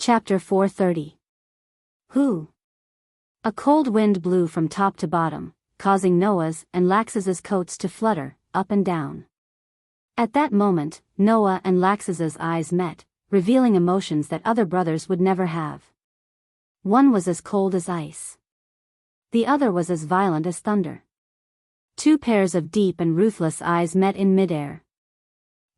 Chapter 430. Who? A cold wind blew from top to bottom, causing Noah's and Lax's coats to flutter, up and down. At that moment, Noah and Lax's eyes met, revealing emotions that other brothers would never have. One was as cold as ice. The other was as violent as thunder. Two pairs of deep and ruthless eyes met in midair.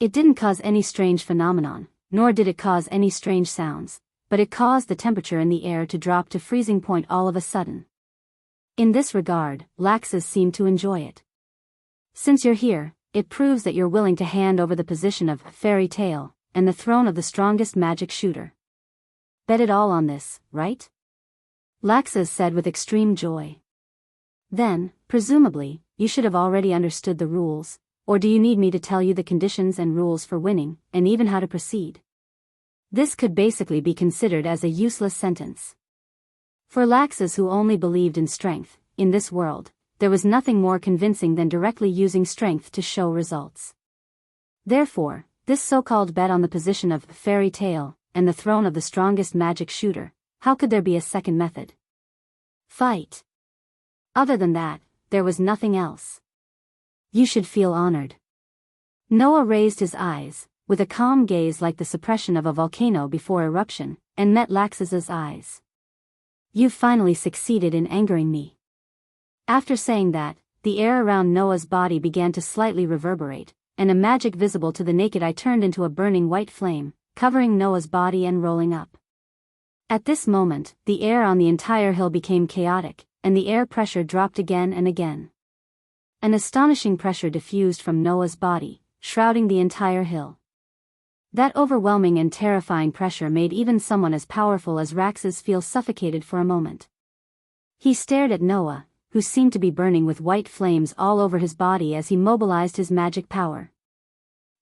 It didn't cause any strange phenomenon, nor did it cause any strange sounds, but it caused the temperature in the air to drop to freezing point all of a sudden. In this regard, Lax's seemed to enjoy it. Since you're here, it proves that you're willing to hand over the position of fairy tale and the throne of the strongest magic shooter. Bet it all on this, right? Lax's said with extreme joy. Then, presumably, you should have already understood the rules, or do you need me to tell you the conditions and rules for winning, and even how to proceed? This could basically be considered as a useless sentence. For Lax's, who only believed in strength, in this world, there was nothing more convincing than directly using strength to show results. Therefore, this so-called bet on the position of fairy tale and the throne of the strongest magic shooter, how could there be a second method? Fight. Other than that, there was nothing else. You should feel honored. Noah raised his eyes, with a calm gaze like the suppression of a volcano before eruption, and met Lax's eyes. You've finally succeeded in angering me. After saying that, the air around Noah's body began to slightly reverberate, and a magic visible to the naked eye turned into a burning white flame, covering Noah's body and rolling up. At this moment, the air on the entire hill became chaotic, and the air pressure dropped again and again. An astonishing pressure diffused from Noah's body, shrouding the entire hill. That overwhelming and terrifying pressure made even someone as powerful as Lax's feel suffocated for a moment. He stared at Noah, who seemed to be burning with white flames all over his body as he mobilized his magic power.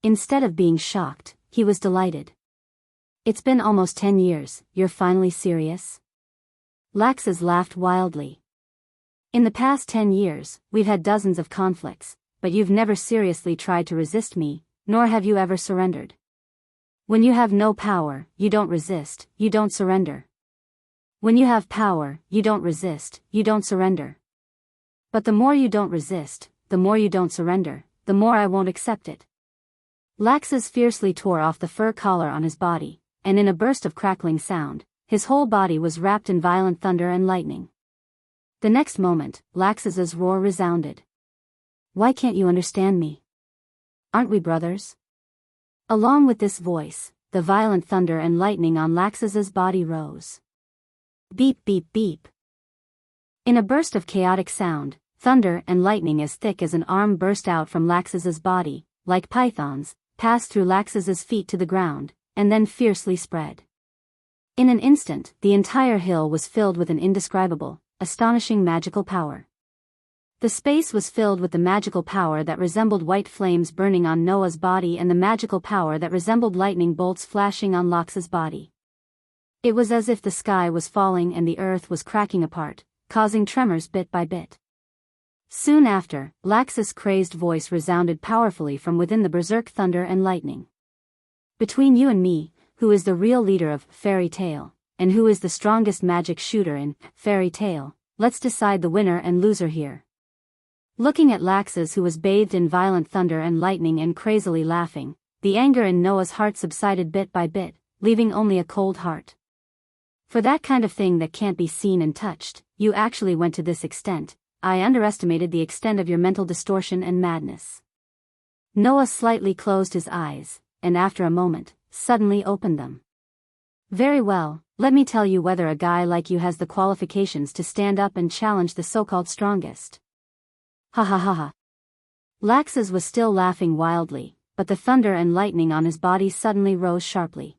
Instead of being shocked, he was delighted. It's been almost 10 years, you're finally serious? Lax's laughed wildly. In the past 10 years, we've had dozens of conflicts, but you've never seriously tried to resist me, nor have you ever surrendered. When you have no power, you don't resist, you don't surrender. When you have power, you don't resist, you don't surrender. But the more you don't resist, the more you don't surrender, the more I won't accept it. Lax's fiercely tore off the fur collar on his body, and in a burst of crackling sound, his whole body was wrapped in violent thunder and lightning. The next moment, Lax's roar resounded. Why can't you understand me? Aren't we brothers? Along with this voice, the violent thunder and lightning on Lax's body rose. Beep beep beep. In a burst of chaotic sound, thunder and lightning as thick as an arm burst out from Lax's body, like pythons, passed through Lax's feet to the ground, and then fiercely spread. In an instant, the entire hill was filled with an indescribable, astonishing magical power. The space was filled with the magical power that resembled white flames burning on Noah's body and the magical power that resembled lightning bolts flashing on Lax's body. It was as if the sky was falling and the earth was cracking apart, causing tremors bit by bit. Soon after, Lax's crazed voice resounded powerfully from within the berserk thunder and lightning. Between you and me, who is the real leader of fairy tale, and who is the strongest magic shooter in fairy tale, let's decide the winner and loser here. Looking at Lax's, who was bathed in violent thunder and lightning and crazily laughing, the anger in Noah's heart subsided bit by bit, leaving only a cold heart. For that kind of thing that can't be seen and touched, you actually went to this extent. I underestimated the extent of your mental distortion and madness. Noah slightly closed his eyes, and after a moment, suddenly opened them. Very well, let me tell you whether a guy like you has the qualifications to stand up and challenge the so-called strongest. Ha ha ha ha. Lax's was still laughing wildly, but the thunder and lightning on his body suddenly rose sharply.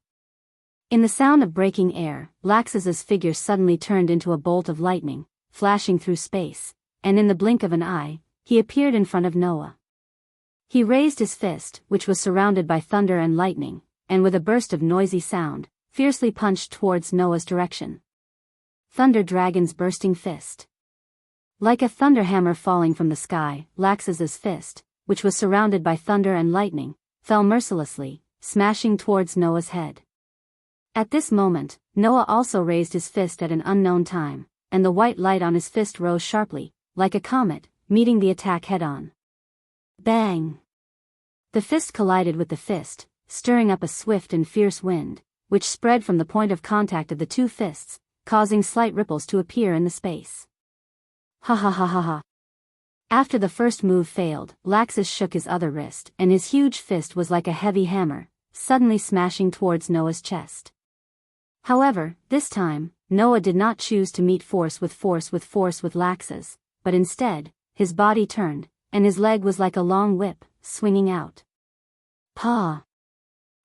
In the sound of breaking air, Lax's figure suddenly turned into a bolt of lightning, flashing through space, and in the blink of an eye, he appeared in front of Noah. He raised his fist, which was surrounded by thunder and lightning, and with a burst of noisy sound, fiercely punched towards Noah's direction. Thunder Dragon's bursting fist. Like a thunder hammer falling from the sky, Lax's fist, which was surrounded by thunder and lightning, fell mercilessly, smashing towards Noah's head. At this moment, Noah also raised his fist at an unknown time, and the white light on his fist rose sharply, like a comet, meeting the attack head-on. Bang! The fist collided with the fist, stirring up a swift and fierce wind, which spread from the point of contact of the two fists, causing slight ripples to appear in the space. Ha ha ha ha ha. After the first move failed, Laxus shook his other wrist, and his huge fist was like a heavy hammer, suddenly smashing towards Noah's chest. However, this time, Noah did not choose to meet force with Laxus, but instead, his body turned, and his leg was like a long whip, swinging out. Paw!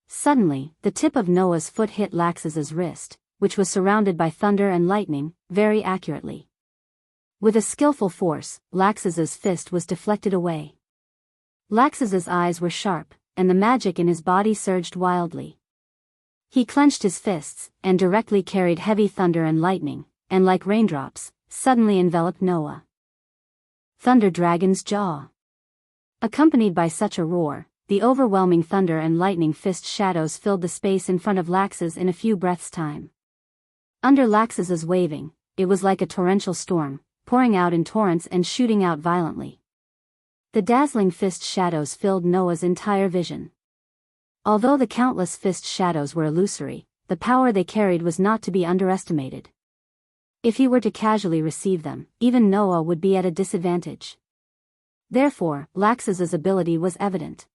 Suddenly, the tip of Noah's foot hit Laxus's wrist, which was surrounded by thunder and lightning, very accurately. With a skillful force, Laxus's fist was deflected away. Laxus's eyes were sharp, and the magic in his body surged wildly. He clenched his fists, and directly carried heavy thunder and lightning, and like raindrops, suddenly enveloped Noah. Thunder Dragon's jaw. Accompanied by such a roar, the overwhelming thunder and lightning fist shadows filled the space in front of Laxus in a few breaths' time. Under Laxus's waving, it was like a torrential storm, pouring out in torrents and shooting out violently. The dazzling fist shadows filled Noah's entire vision. Although the countless fist shadows were illusory, the power they carried was not to be underestimated. If he were to casually receive them, even Noah would be at a disadvantage. Therefore, Laxus's ability was evident.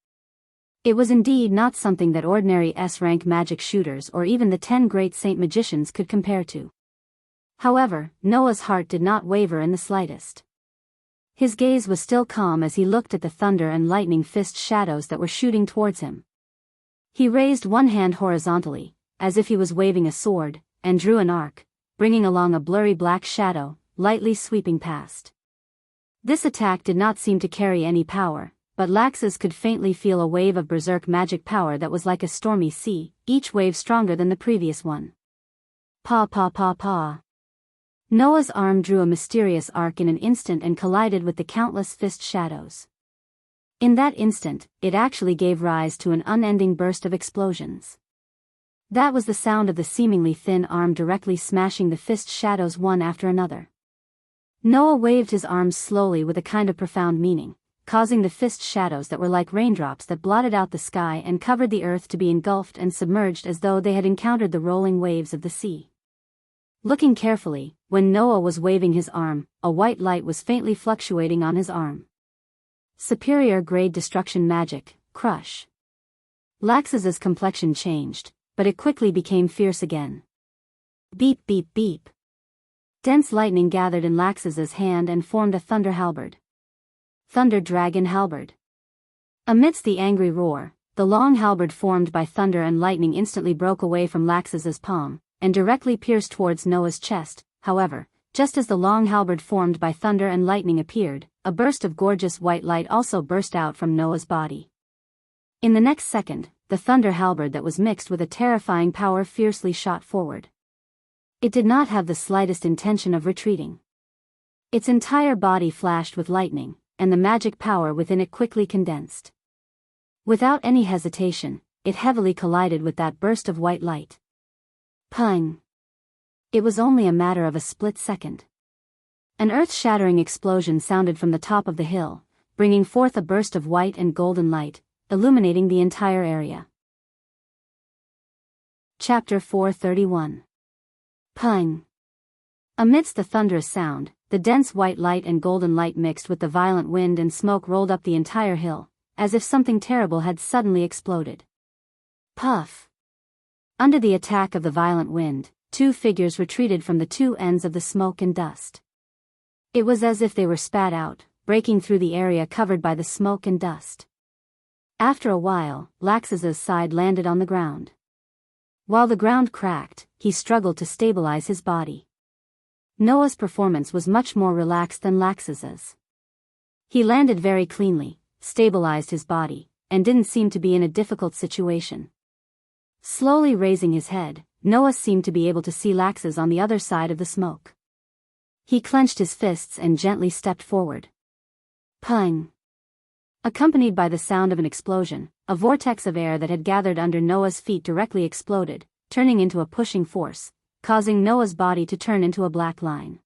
It was indeed not something that ordinary S-rank magic shooters or even the 10 great saint magicians could compare to. However, Noah's heart did not waver in the slightest. His gaze was still calm as he looked at the thunder and lightning fist shadows that were shooting towards him. He raised one hand horizontally, as if he was waving a sword, and drew an arc, bringing along a blurry black shadow, lightly sweeping past. This attack did not seem to carry any power, but Laxus could faintly feel a wave of berserk magic power that was like a stormy sea, each wave stronger than the previous one. Paw paw paw paw. Noah's arm drew a mysterious arc in an instant and collided with the countless fist shadows. In that instant, it actually gave rise to an unending burst of explosions. That was the sound of the seemingly thin arm directly smashing the fist shadows one after another. Noah waved his arms slowly with a kind of profound meaning, causing the fist shadows that were like raindrops that blotted out the sky and covered the earth to be engulfed and submerged as though they had encountered the rolling waves of the sea. Looking carefully, when Noah was waving his arm, a white light was faintly fluctuating on his arm. Superior grade destruction magic, crush. Laxus's complexion changed, but it quickly became fierce again. Beep beep beep. Dense lightning gathered in Laxus's hand and formed a thunder halberd. Thunder Dragon halberd. Amidst the angry roar, the long halberd formed by thunder and lightning instantly broke away from Laxus's palm, and directly pierced towards Noah's chest. However, just as the long halberd formed by thunder and lightning appeared, a burst of gorgeous white light also burst out from Noah's body. In the next second, the thunder halberd that was mixed with a terrifying power fiercely shot forward. It did not have the slightest intention of retreating. Its entire body flashed with lightning, and the magic power within it quickly condensed. Without any hesitation, it heavily collided with that burst of white light. Pung! It was only a matter of a split second. An earth-shattering explosion sounded from the top of the hill, bringing forth a burst of white and golden light, illuminating the entire area. Chapter 431. Pung! Amidst the thunderous sound, the dense white light and golden light mixed with the violent wind and smoke rolled up the entire hill, as if something terrible had suddenly exploded. Puff! Under the attack of the violent wind, two figures retreated from the two ends of the smoke and dust. It was as if they were spat out, breaking through the area covered by the smoke and dust. After a while, Laxus's side landed on the ground. While the ground cracked, he struggled to stabilize his body. Noah's performance was much more relaxed than Laxus's. He landed very cleanly, stabilized his body, and didn't seem to be in a difficult situation. Slowly raising his head, Noah seemed to be able to see Laxus on the other side of the smoke. He clenched his fists and gently stepped forward. Pung! Accompanied by the sound of an explosion, a vortex of air that had gathered under Noah's feet directly exploded, turning into a pushing force, causing Noah's body to turn into a black line.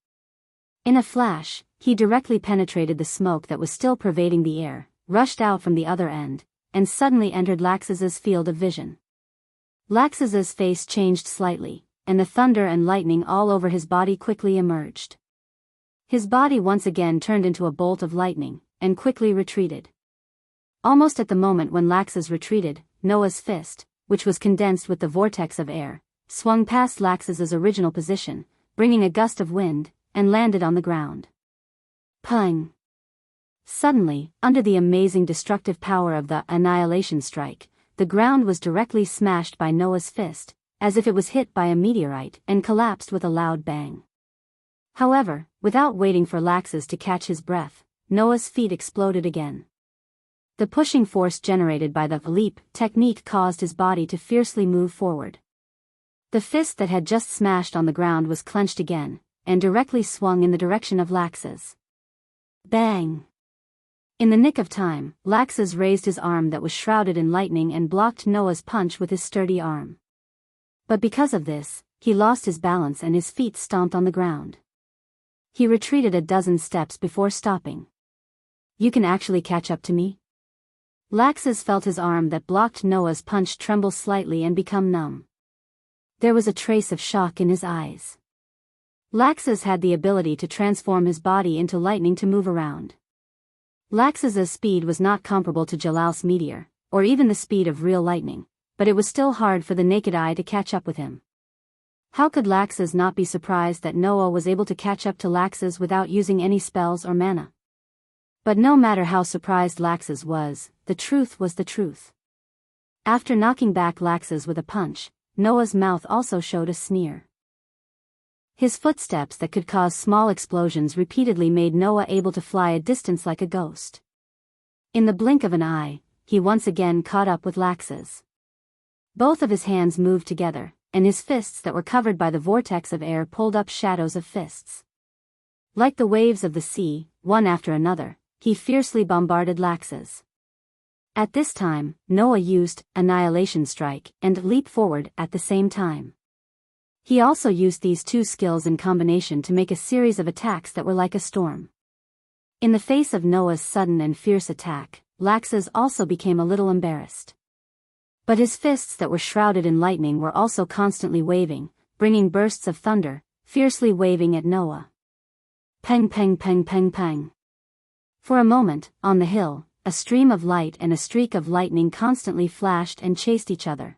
In a flash, he directly penetrated the smoke that was still pervading the air, rushed out from the other end, and suddenly entered Laxus's field of vision. Laxus's face changed slightly, and the thunder and lightning all over his body quickly emerged. His body once again turned into a bolt of lightning, and quickly retreated. Almost at the moment when Laxus retreated, Noah's fist, which was condensed with the vortex of air, swung past Laxus's original position, bringing a gust of wind, and landed on the ground. Pang! Suddenly, under the amazing destructive power of the annihilation strike, the ground was directly smashed by Noah's fist, as if it was hit by a meteorite, and collapsed with a loud bang. However, without waiting for Laxus to catch his breath, Noah's feet exploded again. The pushing force generated by the leap technique caused his body to fiercely move forward. The fist that had just smashed on the ground was clenched again, and directly swung in the direction of Laxus. Bang! In the nick of time, Laxus raised his arm that was shrouded in lightning and blocked Noah's punch with his sturdy arm. But because of this, he lost his balance and his feet stomped on the ground. He retreated a dozen steps before stopping. "You can actually catch up to me?" Laxus felt his arm that blocked Noah's punch tremble slightly and become numb. There was a trace of shock in his eyes. Laxus had the ability to transform his body into lightning to move around. Laxus's speed was not comparable to Jalal's meteor, or even the speed of real lightning, but it was still hard for the naked eye to catch up with him. How could Laxus not be surprised that Noah was able to catch up to Laxus without using any spells or mana? But no matter how surprised Laxus was, the truth was the truth. After knocking back Laxus with a punch, Noah's mouth also showed a sneer. His footsteps that could cause small explosions repeatedly made Noah able to fly a distance like a ghost. In the blink of an eye, he once again caught up with Laxus. Both of his hands moved together, and his fists that were covered by the vortex of air pulled up shadows of fists. Like the waves of the sea, one after another, he fiercely bombarded Laxus. At this time, Noah used Annihilation Strike and Leap Forward at the same time. He also used these two skills in combination to make a series of attacks that were like a storm. In the face of Noah's sudden and fierce attack, Laxus also became a little embarrassed. But his fists that were shrouded in lightning were also constantly waving, bringing bursts of thunder, fiercely waving at Noah. Peng peng peng peng peng. For a moment, on the hill, a stream of light and a streak of lightning constantly flashed and chased each other.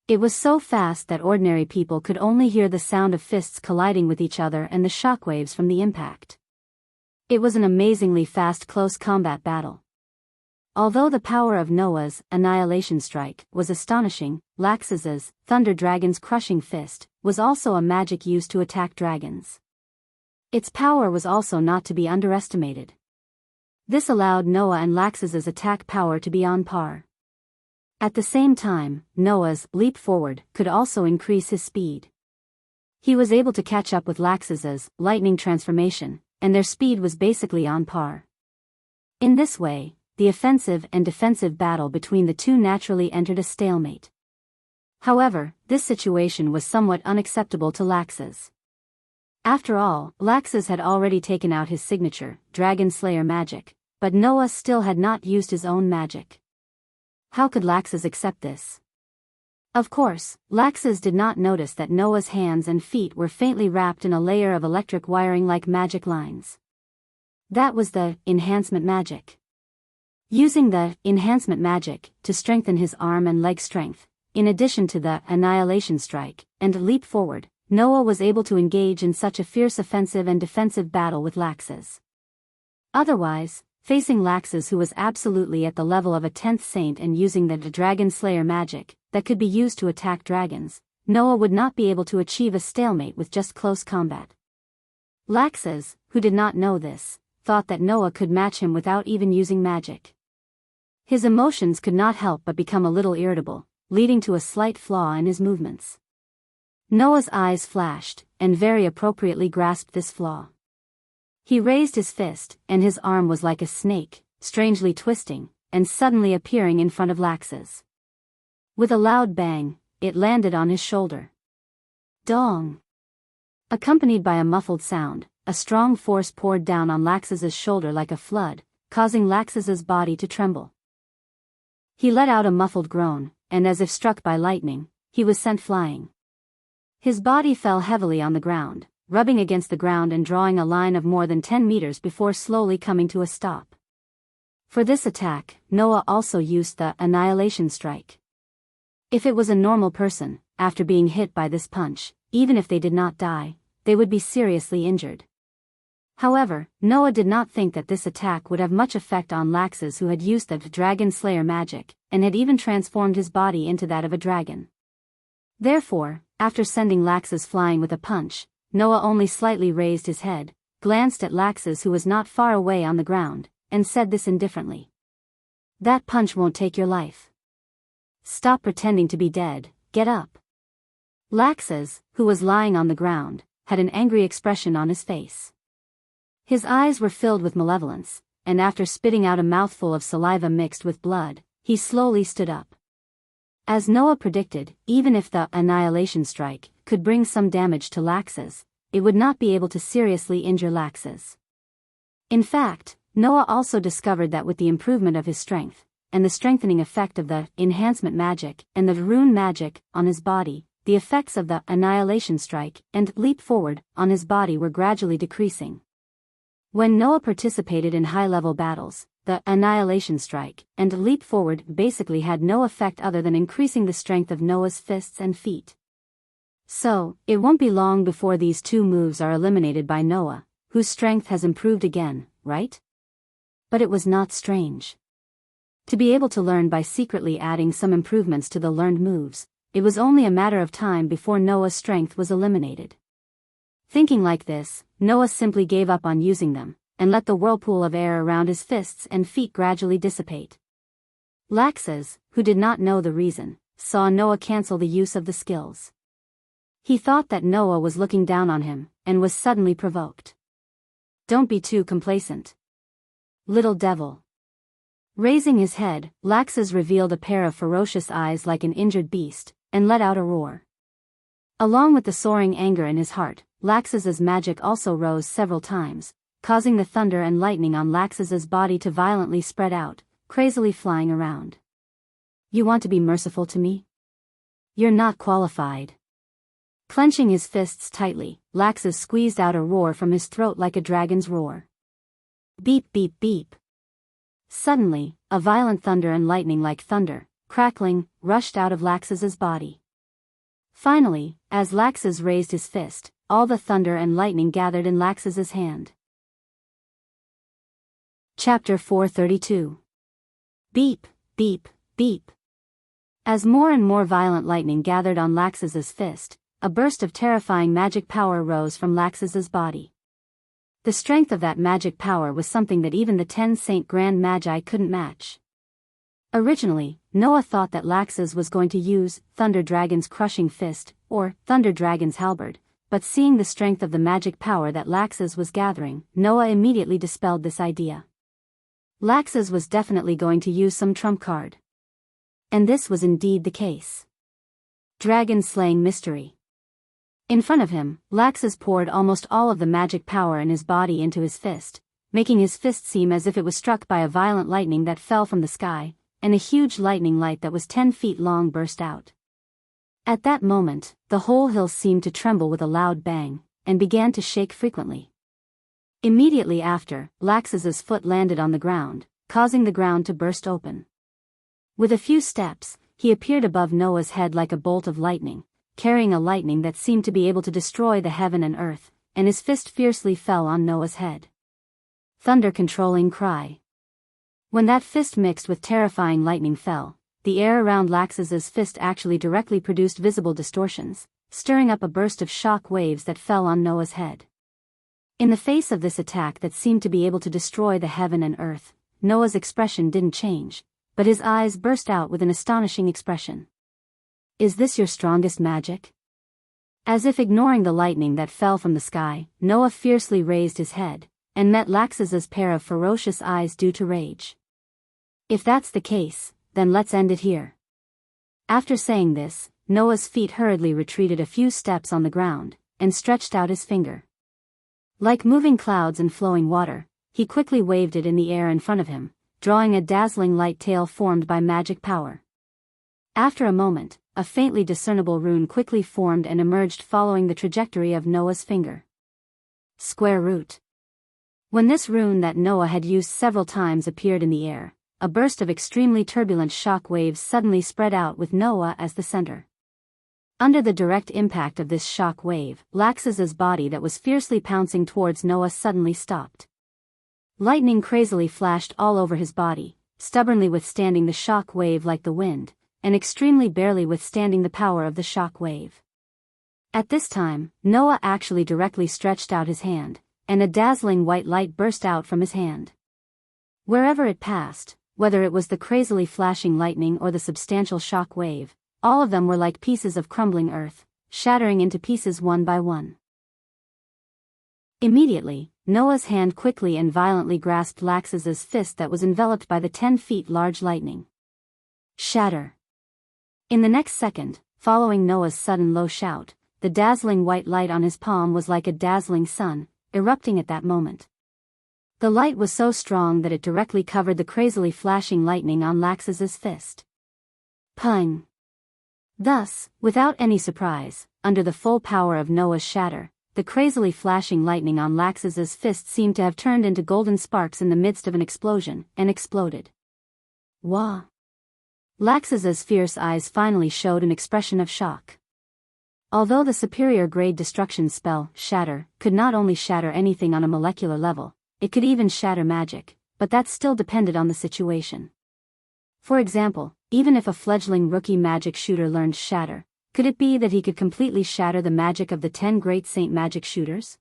It was so fast that ordinary people could only hear the sound of fists colliding with each other and the shockwaves from the impact. It was an amazingly fast close combat battle. Although the power of Noah's Annihilation Strike was astonishing, Laxus's Thunder Dragon's Crushing Fist was also a magic used to attack dragons. Its power was also not to be underestimated. This allowed Noah and Laxus's attack power to be on par. At the same time, Noah's Leap Forward could also increase his speed. He was able to catch up with Laxus's Lightning Transformation, and their speed was basically on par. In this way, the offensive and defensive battle between the two naturally entered a stalemate. However, this situation was somewhat unacceptable to Laxus. After all, Laxus had already taken out his signature, Dragon Slayer magic, but Noah still had not used his own magic. How could Laxus accept this? Of course, Laxus did not notice that Noah's hands and feet were faintly wrapped in a layer of electric wiring like magic lines. That was the enhancement magic. Using the enhancement magic to strengthen his arm and leg strength, in addition to the Annihilation Strike and Leap Forward, Noah was able to engage in such a fierce offensive and defensive battle with Laxus. Otherwise, facing Laxus, who was absolutely at the level of a 10th saint and using the Dragon Slayer magic that could be used to attack dragons, Noah would not be able to achieve a stalemate with just close combat. Laxus, who did not know this, thought that Noah could match him without even using magic. His emotions could not help but become a little irritable, leading to a slight flaw in his movements. Noah's eyes flashed, and very appropriately grasped this flaw. He raised his fist, and his arm was like a snake, strangely twisting, and suddenly appearing in front of Laxus. With a loud bang, it landed on his shoulder. Dong! Accompanied by a muffled sound, a strong force poured down on Laxus's shoulder like a flood, causing Laxus's body to tremble. He let out a muffled groan, and as if struck by lightning, he was sent flying. His body fell heavily on the ground, rubbing against the ground and drawing a line of more than 10 meters before slowly coming to a stop. For this attack, Noah also used the annihilation strike. If it was a normal person, after being hit by this punch, even if they did not die, they would be seriously injured. However, Noah did not think that this attack would have much effect on Laxus, who had used the Dragon Slayer magic, and had even transformed his body into that of a dragon. Therefore, after sending Laxus flying with a punch, Noah only slightly raised his head, glanced at Laxus, who was not far away on the ground, and said this indifferently. "That punch won't take your life. Stop pretending to be dead, get up." Laxus, who was lying on the ground, had an angry expression on his face. His eyes were filled with malevolence, and after spitting out a mouthful of saliva mixed with blood, he slowly stood up. As Noah predicted, even if the annihilation strike could bring some damage to Laxus, it would not be able to seriously injure Laxus. In fact, Noah also discovered that with the improvement of his strength, and the strengthening effect of the enhancement magic and the rune magic on his body, the effects of the annihilation strike and leap forward on his body were gradually decreasing. When Noah participated in high-level battles, the annihilation strike and leap forward basically had no effect other than increasing the strength of Noah's fists and feet. So, it won't be long before these two moves are eliminated by Noah, whose strength has improved again, right? But it was not strange. To be able to learn by secretly adding some improvements to the learned moves, it was only a matter of time before Noah's strength was eliminated. Thinking like this, Noah simply gave up on using them, and let the whirlpool of air around his fists and feet gradually dissipate. Laxus, who did not know the reason, saw Noah cancel the use of the skills. He thought that Noah was looking down on him, and was suddenly provoked. "Don't be too complacent, little devil." Raising his head, Laxus revealed a pair of ferocious eyes like an injured beast, and let out a roar. Along with the soaring anger in his heart, Laxus's magic also rose several times, causing the thunder and lightning on Laxus's body to violently spread out, crazily flying around. "You want to be merciful to me? You're not qualified." Clenching his fists tightly, Laxus squeezed out a roar from his throat like a dragon's roar. Beep beep beep. Suddenly, a violent thunder and lightning like thunder, crackling, rushed out of Laxus's body. Finally, as Laxus raised his fist, all the thunder and lightning gathered in Laxus's hand. Chapter 432. Beep, beep, beep. As more and more violent lightning gathered on Laxus's fist, a burst of terrifying magic power rose from Laxus's body. The strength of that magic power was something that even the 10 Saint Grand Magi couldn't match. Originally, Noah thought that Laxus was going to use Thunder Dragon's Crushing Fist, or Thunder Dragon's Halberd, but seeing the strength of the magic power that Laxus was gathering, Noah immediately dispelled this idea. Laxus was definitely going to use some trump card. And this was indeed the case. Dragon Slaying Mystery. In front of him, Laxus poured almost all of the magic power in his body into his fist, making his fist seem as if it was struck by a violent lightning that fell from the sky, and a huge lightning light that was 10 feet long burst out. At that moment, the whole hill seemed to tremble with a loud bang, and began to shake frequently. Immediately after, Laxus's foot landed on the ground, causing the ground to burst open. With a few steps, he appeared above Noah's head like a bolt of lightning, carrying a lightning that seemed to be able to destroy the heaven and earth, and his fist fiercely fell on Noah's head. Thunder controlling cry. When that fist mixed with terrifying lightning fell, the air around Laxus's fist actually directly produced visible distortions, stirring up a burst of shock waves that fell on Noah's head. In the face of this attack that seemed to be able to destroy the heaven and earth, Noah's expression didn't change, but his eyes burst out with an astonishing expression. "Is this your strongest magic?" As if ignoring the lightning that fell from the sky, Noah fiercely raised his head, and met Laxus's pair of ferocious eyes due to rage. "If that's the case, then let's end it here." After saying this, Noah's feet hurriedly retreated a few steps on the ground, and stretched out his finger. Like moving clouds and flowing water, he quickly waved it in the air in front of him, drawing a dazzling light tail formed by magic power. After a moment, a faintly discernible rune quickly formed and emerged following the trajectory of Noah's finger. Square root. When this rune that Noah had used several times appeared in the air, a burst of extremely turbulent shock waves suddenly spread out with Noah as the center. Under the direct impact of this shock wave, Laxus's body that was fiercely pouncing towards Noah suddenly stopped. Lightning crazily flashed all over his body, stubbornly withstanding the shock wave like the wind, and extremely barely withstanding the power of the shock wave. At this time, Noah actually directly stretched out his hand, and a dazzling white light burst out from his hand. Wherever it passed, whether it was the crazily flashing lightning or the substantial shock wave, all of them were like pieces of crumbling earth, shattering into pieces one by one. Immediately, Noah's hand quickly and violently grasped Laxus's fist that was enveloped by the 10 feet large lightning. Shatter! In the next second, following Noah's sudden low shout, the dazzling white light on his palm was like a dazzling sun, erupting at that moment. The light was so strong that it directly covered the crazily flashing lightning on Laxus's fist. Pung! Thus, without any surprise, under the full power of Noah's shatter, the crazily flashing lightning on Laxus's fist seemed to have turned into golden sparks in the midst of an explosion, and exploded. Wah! Laxus's fierce eyes finally showed an expression of shock. Although the superior grade destruction spell, Shatter, could not only shatter anything on a molecular level, it could even shatter magic, but that still depended on the situation. For example, even if a fledgling rookie magic shooter learned Shatter, could it be that he could completely shatter the magic of the 10 great saint magic shooters?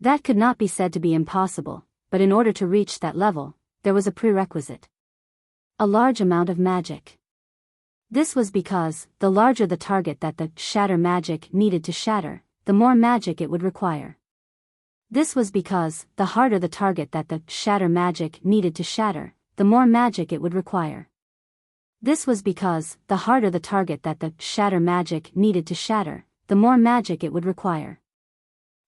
That could not be said to be impossible, but in order to reach that level, there was a prerequisite. A large amount of magic. This was because, the larger the target that the shatter magic needed to shatter, the more magic it would require. This was because, the harder the target that the shatter magic needed to shatter, the more magic it would require. This was because, the harder the target that the shatter magic needed to shatter, the more magic it would require.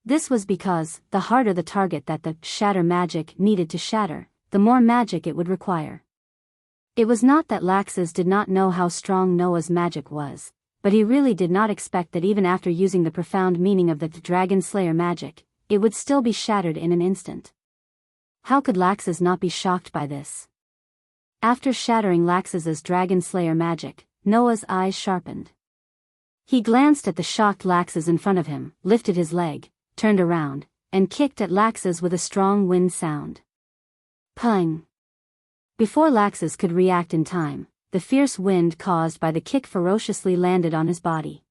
This was because, the harder the target that the shatter magic needed to shatter, the more magic it would require. It was not that Laxus did not know how strong Noah's magic was, but he really did not expect that even after using the profound meaning of the Dragon Slayer magic, it would still be shattered in an instant. How could Laxus not be shocked by this? After shattering Laxus's Dragon Slayer magic, Noah's eyes sharpened. He glanced at the shocked Laxus in front of him, lifted his leg, turned around, and kicked at Laxus with a strong wind sound. Pung! Before Laxus could react in time, the fierce wind caused by the kick ferociously landed on his body.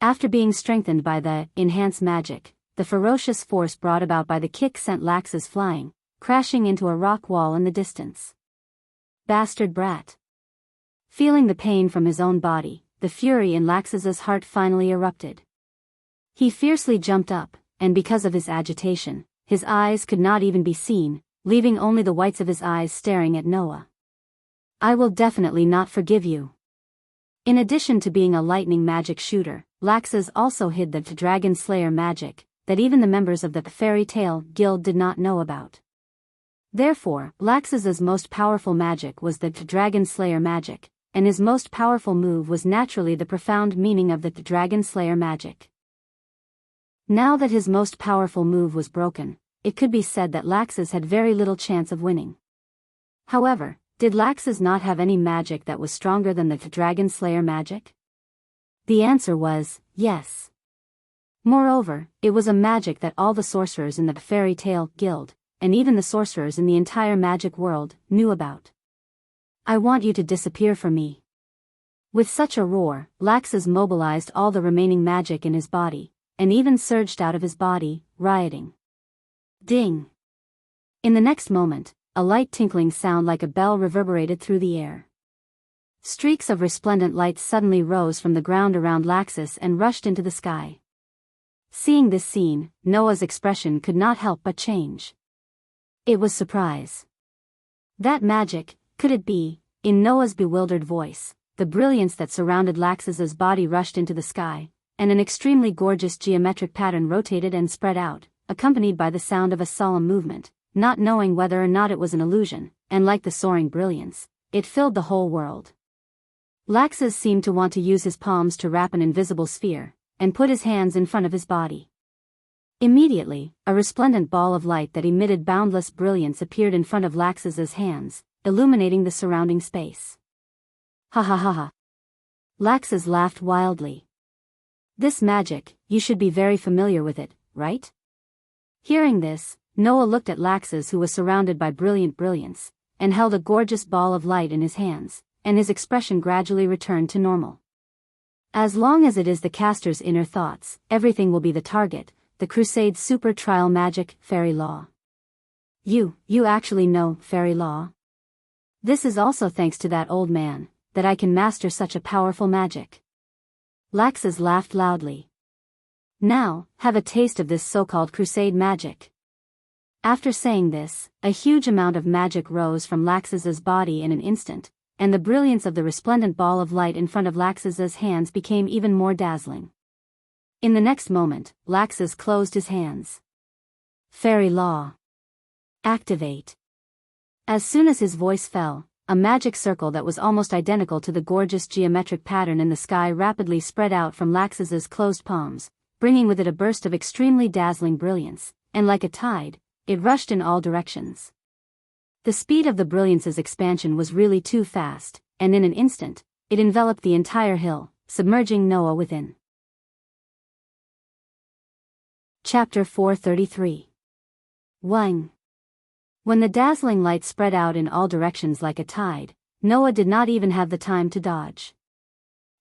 After being strengthened by the enhanced magic, the ferocious force brought about by the kick sent Laxus flying, crashing into a rock wall in the distance. Bastard brat! Feeling the pain from his own body, the fury in Laxus's heart finally erupted. He fiercely jumped up, and because of his agitation, his eyes could not even be seen, leaving only the whites of his eyes staring at Noah. I will definitely not forgive you. In addition to being a lightning magic shooter, Laxus also hid the Dragon Slayer magic, that even the members of the Fairy Tale Guild did not know about. Therefore, Laxus's most powerful magic was the Dragon Slayer magic, and his most powerful move was naturally the profound meaning of the Dragon Slayer magic. Now that his most powerful move was broken, it could be said that Laxus had very little chance of winning. However, did Laxus not have any magic that was stronger than the Dragon Slayer magic? The answer was, yes. Moreover, it was a magic that all the sorcerers in the Fairy Tale Guild, and even the sorcerers in the entire magic world, knew about. I want you to disappear from me. With such a roar, Laxus mobilized all the remaining magic in his body, and even surged out of his body, rioting. Ding! In the next moment, a light tinkling sound like a bell reverberated through the air. Streaks of resplendent light suddenly rose from the ground around Laxus and rushed into the sky. Seeing this scene, Noah's expression could not help but change. It was surprise. That magic, could it be? In Noah's bewildered voice, the brilliance that surrounded Laxus's body rushed into the sky, and an extremely gorgeous geometric pattern rotated and spread out, accompanied by the sound of a solemn movement, not knowing whether or not it was an illusion, and like the soaring brilliance, it filled the whole world. Laxus seemed to want to use his palms to wrap an invisible sphere, and put his hands in front of his body. Immediately, a resplendent ball of light that emitted boundless brilliance appeared in front of Laxus's hands, illuminating the surrounding space. Ha ha ha ha. Laxus laughed wildly. This magic, you should be very familiar with it, right? Hearing this, Noah looked at Laxus, who was surrounded by brilliant brilliance, and held a gorgeous ball of light in his hands, and his expression gradually returned to normal. As long as it is the caster's inner thoughts, everything will be the target. The Crusade's super trial magic, fairy law. You actually know fairy law? This is also thanks to that old man, that I can master such a powerful magic. Laxus laughed loudly. Now, have a taste of this so-called Crusade magic. After saying this, a huge amount of magic rose from Laxus's body in an instant, and the brilliance of the resplendent ball of light in front of Laxus's hands became even more dazzling. In the next moment, Laxus closed his hands. Fairy law. Activate. As soon as his voice fell, a magic circle that was almost identical to the gorgeous geometric pattern in the sky rapidly spread out from Laxus's closed palms, bringing with it a burst of extremely dazzling brilliance, and like a tide, it rushed in all directions. The speed of the brilliance's expansion was really too fast, and in an instant, it enveloped the entire hill, submerging Noah within. Chapter 433. Wang. When the dazzling light spread out in all directions like a tide, Noah did not even have the time to dodge.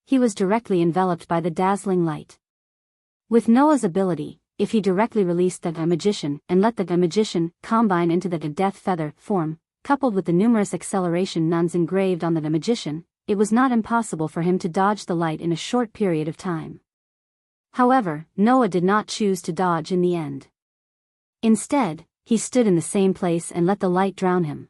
He was directly enveloped by the dazzling light. With Noah's ability, if he directly released the magician and let the magician combine into the death feather form, coupled with the numerous acceleration nuns engraved on the magician, it was not impossible for him to dodge the light in a short period of time. However, Noah did not choose to dodge in the end. Instead, he stood in the same place and let the light drown him.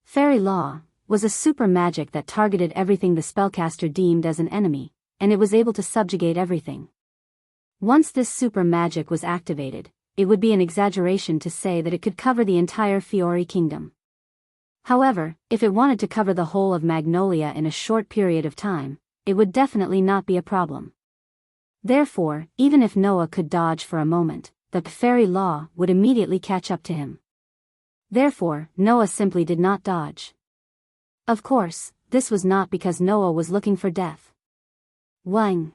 Fairy law was a super magic that targeted everything the spellcaster deemed as an enemy, and it was able to subjugate everything. Once this super magic was activated, it would be an exaggeration to say that it could cover the entire Fiori kingdom. However, if it wanted to cover the whole of Magnolia in a short period of time, it would definitely not be a problem. Therefore, even if Noah could dodge for a moment, the fairy law would immediately catch up to him. Therefore, Noah simply did not dodge. Of course, this was not because Noah was looking for death. Wang.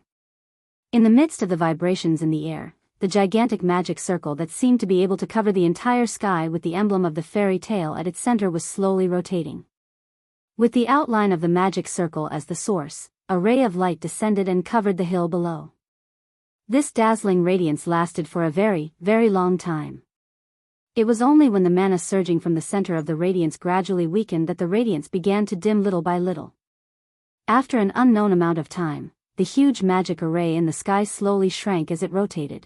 In the midst of the vibrations in the air, the gigantic magic circle that seemed to be able to cover the entire sky with the emblem of the fairy tale at its center was slowly rotating. With the outline of the magic circle as the source, a ray of light descended and covered the hill below. This dazzling radiance lasted for a very, very long time. It was only when the mana surging from the center of the radiance gradually weakened that the radiance began to dim little by little. After an unknown amount of time, the huge magic array in the sky slowly shrank as it rotated.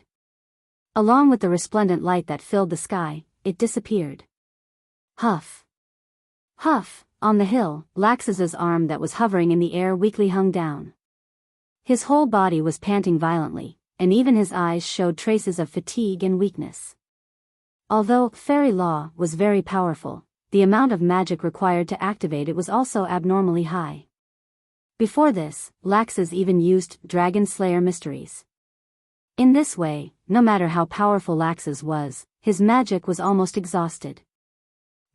Along with the resplendent light that filled the sky, it disappeared. Huff. Huff, on the hill, Laxus's arm that was hovering in the air weakly hung down. His whole body was panting violently, and even his eyes showed traces of fatigue and weakness. Although fairy law was very powerful, the amount of magic required to activate it was also abnormally high. Before this, Laxus even used Dragon Slayer mysteries. In this way, no matter how powerful Laxus was, his magic was almost exhausted.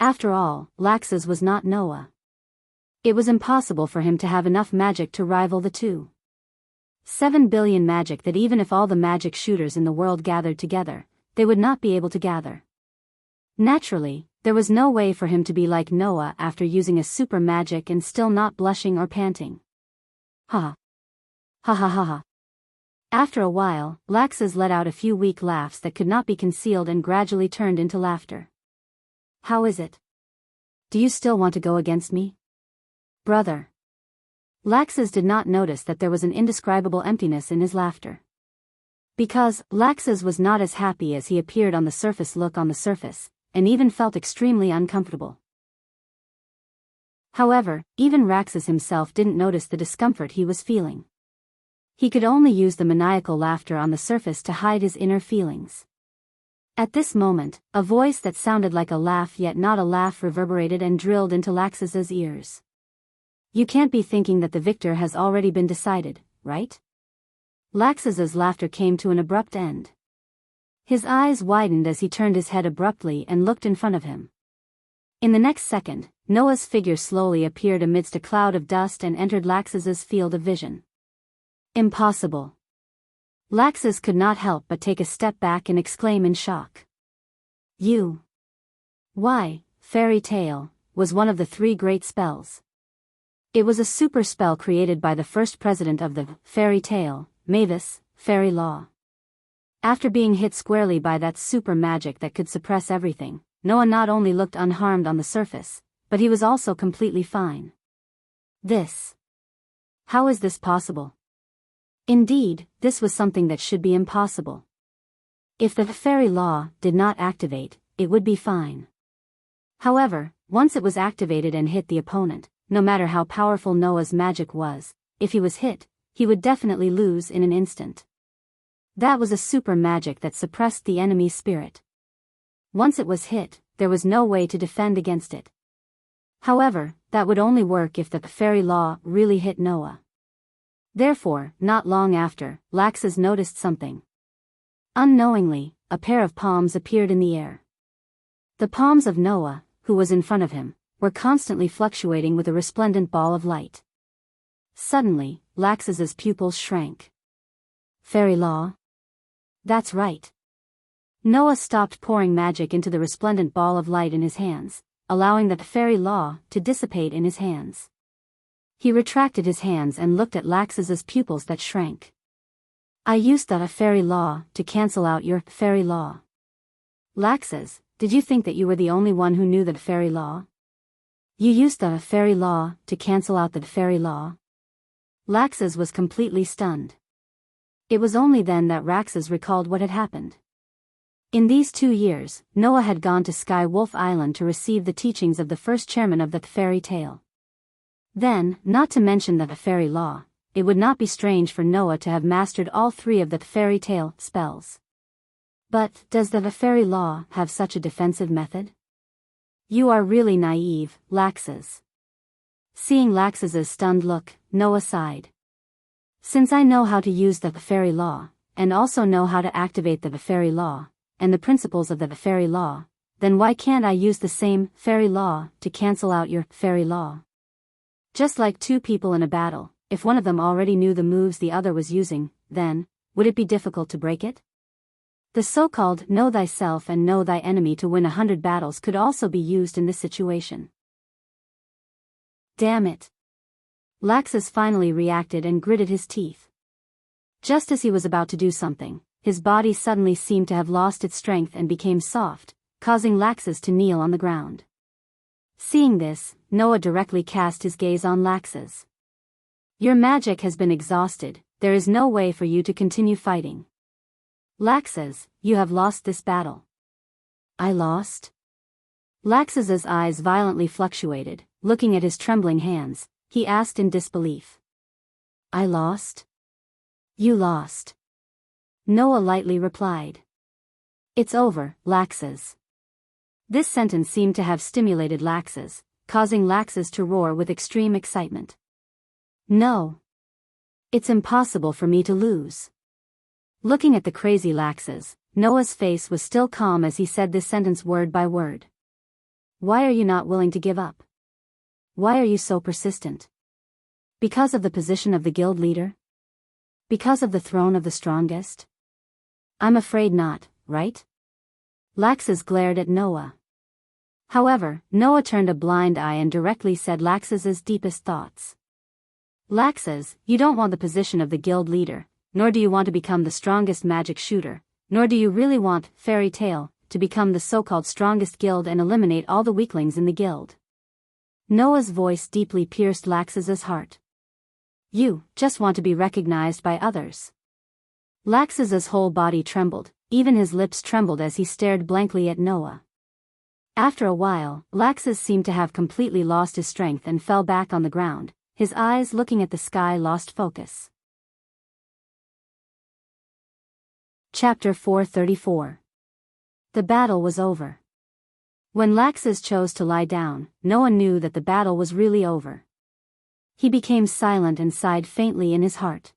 After all, Laxus was not Noah. It was impossible for him to have enough magic to rival the two. 7 billion magic that even if all the magic shooters in the world gathered together, they would not be able to gather. Naturally, there was no way for him to be like Noah after using a super magic and still not blushing or panting. Ha. Ha ha ha ha. After a while, Laxus let out a few weak laughs that could not be concealed and gradually turned into laughter. How is it? Do you still want to go against me? Brother. Laxus did not notice that there was an indescribable emptiness in his laughter. Because Laxus was not as happy as he appeared on the surface, and even felt extremely uncomfortable. However, even Raxus himself didn't notice the discomfort he was feeling. He could only use the maniacal laughter on the surface to hide his inner feelings. At this moment, a voice that sounded like a laugh yet not a laugh reverberated and drilled into Laxus's ears. "You can't be thinking that the victor has already been decided, right?" Laxus's laughter came to an abrupt end. His eyes widened as he turned his head abruptly and looked in front of him. In the next second, Noah's figure slowly appeared amidst a cloud of dust and entered Laxus's field of vision. Impossible. Laxus could not help but take a step back and exclaim in shock. "You." Why, fairy tale was one of the 3 great spells. It was a super spell created by the first president of the fairy tale, Mavis, Fairy Law. After being hit squarely by that super magic that could suppress everything, Noah not only looked unharmed on the surface, but he was also completely fine. How is this possible? Indeed, this was something that should be impossible. If the fairy law did not activate, it would be fine. However, once it was activated and hit the opponent, no matter how powerful Noah's magic was, if he was hit, he would definitely lose in an instant. That was a super magic that suppressed the enemy's spirit. Once it was hit, there was no way to defend against it. However, that would only work if the fairy law really hit Noah. Therefore, not long after, Laxus noticed something. Unknowingly, a pair of palms appeared in the air. The palms of Noah, who was in front of him, were constantly fluctuating with a resplendent ball of light. Suddenly, Laxus's pupils shrank. Fairy law? That's right. Noah stopped pouring magic into the resplendent ball of light in his hands, allowing the fairy law to dissipate in his hands. He retracted his hands and looked at Laxus's pupils that shrank. "I used the fairy law to cancel out your fairy law." "Laxus, did you think that you were the only one who knew the fairy law? You used the fairy law to cancel out the fairy law?" Laxus was completely stunned. It was only then that Raxus recalled what had happened. In these 2 years, Noah had gone to Sky Wolf Island to receive the teachings of the first chairman of the fairy tale. Then, not to mention the fairy law, it would not be strange for Noah to have mastered all 3 of the fairy tale spells. But, does the fairy law have such a defensive method? You are really naive, Laxus. Seeing Laxus's stunned look, Noah sighed. Since I know how to use the fairy law, and also know how to activate the fairy law, and the principles of the fairy law, then why can't I use the same fairy law to cancel out your fairy law? Just like 2 people in a battle, if one of them already knew the moves the other was using, then, would it be difficult to break it? The so-called know thyself and know thy enemy to win 100 battles could also be used in this situation. Damn it. Laxus finally reacted and gritted his teeth. Just as he was about to do something, his body suddenly seemed to have lost its strength and became soft, causing Laxus to kneel on the ground. Seeing this, Noah directly cast his gaze on Laxus. Your magic has been exhausted, there is no way for you to continue fighting. Laxus, you have lost this battle. I lost? Laxus's eyes violently fluctuated, looking at his trembling hands, he asked in disbelief. I lost? You lost. Noah lightly replied. It's over, Laxus. This sentence seemed to have stimulated Laxus, causing Laxus to roar with extreme excitement. No. It's impossible for me to lose. Looking at the crazy Laxus, Noah's face was still calm as he said this sentence word by word. Why are you not willing to give up? Why are you so persistent? Because of the position of the guild leader? Because of the throne of the strongest? I'm afraid not, right? Laxus glared at Noah. However, Noah turned a blind eye and directly said Laxus's deepest thoughts. Laxus, you don't want the position of the guild leader, nor do you want to become the strongest magic shooter, nor do you really want Fairy Tale to become the so-called strongest guild and eliminate all the weaklings in the guild. Noah's voice deeply pierced Laxus's heart. You just want to be recognized by others. Laxus's whole body trembled, even his lips trembled as he stared blankly at Noah. After a while, Laxus seemed to have completely lost his strength and fell back on the ground. His eyes looking at the sky lost focus. Chapter 434. The battle was over. When Laxus chose to lie down, Noah knew that the battle was really over. He became silent and sighed faintly in his heart.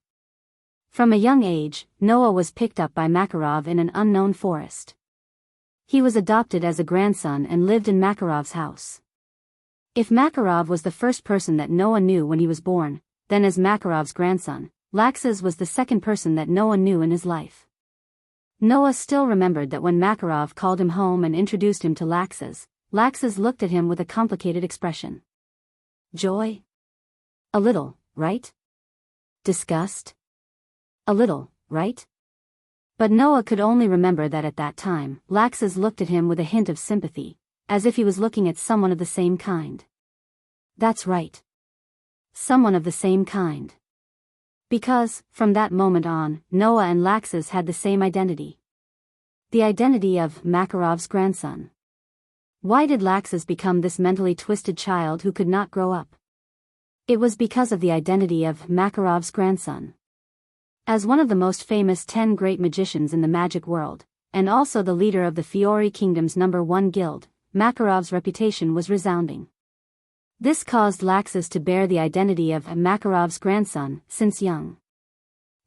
From a young age, Noah was picked up by Makarov in an unknown forest. He was adopted as a grandson and lived in Makarov's house. If Makarov was the first person that Noah knew when he was born, then as Makarov's grandson, Laxus was the second person that Noah knew in his life. Noah still remembered that when Makarov called him home and introduced him to Laxus, Laxus looked at him with a complicated expression. Joy? A little, right? Disgust? A little, right? But Noah could only remember that at that time, Laxus looked at him with a hint of sympathy, as if he was looking at someone of the same kind. That's right. Someone of the same kind. Because, from that moment on, Noah and Laxus had the same identity. The identity of Makarov's grandson. Why did Laxus become this mentally twisted child who could not grow up? It was because of the identity of Makarov's grandson. As one of the most famous 10 great magicians in the magic world, and also the leader of the Fiori Kingdom's #1 guild, Makarov's reputation was resounding. This caused Laxus to bear the identity of Makarov's grandson since young.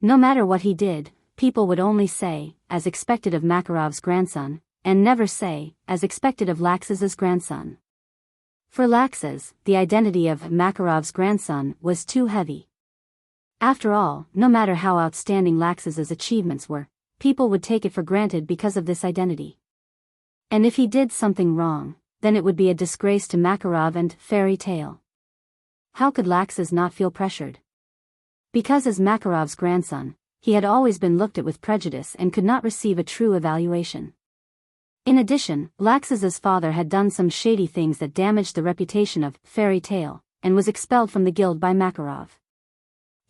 No matter what he did, people would only say, as expected of Makarov's grandson, and never say, as expected of Laxus's grandson. For Laxus, the identity of Makarov's grandson was too heavy. After all, no matter how outstanding Laxus's achievements were, people would take it for granted because of this identity. And if he did something wrong, then it would be a disgrace to Makarov and fairy tale. How could Laxus not feel pressured? Because as Makarov's grandson, he had always been looked at with prejudice and could not receive a true evaluation. In addition, Laxus's father had done some shady things that damaged the reputation of fairy tale, and was expelled from the guild by Makarov.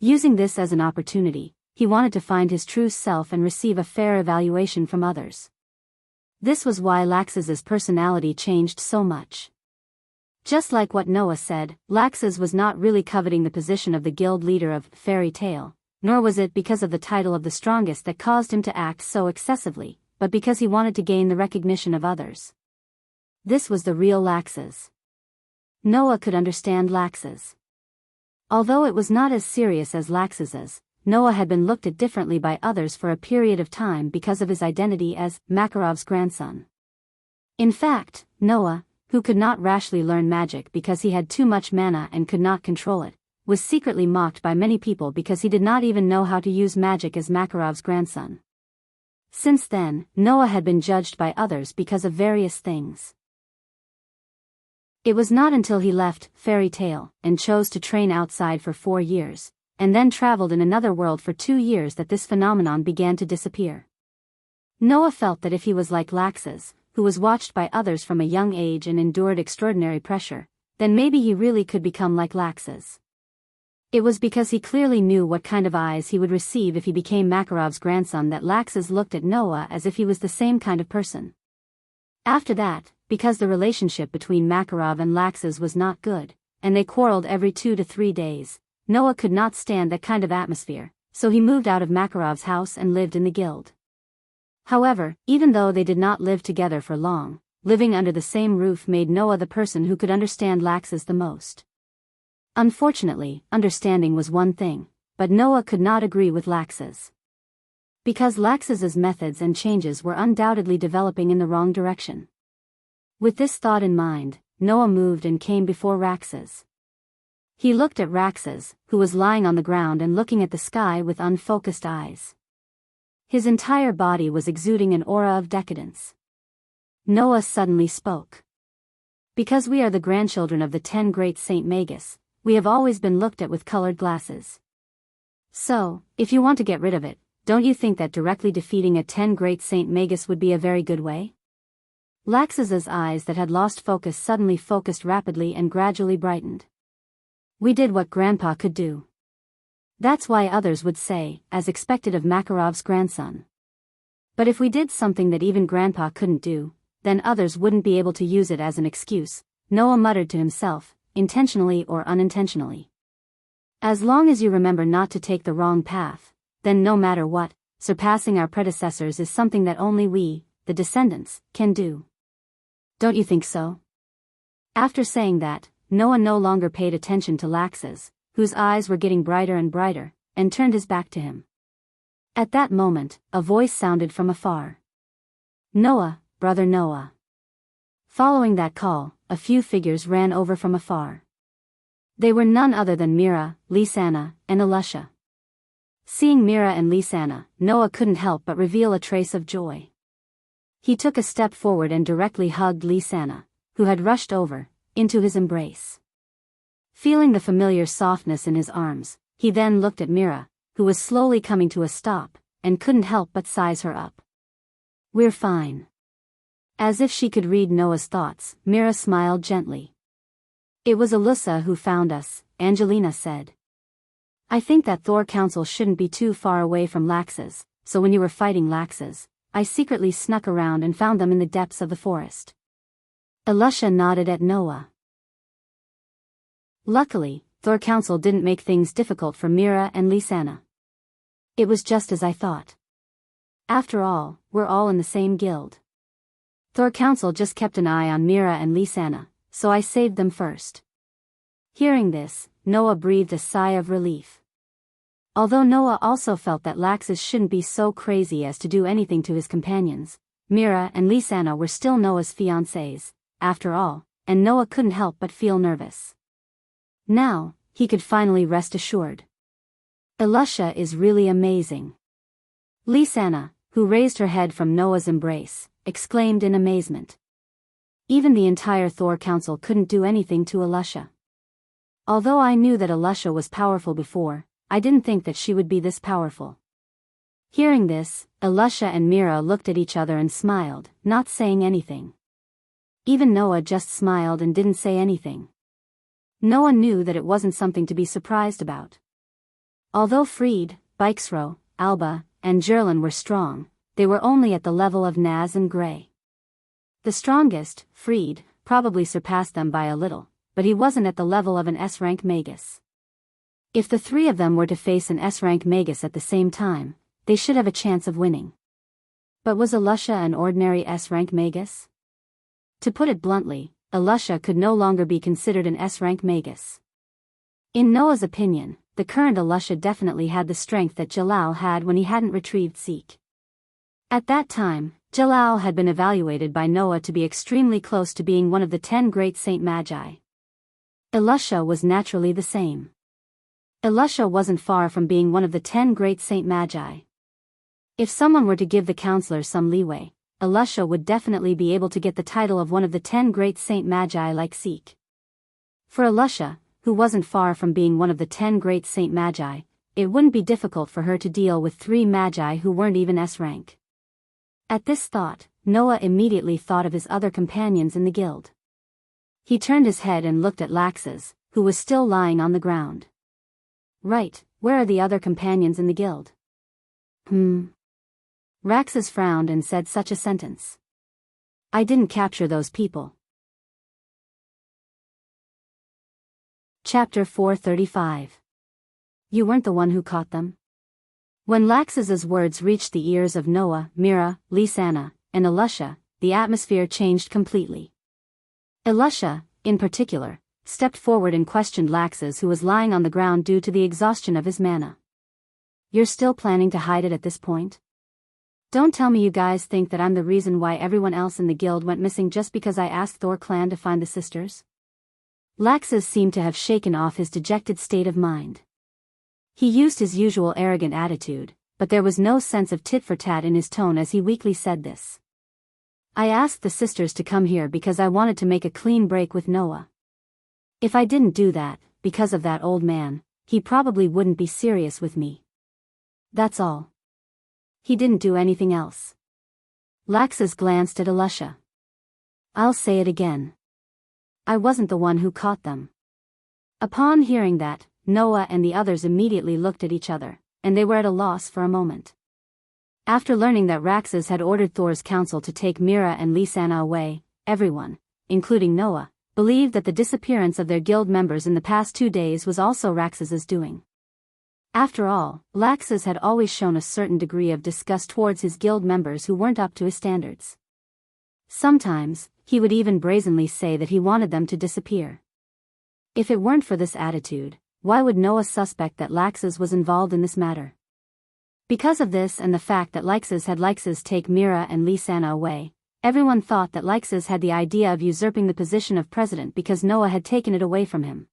Using this as an opportunity, he wanted to find his true self and receive a fair evaluation from others. This was why Laxus's personality changed so much. Just like what Noah said, Laxus was not really coveting the position of the guild leader of fairy tale, nor was it because of the title of the strongest that caused him to act so excessively, but because he wanted to gain the recognition of others. This was the real Laxus. Noah could understand Laxus. Although it was not as serious as Laxus's, Noah had been looked at differently by others for a period of time because of his identity as Makarov's grandson. In fact, Noah, who could not rashly learn magic because he had too much mana and could not control it, was secretly mocked by many people because he did not even know how to use magic as Makarov's grandson. Since then, Noah had been judged by others because of various things. It was not until he left Fairy Tale and chose to train outside for 4 years, and then traveled in another world for 2 years that this phenomenon began to disappear. Noah felt that if he was like Laxus, who was watched by others from a young age and endured extraordinary pressure, then maybe he really could become like Laxus. It was because he clearly knew what kind of eyes he would receive if he became Makarov's grandson that Laxus looked at Noah as if he was the same kind of person. After that, because the relationship between Makarov and Laxus was not good, and they quarreled every 2 to 3 days, Noah could not stand that kind of atmosphere, so he moved out of Makarov's house and lived in the guild. However, even though they did not live together for long, living under the same roof made Noah the person who could understand Laxus the most. Unfortunately, understanding was one thing, but Noah could not agree with Laxus. Because Laxus's methods and changes were undoubtedly developing in the wrong direction. With this thought in mind, Noah moved and came before Laxus. He looked at Laxus, who was lying on the ground and looking at the sky with unfocused eyes. His entire body was exuding an aura of decadence. Noah suddenly spoke. Because we are the grandchildren of the 10 great Saint Magus, we have always been looked at with colored glasses. So, if you want to get rid of it, don't you think that directly defeating a 10 great Saint Magus would be a very good way? Laxus's eyes that had lost focus suddenly focused rapidly and gradually brightened. We did what Grandpa could do. That's why others would say, as expected of Makarov's grandson. But if we did something that even Grandpa couldn't do, then others wouldn't be able to use it as an excuse, Noah muttered to himself, intentionally or unintentionally. As long as you remember not to take the wrong path, then no matter what, surpassing our predecessors is something that only we, the descendants, can do. Don't you think so? After saying that, Noah no longer paid attention to Laxus, whose eyes were getting brighter and brighter, and turned his back to him. At that moment, a voice sounded from afar. Noah, brother Noah. Following that call, a few figures ran over from afar. They were none other than Mira, Lisanna, and Elisha. Seeing Mira and Lisanna, Noah couldn't help but reveal a trace of joy. He took a step forward and directly hugged Lisanna, who had rushed over, into his embrace. Feeling the familiar softness in his arms, he then looked at Mira, who was slowly coming to a stop, and couldn't help but size her up. We're fine. As if she could read Noah's thoughts, Mira smiled gently. It was Alyssa who found us, Angelina said. I think that Thor Council shouldn't be too far away from Laxus, so when you were fighting Laxus, I secretly snuck around and found them in the depths of the forest. Elisha nodded at Noah. Luckily, Thor Council didn't make things difficult for Mira and Lisanna. It was just as I thought. After all, we're all in the same guild. Thor Council just kept an eye on Mira and Lisanna, so I saved them first. Hearing this, Noah breathed a sigh of relief. Although Noah also felt that Laxus shouldn't be so crazy as to do anything to his companions, Mira and Lisanna were still Noah's fiancées, after all, and Noah couldn't help but feel nervous. Now, he could finally rest assured. Elisha is really amazing. Lisanna, who raised her head from Noah's embrace, exclaimed in amazement. Even the entire Thor Council couldn't do anything to Elisha. Although I knew that Elisha was powerful before, I didn't think that she would be this powerful. Hearing this, Elisha and Mira looked at each other and smiled, not saying anything. Even Noah just smiled and didn't say anything. Noah knew that it wasn't something to be surprised about. Although Fried, Bikesro, Alba, and Jerlin were strong, they were only at the level of Naz and Gray. The strongest, Fried, probably surpassed them by a little, but he wasn't at the level of an S-rank Magus. If the three of them were to face an S-rank Magus at the same time, they should have a chance of winning. But was Elisha an ordinary S-rank Magus? To put it bluntly, Elisha could no longer be considered an S-rank Magus. In Noah's opinion, the current Elisha definitely had the strength that Jalal had when he hadn't retrieved Seek. At that time, Jalal had been evaluated by Noah to be extremely close to being one of the 10 great Saint Magi. Elisha was naturally the same. Elisha wasn't far from being one of the 10 great Saint Magi. If someone were to give the counselors some leeway, Elisha would definitely be able to get the title of one of the 10 great Saint Magi like Seek. For Elisha, who wasn't far from being one of the 10 great Saint Magi, it wouldn't be difficult for her to deal with 3 Magi who weren't even S-rank. At this thought, Noah immediately thought of his other companions in the guild. He turned his head and looked at Laxus, who was still lying on the ground. Right, where are the other companions in the guild? Raxus frowned and said such a sentence. I didn't capture those people. Chapter 435. You weren't the one who caught them? When Laxus's words reached the ears of Noah, Mira, Lisanna, and Elisha, the atmosphere changed completely. Elisha, in particular, stepped forward and questioned Laxus, who was lying on the ground due to the exhaustion of his mana. You're still planning to hide it at this point? Don't tell me you guys think that I'm the reason why everyone else in the guild went missing just because I asked Thor clan to find the sisters? Laxus seemed to have shaken off his dejected state of mind. He used his usual arrogant attitude, but there was no sense of tit-for-tat in his tone as he weakly said this. I asked the sisters to come here because I wanted to make a clean break with Noah. If I didn't do that, because of that old man, he probably wouldn't be serious with me. That's all. He didn't do anything else. Laxus glanced at Elisha. I'll say it again. I wasn't the one who caught them. Upon hearing that, Noah and the others immediately looked at each other, and they were at a loss for a moment. After learning that Raxus had ordered Thor's council to take Mira and Lysana away, everyone, including Noah, believed that the disappearance of their guild members in the past 2 days was also Raxus's doing. After all, Raxus had always shown a certain degree of disgust towards his guild members who weren't up to his standards. Sometimes, he would even brazenly say that he wanted them to disappear. If it weren't for this attitude, why would Noah suspect that Raxus was involved in this matter? Because of this and the fact that Raxus had take Mira and Lysana away, everyone thought that Raxus had the idea of usurping the position of president because Noah had taken it away from him.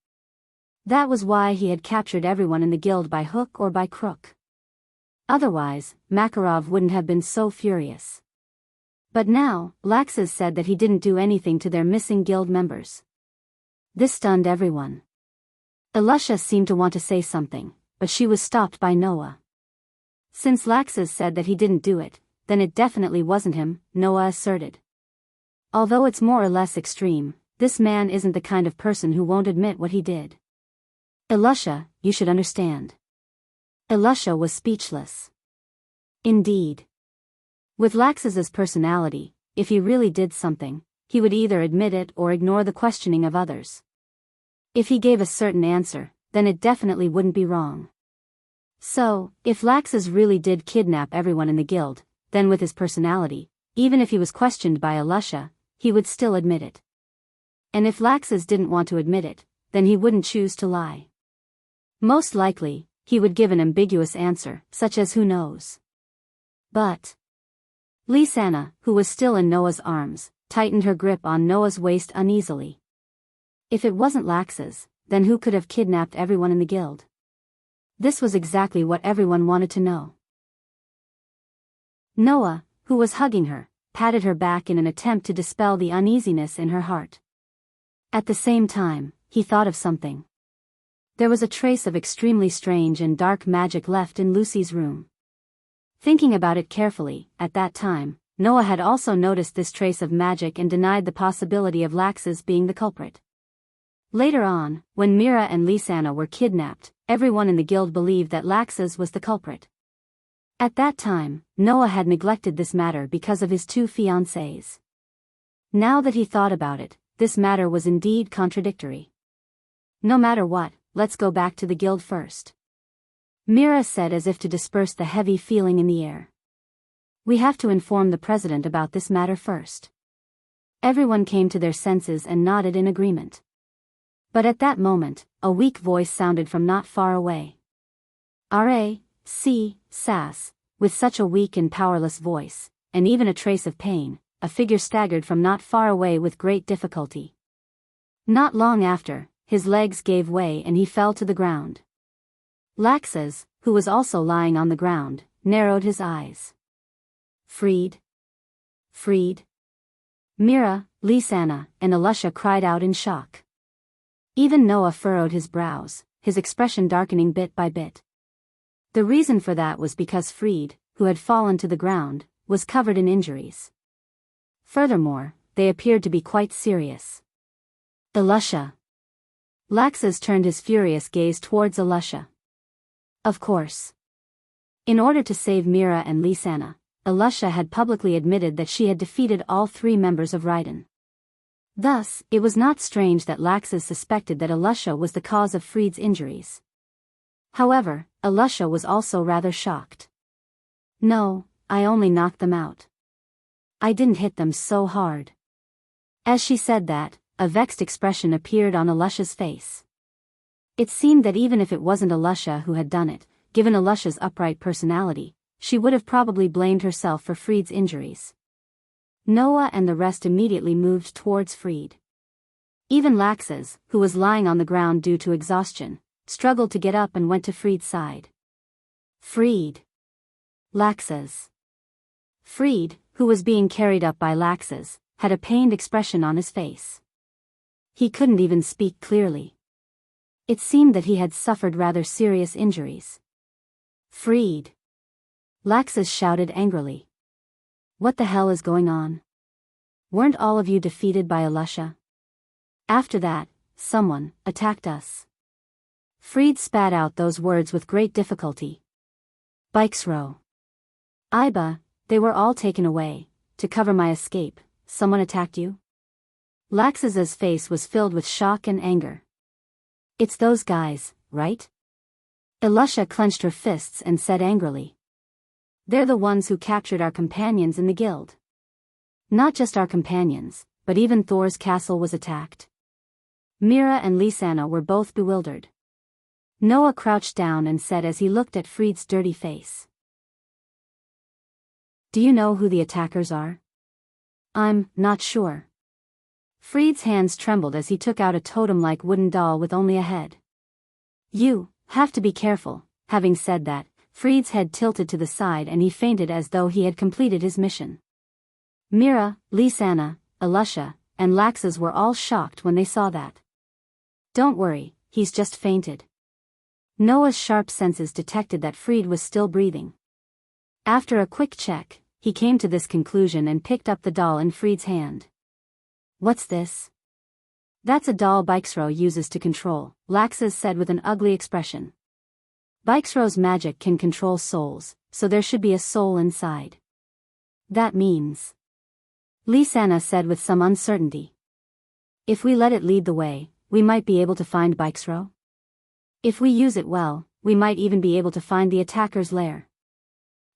That was why he had captured everyone in the guild by hook or by crook. Otherwise, Makarov wouldn't have been so furious. But now, Raxus said that he didn't do anything to their missing guild members. This stunned everyone. Elusha seemed to want to say something, but she was stopped by Noah. Since Raxus said that he didn't do it, then it definitely wasn't him, Noah asserted. Although it's more or less extreme, this man isn't the kind of person who won't admit what he did. Elusha, you should understand. Elusha was speechless. Indeed. With Raxus's personality, if he really did something, he would either admit it or ignore the questioning of others. If he gave a certain answer, then it definitely wouldn't be wrong. So, if Raxus really did kidnap everyone in the guild, then with his personality, even if he was questioned by Elusha, he would still admit it. And if Raxus didn't want to admit it, then he wouldn't choose to lie. Most likely, he would give an ambiguous answer, such as who knows. But Lysana, who was still in Noah's arms, tightened her grip on Noah's waist uneasily. If it wasn't Raxus, then who could have kidnapped everyone in the guild? This was exactly what everyone wanted to know. Noah, who was hugging her, patted her back in an attempt to dispel the uneasiness in her heart. At the same time, he thought of something. There was a trace of extremely strange and dark magic left in Lucy's room. Thinking about it carefully, at that time, Noah had also noticed this trace of magic and denied the possibility of Raxus being the culprit. Later on, when Mira and Lysana were kidnapped, everyone in the guild believed that Raxus was the culprit. At that time, Noah had neglected this matter because of his 2 fiancées. Now that he thought about it, this matter was indeed contradictory. No matter what, let's go back to the guild first. Mira said as if to disperse the heavy feeling in the air. We have to inform the president about this matter first. Everyone came to their senses and nodded in agreement. But at that moment, a weak voice sounded from not far away. R.A.C. Sass, with such a weak and powerless voice, and even a trace of pain, a figure staggered from not far away with great difficulty. Not long after, his legs gave way and he fell to the ground. Raxus, who was also lying on the ground, narrowed his eyes. Freed. Mira, Lysana, and Elusha cried out in shock. Even Noah furrowed his brows, his expression darkening bit by bit. The reason for that was because Freed, who had fallen to the ground, was covered in injuries. Furthermore, they appeared to be quite serious. Elusha. Raxus turned his furious gaze towards Elusha. Of course. In order to save Mira and Lysana, Elusha had publicly admitted that she had defeated all 3 members of Raiden. Thus, it was not strange that Raxus suspected that Elusha was the cause of Freed's injuries. However, Elusha was also rather shocked. No, I only knocked them out. I didn't hit them so hard. As she said that, a vexed expression appeared on Elusha's face. It seemed that even if it wasn't Elusha who had done it, given Elusha's upright personality, she would have probably blamed herself for Freed's injuries. Noah and the rest immediately moved towards Freed. Even Raxus, who was lying on the ground due to exhaustion, struggled to get up and went to Freed's side. Freed. Raxus. Freed, who was being carried up by Raxus, had a pained expression on his face. He couldn't even speak clearly. It seemed that he had suffered rather serious injuries. Freed. Raxus shouted angrily. What the hell is going on? Weren't all of you defeated by Elusha? After that, someone attacked us. Freed spat out those words with great difficulty. Bikes row. Iba, they were all taken away. To cover my escape, someone attacked you? Lax's face was filled with shock and anger. It's those guys, right? Elusha clenched her fists and said angrily. They're the ones who captured our companions in the guild. Not just our companions, but even Thor's castle was attacked. Mira and Lisanna were both bewildered. Noah crouched down and said as he looked at Fried's dirty face. Do you know who the attackers are? I'm not sure. Fried's hands trembled as he took out a totem-like wooden doll with only a head. You have to be careful. Having said that, Fried's head tilted to the side and he fainted as though he had completed his mission. Mira, Lisanna, Elusha, and Laxus were all shocked when they saw that. Don't worry, he's just fainted. Noah's sharp senses detected that Fried was still breathing. After a quick check, he came to this conclusion and picked up the doll in Fried's hand. What's this? That's a doll Bikesro uses to control, Laxus said with an ugly expression. Bikesro's magic can control souls, so there should be a soul inside. That means... Lisanna said with some uncertainty. If we let it lead the way, we might be able to find Bikesro. If we use it well, we might even be able to find the attacker's lair.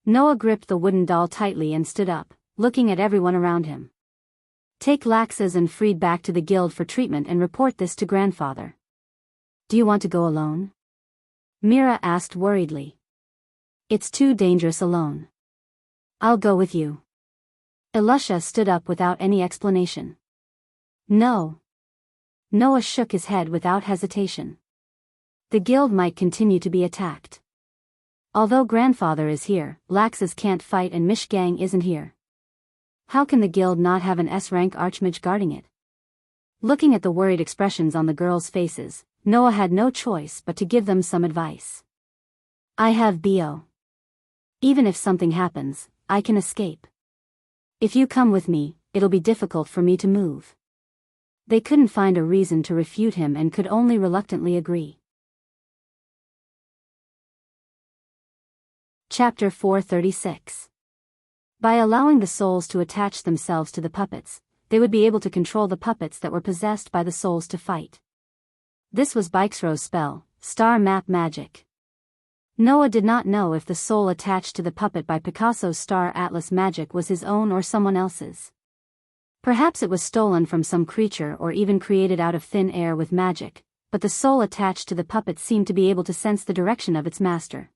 Noah gripped the wooden doll tightly and stood up, looking at everyone around him. Take Laxus and Fried back to the guild for treatment and report this to grandfather. Do you want to go alone? Mira asked worriedly. It's too dangerous alone. I'll go with you. Elusha stood up without any explanation. No. Noah shook his head without hesitation. The guild might continue to be attacked. Although grandfather is here, Laxus can't fight and Mishgang isn't here. How can the guild not have an S-rank archmage guarding it? Looking at the worried expressions on the girls' faces, Noah had no choice but to give them some advice. I have BO. Even if something happens, I can escape. If you come with me, it'll be difficult for me to move. They couldn't find a reason to refute him and could only reluctantly agree. Chapter 436. By allowing the souls to attach themselves to the puppets, they would be able to control the puppets that were possessed by the souls to fight. This was Bikesro's spell, Star Map Magic. Noah did not know if the soul attached to the puppet by Picasso's Star Atlas magic was his own or someone else's. Perhaps it was stolen from some creature or even created out of thin air with magic, but the soul attached to the puppet seemed to be able to sense the direction of its master.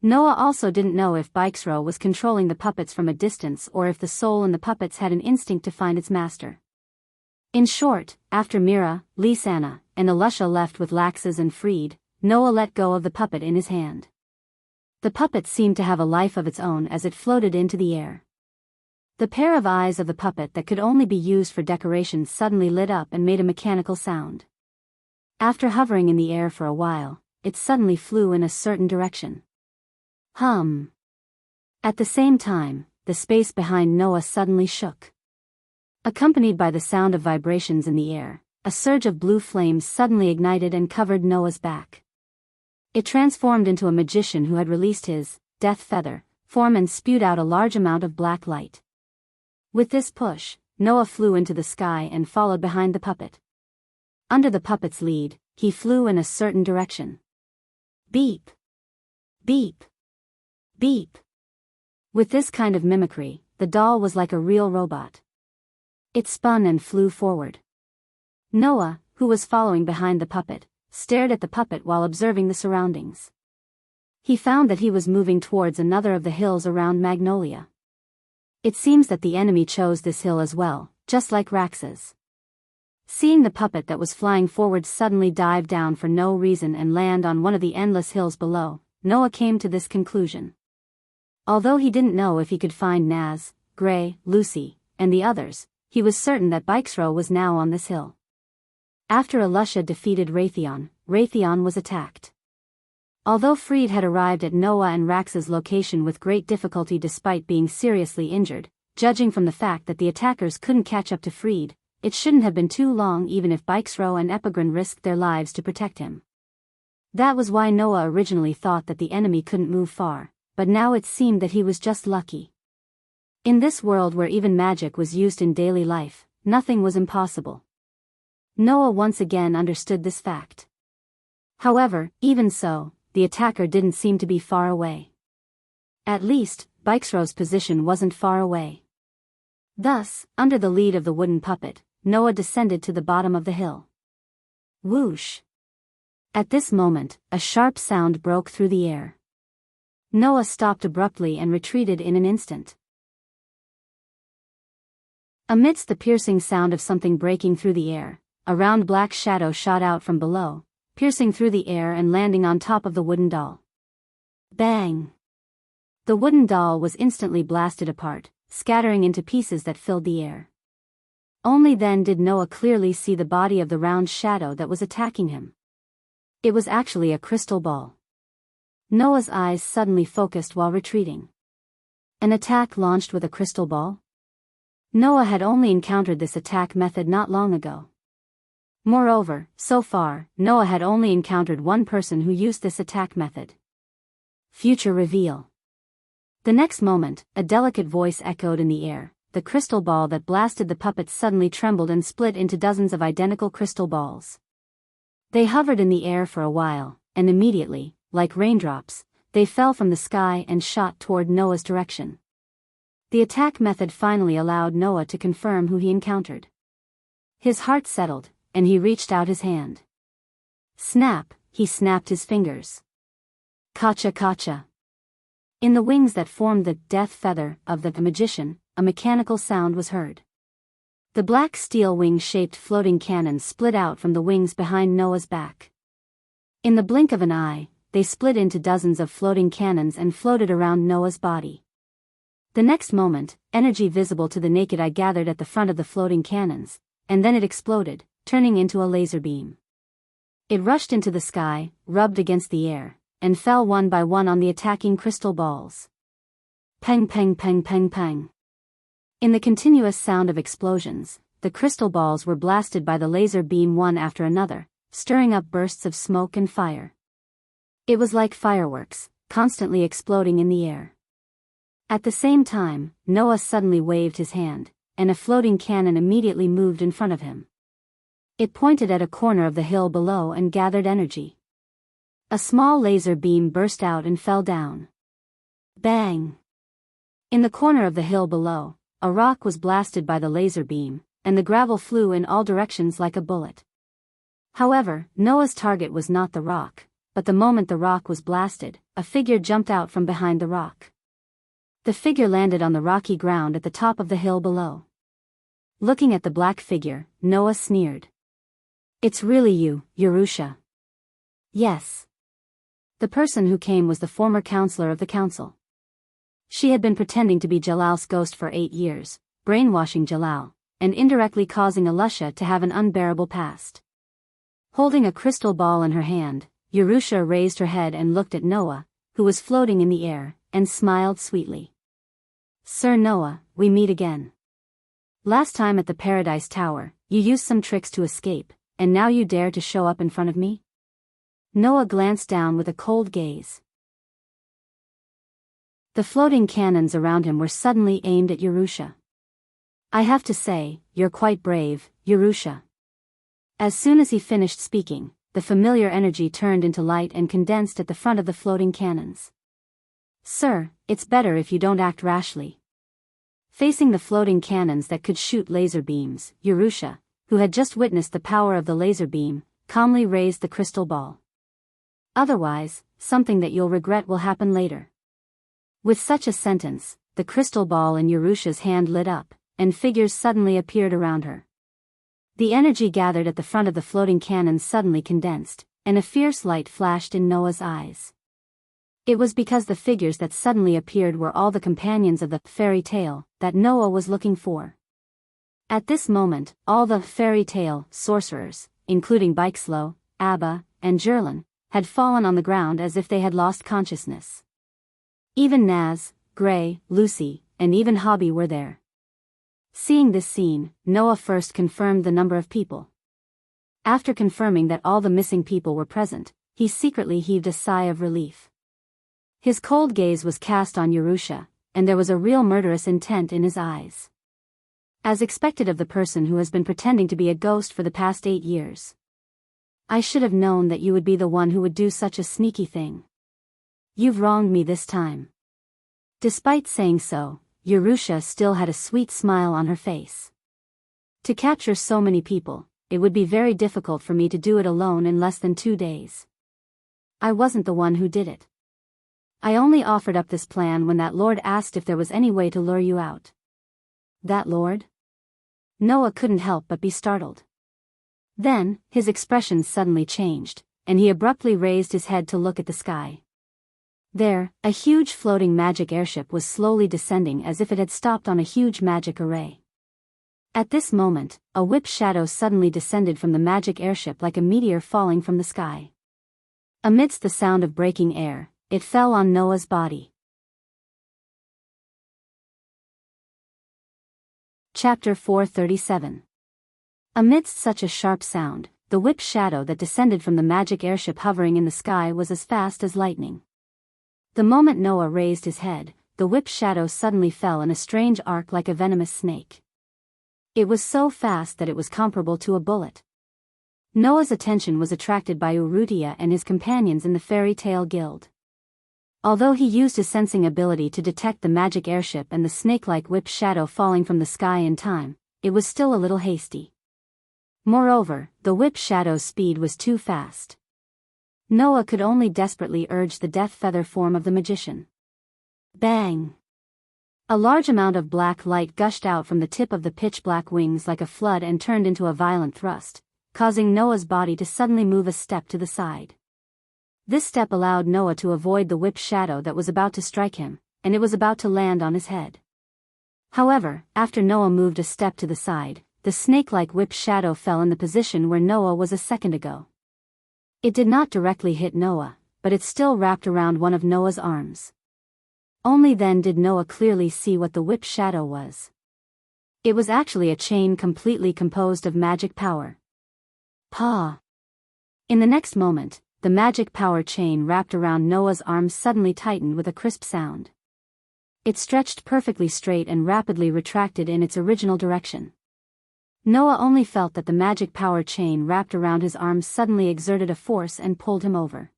Noah also didn't know if Bikesro was controlling the puppets from a distance or if the soul in the puppets had an instinct to find its master. In short, after Mira, Lisanna, and Elusha left with Laxus and Fried, Noah let go of the puppet in his hand. The puppet seemed to have a life of its own as it floated into the air. The pair of eyes of the puppet that could only be used for decoration suddenly lit up and made a mechanical sound. After hovering in the air for a while, it suddenly flew in a certain direction. Hum. At the same time, the space behind Noah suddenly shook. Accompanied by the sound of vibrations in the air, a surge of blue flames suddenly ignited and covered Noah's back. It transformed into a magician who had released his death feather form and spewed out a large amount of black light. With this push, Noah flew into the sky and followed behind the puppet. Under the puppet's lead, he flew in a certain direction. Beep. Beep. Beep. With this kind of mimicry, the doll was like a real robot. It spun and flew forward. Noah, who was following behind the puppet, stared at the puppet while observing the surroundings. He found that he was moving towards another of the hills around Magnolia. It seems that the enemy chose this hill as well, just like Rax's. Seeing the puppet that was flying forward suddenly dive down for no reason and land on one of the endless hills below, Noah came to this conclusion. Although he didn't know if he could find Naz, Gray, Lucy, and the others, he was certain that Bikesro was now on this hill. After Elusha defeated Raytheon, Raytheon was attacked. Although Fried had arrived at Noah and Rax's location with great difficulty despite being seriously injured, judging from the fact that the attackers couldn't catch up to Fried, it shouldn't have been too long even if Bikesro and Epigran risked their lives to protect him. That was why Noah originally thought that the enemy couldn't move far, but now it seemed that he was just lucky. In this world where even magic was used in daily life, nothing was impossible. Noah once again understood this fact. However, even so, the attacker didn't seem to be far away. At least, Bikesrow's position wasn't far away. Thus, under the lead of the wooden puppet, Noah descended to the bottom of the hill. Whoosh! At this moment, a sharp sound broke through the air. Noah stopped abruptly and retreated in an instant. Amidst the piercing sound of something breaking through the air, a round black shadow shot out from below, piercing through the air and landing on top of the wooden doll. Bang! The wooden doll was instantly blasted apart, scattering into pieces that filled the air. Only then did Noah clearly see the body of the round shadow that was attacking him. It was actually a crystal ball. Noah's eyes suddenly focused while retreating. An attack launched with a crystal ball? Noah had only encountered this attack method not long ago. Moreover, so far, Noah had only encountered one person who used this attack method. Future reveal. The next moment, a delicate voice echoed in the air. The crystal ball that blasted the puppet suddenly trembled and split into dozens of identical crystal balls. They hovered in the air for a while, and immediately, like raindrops, they fell from the sky and shot toward Noah's direction. The attack method finally allowed Noah to confirm who he encountered. His heart settled, and he reached out his hand. Snap, he snapped his fingers. Kacha kacha. In the wings that formed the death feather of the magician, a mechanical sound was heard. The black steel wing-shaped floating cannons split out from the wings behind Noah's back. In the blink of an eye, they split into dozens of floating cannons and floated around Noah's body. The next moment, energy visible to the naked eye gathered at the front of the floating cannons, and then it exploded, turning into a laser beam. It rushed into the sky, rubbed against the air, and fell one by one on the attacking crystal balls. Peng peng peng peng peng. In the continuous sound of explosions, the crystal balls were blasted by the laser beam one after another, stirring up bursts of smoke and fire. It was like fireworks, constantly exploding in the air. At the same time, Noah suddenly waved his hand, and a floating cannon immediately moved in front of him. It pointed at a corner of the hill below and gathered energy. A small laser beam burst out and fell down. Bang! In the corner of the hill below, a rock was blasted by the laser beam, and the gravel flew in all directions like a bullet. However, Noah's target was not the rock, but the moment the rock was blasted, a figure jumped out from behind the rock. The figure landed on the rocky ground at the top of the hill below. Looking at the black figure, Noah sneered. "It's really you, Yerusha." Yes. The person who came was the former counselor of the council. She had been pretending to be Jalal's ghost for 8 years, brainwashing Jalal, and indirectly causing Alusha to have an unbearable past. Holding a crystal ball in her hand, Yerusha raised her head and looked at Noah, who was floating in the air, and smiled sweetly. "Sir Noah, we meet again. Last time at the Paradise Tower, you used some tricks to escape, and now you dare to show up in front of me?" Noah glanced down with a cold gaze. The floating cannons around him were suddenly aimed at Yerusha. "I have to say, you're quite brave, Yerusha." As soon as he finished speaking, the familiar energy turned into light and condensed at the front of the floating cannons. "Sir, it's better if you don't act rashly." Facing the floating cannons that could shoot laser beams, Yerusha, who had just witnessed the power of the laser beam, calmly raised the crystal ball. "Otherwise, something that you'll regret will happen later." With such a sentence, the crystal ball in Yerusha's hand lit up, and figures suddenly appeared around her. The energy gathered at the front of the floating cannons suddenly condensed, and a fierce light flashed in Noah's eyes. It was because the figures that suddenly appeared were all the companions of the fairy tale that Noah was looking for. At this moment, all the fairy tale sorcerers, including Bikeslow, Abba, and Jerlin, had fallen on the ground as if they had lost consciousness. Even Naz, Gray, Lucy, and even Hobby were there. Seeing this scene, Noah first confirmed the number of people. After confirming that all the missing people were present, he secretly heaved a sigh of relief. His cold gaze was cast on Urusha, and there was a real murderous intent in his eyes. As expected of the person who has been pretending to be a ghost for the past 8 years. I should have known that you would be the one who would do such a sneaky thing. You've wronged me this time. Despite saying so, Urusha still had a sweet smile on her face. To capture so many people, it would be very difficult for me to do it alone in less than 2 days. I wasn't the one who did it. I only offered up this plan when that lord asked if there was any way to lure you out. That lord? Noah couldn't help but be startled. Then, his expression suddenly changed, and he abruptly raised his head to look at the sky. There, a huge floating magic airship was slowly descending as if it had stopped on a huge magic array. At this moment, a whip shadow suddenly descended from the magic airship like a meteor falling from the sky. Amidst the sound of breaking air, it fell on Noah's body. Chapter 437. Amidst such a sharp sound, the whip shadow that descended from the magic airship hovering in the sky was as fast as lightning. The moment Noah raised his head, the whip shadow suddenly fell in a strange arc like a venomous snake. It was so fast that it was comparable to a bullet. Noah's attention was attracted by Urrutia and his companions in the fairy tale guild. Although he used his sensing ability to detect the magic airship and the snake-like whip shadow falling from the sky in time, it was still a little hasty. Moreover, the whip shadow's speed was too fast. Noah could only desperately urge the death feather form of the magician. Bang! A large amount of black light gushed out from the tip of the pitch-black wings like a flood and turned into a violent thrust, causing Noah's body to suddenly move a step to the side. This step allowed Noah to avoid the whip shadow that was about to strike him, and it was about to land on his head. However, after Noah moved a step to the side, the snake-like whip shadow fell in the position where Noah was a second ago. It did not directly hit Noah, but it still wrapped around one of Noah's arms. Only then did Noah clearly see what the whip shadow was. It was actually a chain completely composed of magic power. Pa! In the next moment, the magic power chain wrapped around Noah's arms suddenly tightened with a crisp sound. It stretched perfectly straight and rapidly retracted in its original direction. Noah only felt that the magic power chain wrapped around his arms suddenly exerted a force and pulled him over.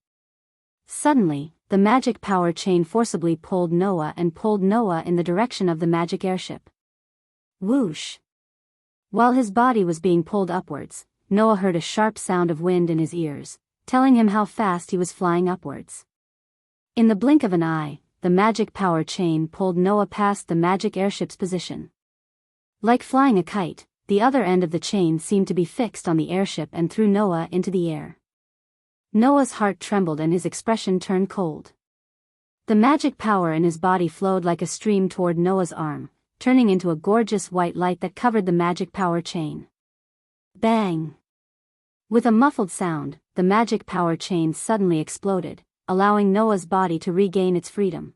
Suddenly, the magic power chain forcibly pulled Noah in the direction of the magic airship. Whoosh! While his body was being pulled upwards, Noah heard a sharp sound of wind in his ears, telling him how fast he was flying upwards. In the blink of an eye, the magic power chain pulled Noah past the magic airship's position. Like flying a kite, the other end of the chain seemed to be fixed on the airship and threw Noah into the air. Noah's heart trembled and his expression turned cold. The magic power in his body flowed like a stream toward Noah's arm, turning into a gorgeous white light that covered the magic power chain. Bang! With a muffled sound, the magic power chain suddenly exploded, allowing Noah's body to regain its freedom.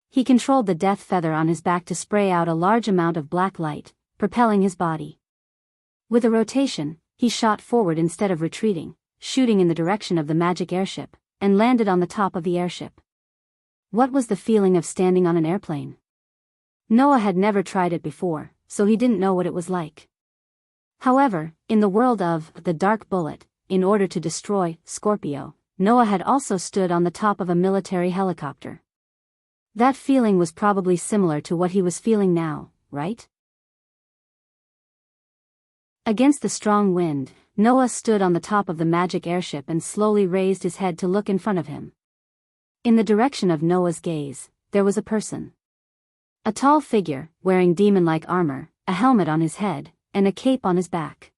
He controlled the death feather on his back to spray out a large amount of black light, propelling his body. With a rotation, he shot forward instead of retreating, shooting in the direction of the magic airship, and landed on the top of the airship. What was the feeling of standing on an airplane? Noah had never tried it before, so he didn't know what it was like. However, in the world of the Dark Bullet, in order to destroy Scorpio, Noah had also stood on the top of a military helicopter. That feeling was probably similar to what he was feeling now, right? Against the strong wind, Noah stood on the top of the magic airship and slowly raised his head to look in front of him. In the direction of Noah's gaze, there was a person. A tall figure, wearing demon-like armor, a helmet on his head, and a cape on his back.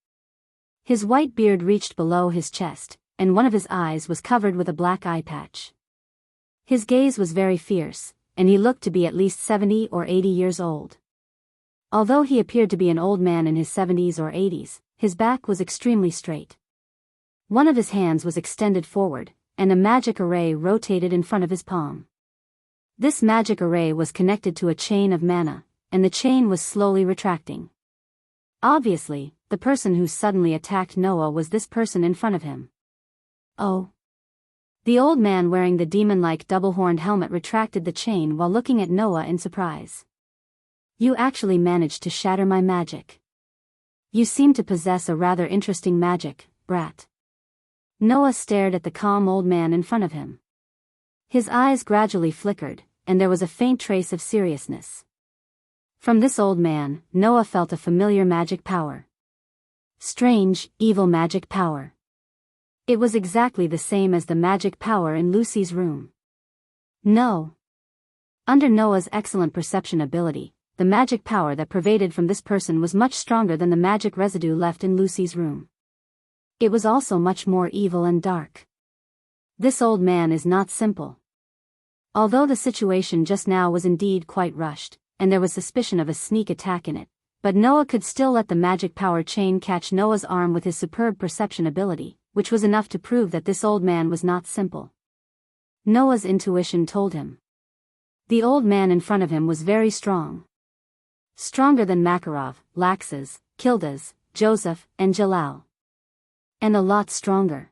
His white beard reached below his chest, and one of his eyes was covered with a black eye patch. His gaze was very fierce, and he looked to be at least 70 or 80 years old. Although he appeared to be an old man in his 70s or 80s, his back was extremely straight. One of his hands was extended forward, and a magic array rotated in front of his palm. This magic array was connected to a chain of mana, and the chain was slowly retracting. Obviously, the person who suddenly attacked Noah was this person in front of him. Oh! The old man wearing the demon-like double-horned helmet retracted the chain while looking at Noah in surprise. You actually managed to shatter my magic. You seem to possess a rather interesting magic, brat. Noah stared at the calm old man in front of him. His eyes gradually flickered, and there was a faint trace of seriousness. From this old man, Noah felt a familiar magic power. Strange, evil magic power. It was exactly the same as the magic power in Lucy's room. No. Under Noah's excellent perception ability, the magic power that pervaded from this person was much stronger than the magic residue left in Lucy's room. It was also much more evil and dark. This old man is not simple. Although the situation just now was indeed quite rushed, and there was suspicion of a sneak attack in it, but Noah could still let the magic power chain catch Noah's arm with his superb perception ability, which was enough to prove that this old man was not simple. Noah's intuition told him. The old man in front of him was very strong. Stronger than Makarov, Laxas, Kildas, Joseph, and Jalal. And a lot stronger.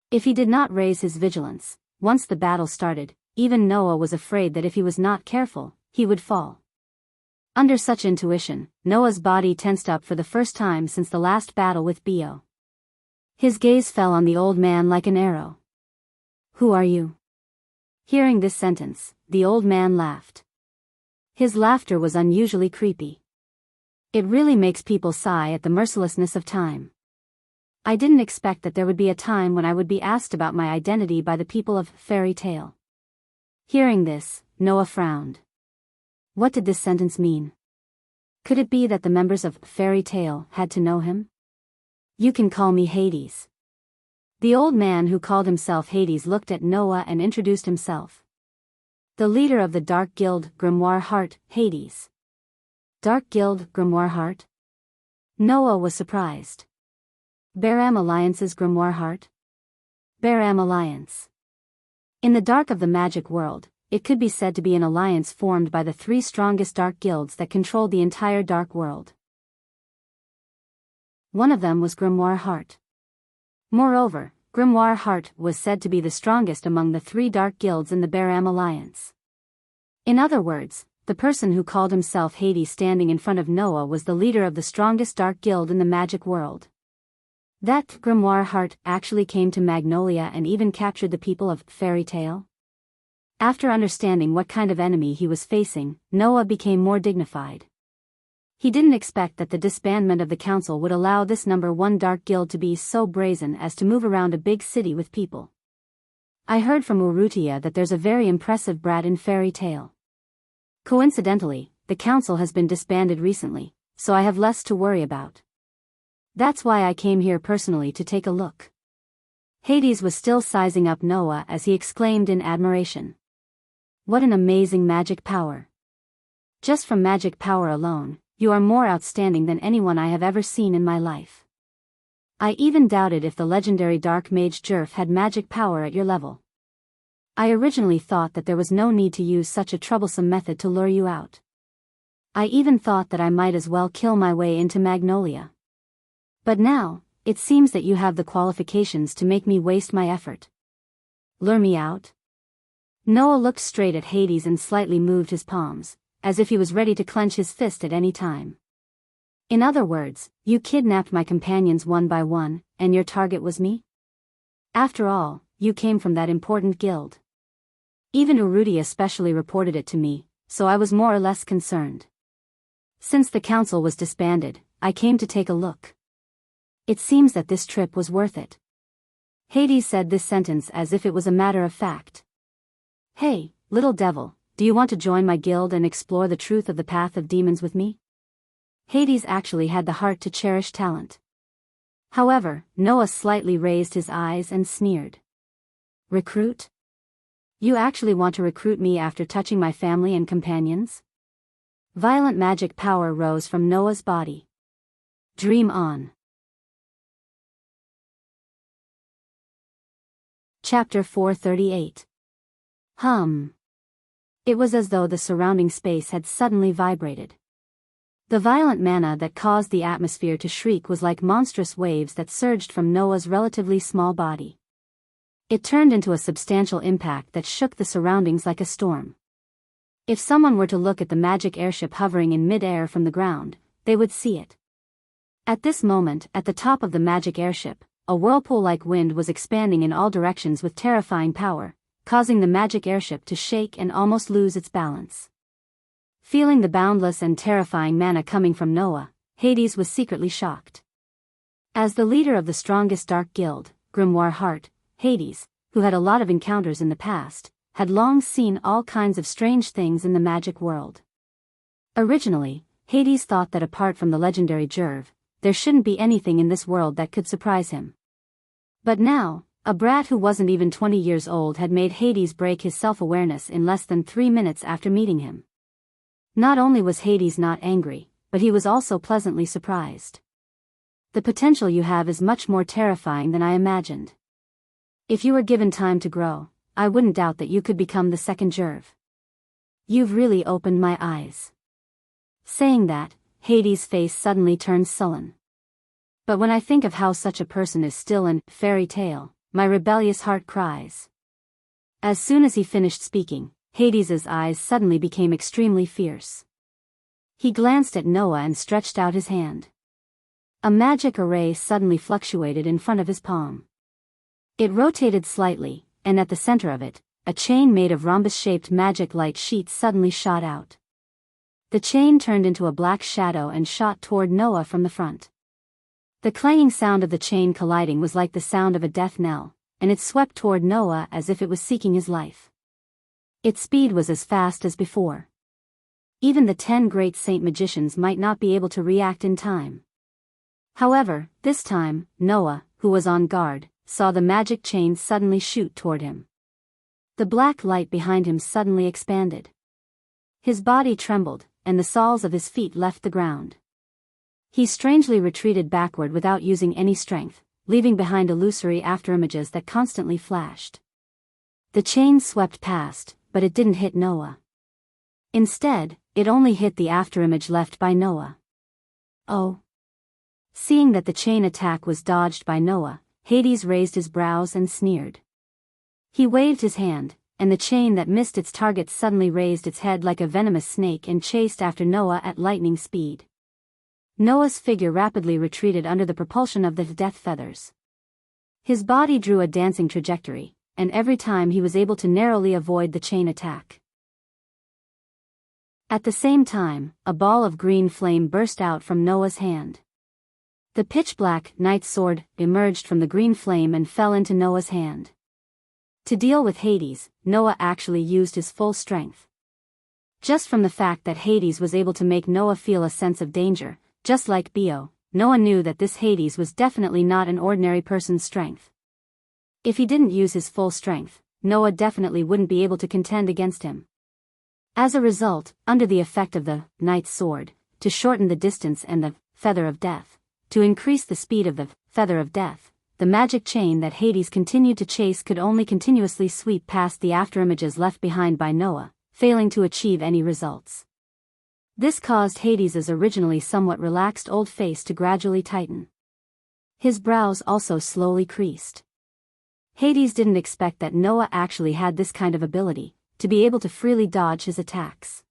If he did not raise his vigilance, once the battle started, even Noah was afraid that if he was not careful, he would fall. Under such intuition, Noah's body tensed up for the first time since the last battle with Bio. His gaze fell on the old man like an arrow. Who are you? Hearing this sentence, the old man laughed. His laughter was unusually creepy. It really makes people sigh at the mercilessness of time. I didn't expect that there would be a time when I would be asked about my identity by the people of Fairy Tale. Hearing this, Noah frowned. What did this sentence mean? Could it be that the members of Fairy Tale had to know him? You can call me Hades. The old man who called himself Hades looked at Noah and introduced himself. The leader of the Dark Guild, Grimoire Heart, Hades. Dark Guild, Grimoire Heart? Noah was surprised. Baram Alliance's Grimoire Heart? Baram Alliance. In the dark of the magic world, it could be said to be an alliance formed by the three strongest dark guilds that controlled the entire dark world. One of them was Grimoire Heart. Moreover, Grimoire Heart was said to be the strongest among the three dark guilds in the Baram Alliance. In other words, the person who called himself Hades standing in front of Noah was the leader of the strongest dark guild in the magic world. That Grimoire Heart actually came to Magnolia and even captured the people of Fairy Tale? After understanding what kind of enemy he was facing, Noah became more dignified. He didn't expect that the disbandment of the council would allow this number one dark guild to be so brazen as to move around a big city with people. I heard from Urrutia that there's a very impressive brat in Fairy Tale. Coincidentally, the council has been disbanded recently, so I have less to worry about. That's why I came here personally to take a look. Hades was still sizing up Noah as he exclaimed in admiration. What an amazing magic power. Just from magic power alone, you are more outstanding than anyone I have ever seen in my life. I even doubted if the legendary Dark Mage Jerf had magic power at your level. I originally thought that there was no need to use such a troublesome method to lure you out. I even thought that I might as well kill my way into Magnolia. But now, it seems that you have the qualifications to make me waste my effort. Lure me out? Noah looked straight at Hades and slightly moved his palms, as if he was ready to clench his fist at any time. In other words, you kidnapped my companions one by one, and your target was me? After all, you came from that important guild. Even Urrutia especially reported it to me, so I was more or less concerned. Since the council was disbanded, I came to take a look. It seems that this trip was worth it. Hades said this sentence as if it was a matter of fact. Hey, little devil, do you want to join my guild and explore the truth of the path of demons with me? Hades actually had the heart to cherish talent. However, Noah slightly raised his eyes and sneered. Recruit? You actually want to recruit me after touching my family and companions? Violent magic power rose from Noah's body. Dream on. Chapter 438. It was as though the surrounding space had suddenly vibrated. The violent mana that caused the atmosphere to shriek was like monstrous waves that surged from Noah's relatively small body. It turned into a substantial impact that shook the surroundings like a storm. If someone were to look at the magic airship hovering in mid-air from the ground, they would see it. At this moment, at the top of the magic airship, a whirlpool-like wind was expanding in all directions with terrifying power, causing the magic airship to shake and almost lose its balance. Feeling the boundless and terrifying mana coming from Noah, Hades was secretly shocked. As the leader of the strongest dark guild, Grimoire Heart, Hades, who had a lot of encounters in the past, had long seen all kinds of strange things in the magic world. Originally, Hades thought that apart from the legendary Jerv, there shouldn't be anything in this world that could surprise him. But now, a brat who wasn't even 20 years old had made Hades break his self-awareness in less than 3 minutes after meeting him. Not only was Hades not angry, but he was also pleasantly surprised. The potential you have is much more terrifying than I imagined. If you were given time to grow, I wouldn't doubt that you could become the second Jerv. You've really opened my eyes. Saying that, Hades' face suddenly turned sullen. But when I think of how such a person is still in fairy tale, my rebellious heart cries. As soon as he finished speaking, Hades' eyes suddenly became extremely fierce. He glanced at Noah and stretched out his hand. A magic array suddenly fluctuated in front of his palm. It rotated slightly, and at the center of it, a chain made of rhombus-shaped magic light sheets suddenly shot out. The chain turned into a black shadow and shot toward Noah from the front. The clanging sound of the chain colliding was like the sound of a death knell, and it swept toward Noah as if it was seeking his life. Its speed was as fast as before. Even the 10 great saint magicians might not be able to react in time. However, this time, Noah, who was on guard, saw the magic chain suddenly shoot toward him. The black light behind him suddenly expanded. His body trembled, and the soles of his feet left the ground. He strangely retreated backward without using any strength, leaving behind illusory afterimages that constantly flashed. The chain swept past, but it didn't hit Noah. Instead, it only hit the afterimage left by Noah. Oh. Seeing that the chain attack was dodged by Noah, Hades raised his brows and sneered. He waved his hand, and the chain that missed its target suddenly raised its head like a venomous snake and chased after Noah at lightning speed. Noah's figure rapidly retreated under the propulsion of the death feathers. His body drew a dancing trajectory, and every time he was able to narrowly avoid the chain attack. At the same time, a ball of green flame burst out from Noah's hand. The pitch-black knight's sword emerged from the green flame and fell into Noah's hand. To deal with Hades, Noah actually used his full strength. Just from the fact that Hades was able to make Noah feel a sense of danger, just like Bio, Noah knew that this Hades was definitely not an ordinary person's strength. If he didn't use his full strength, Noah definitely wouldn't be able to contend against him. As a result, under the effect of the knight's sword, to shorten the distance and the feather of death, to increase the speed of the feather of death, the magic chain that Hades continued to chase could only continuously sweep past the afterimages left behind by Noah, failing to achieve any results. This caused Hades' originally somewhat relaxed old face to gradually tighten. His brows also slowly creased. Hades didn't expect that Noah actually had this kind of ability, to be able to freely dodge his attacks.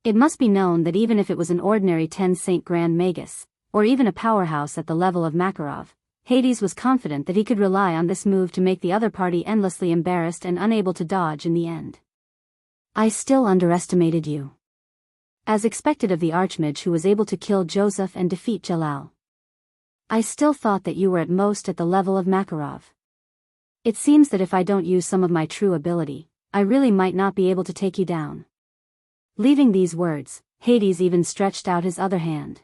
It must be known that even if it was an ordinary 10 Saint Grand Magus, or even a powerhouse at the level of Makarov, Hades was confident that he could rely on this move to make the other party endlessly embarrassed and unable to dodge in the end. I still underestimated you. As expected of the Archmage who was able to kill Joseph and defeat Jalal. I still thought that you were at most at the level of Makarov. It seems that if I don't use some of my true ability, I really might not be able to take you down. Leaving these words, Hades even stretched out his other hand.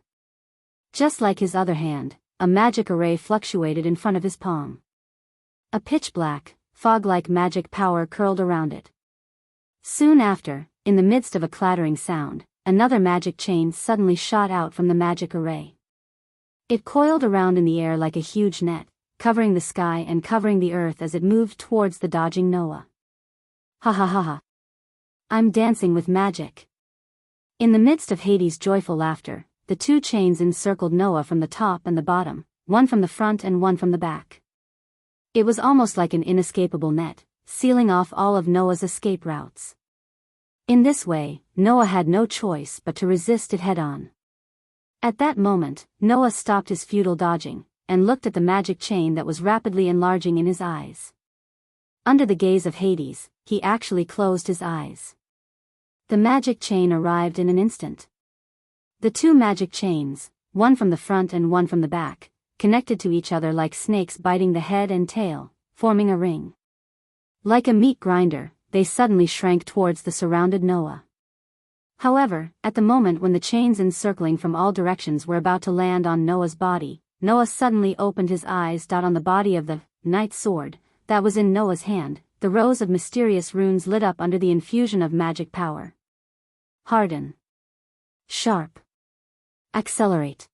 Just like his other hand, a magic array fluctuated in front of his palm. A pitch-black, fog-like magic power curled around it. Soon after, in the midst of a clattering sound, another magic chain suddenly shot out from the magic array. It coiled around in the air like a huge net, covering the sky and covering the earth as it moved towards the dodging Noah. Ha ha ha ha. I'm dancing with magic. In the midst of Hades' joyful laughter, the 2 chains encircled Noah from the top and the bottom, one from the front and one from the back. It was almost like an inescapable net, sealing off all of Noah's escape routes. In this way, Noah had no choice but to resist it head-on. At that moment, Noah stopped his futile dodging, and looked at the magic chain that was rapidly enlarging in his eyes. Under the gaze of Hades, he actually closed his eyes. The magic chain arrived in an instant. The two magic chains, one from the front and one from the back, connected to each other like snakes biting the head and tail, forming a ring. Like a meat grinder, they suddenly shrank towards the surrounded Noah. However, at the moment when the chains encircling from all directions were about to land on Noah's body, Noah suddenly opened his eyes. On the body of the knight's sword that was in Noah's hand, the rows of mysterious runes lit up under the infusion of magic power. Harden. Sharp. Accelerate.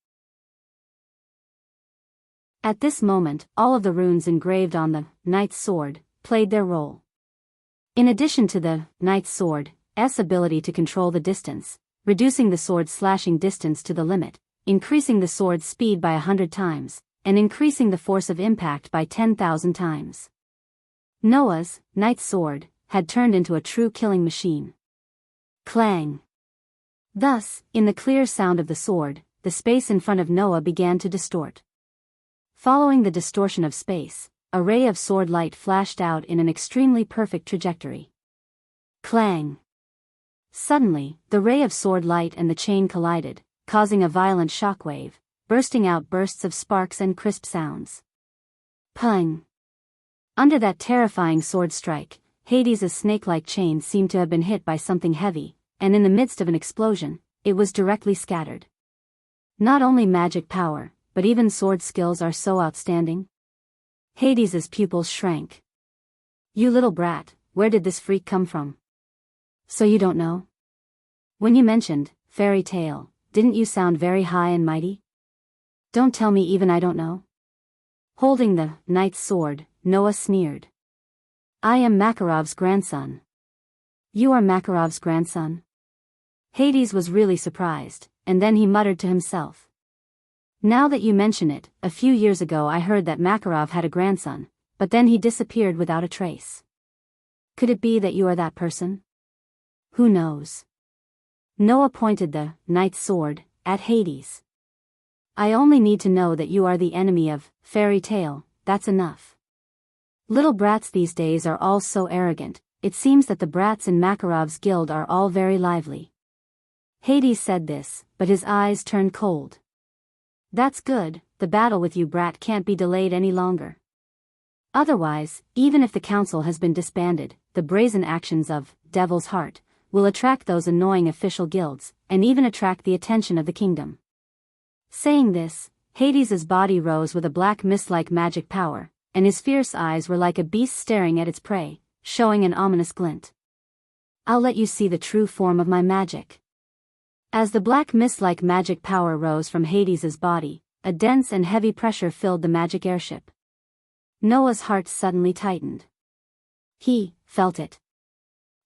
At this moment, all of the runes engraved on the knight's sword played their role. In addition to the knight's sword's ability to control the distance, reducing the sword's slashing distance to the limit, increasing the sword's speed by 100 times, and increasing the force of impact by 10,000 times. Noah's knight's sword had turned into a true killing machine. Clang. Thus, in the clear sound of the sword, the space in front of Noah began to distort. Following the distortion of space, a ray of sword light flashed out in an extremely perfect trajectory. Clang. Suddenly, the ray of sword light and the chain collided, causing a violent shockwave, bursting out bursts of sparks and crisp sounds. Pung. Under that terrifying sword strike, Hades' snake-like chain seemed to have been hit by something heavy, and in the midst of an explosion, it was directly scattered. Not only magic power, but even sword skills are so outstanding. Hades' pupils shrank. You little brat, where did this freak come from? So you don't know? When you mentioned fairy tale, didn't you sound very high and mighty? Don't tell me even I don't know. Holding the knight's sword, Noah sneered. I am Makarov's grandson. You are Makarov's grandson? Hades was really surprised, and then he muttered to himself. Now that you mention it, a few years ago I heard that Makarov had a grandson, but then he disappeared without a trace. Could it be that you are that person? Who knows? Noah pointed the knight's sword at Hades. I only need to know that you are the enemy of fairy tale, that's enough. Little brats these days are all so arrogant, it seems that the brats in Makarov's guild are all very lively. Hades said this, but his eyes turned cold. That's good, the battle with you brat can't be delayed any longer. Otherwise, even if the council has been disbanded, the brazen actions of Devil's Heart will attract those annoying official guilds, and even attract the attention of the kingdom. Saying this, Hades' body rose with a black mist-like magic power, and his fierce eyes were like a beast staring at its prey, showing an ominous glint. I'll let you see the true form of my magic. As the black mist-like magic power rose from Hades' body, a dense and heavy pressure filled the magic airship. Noah's heart suddenly tightened. He felt it.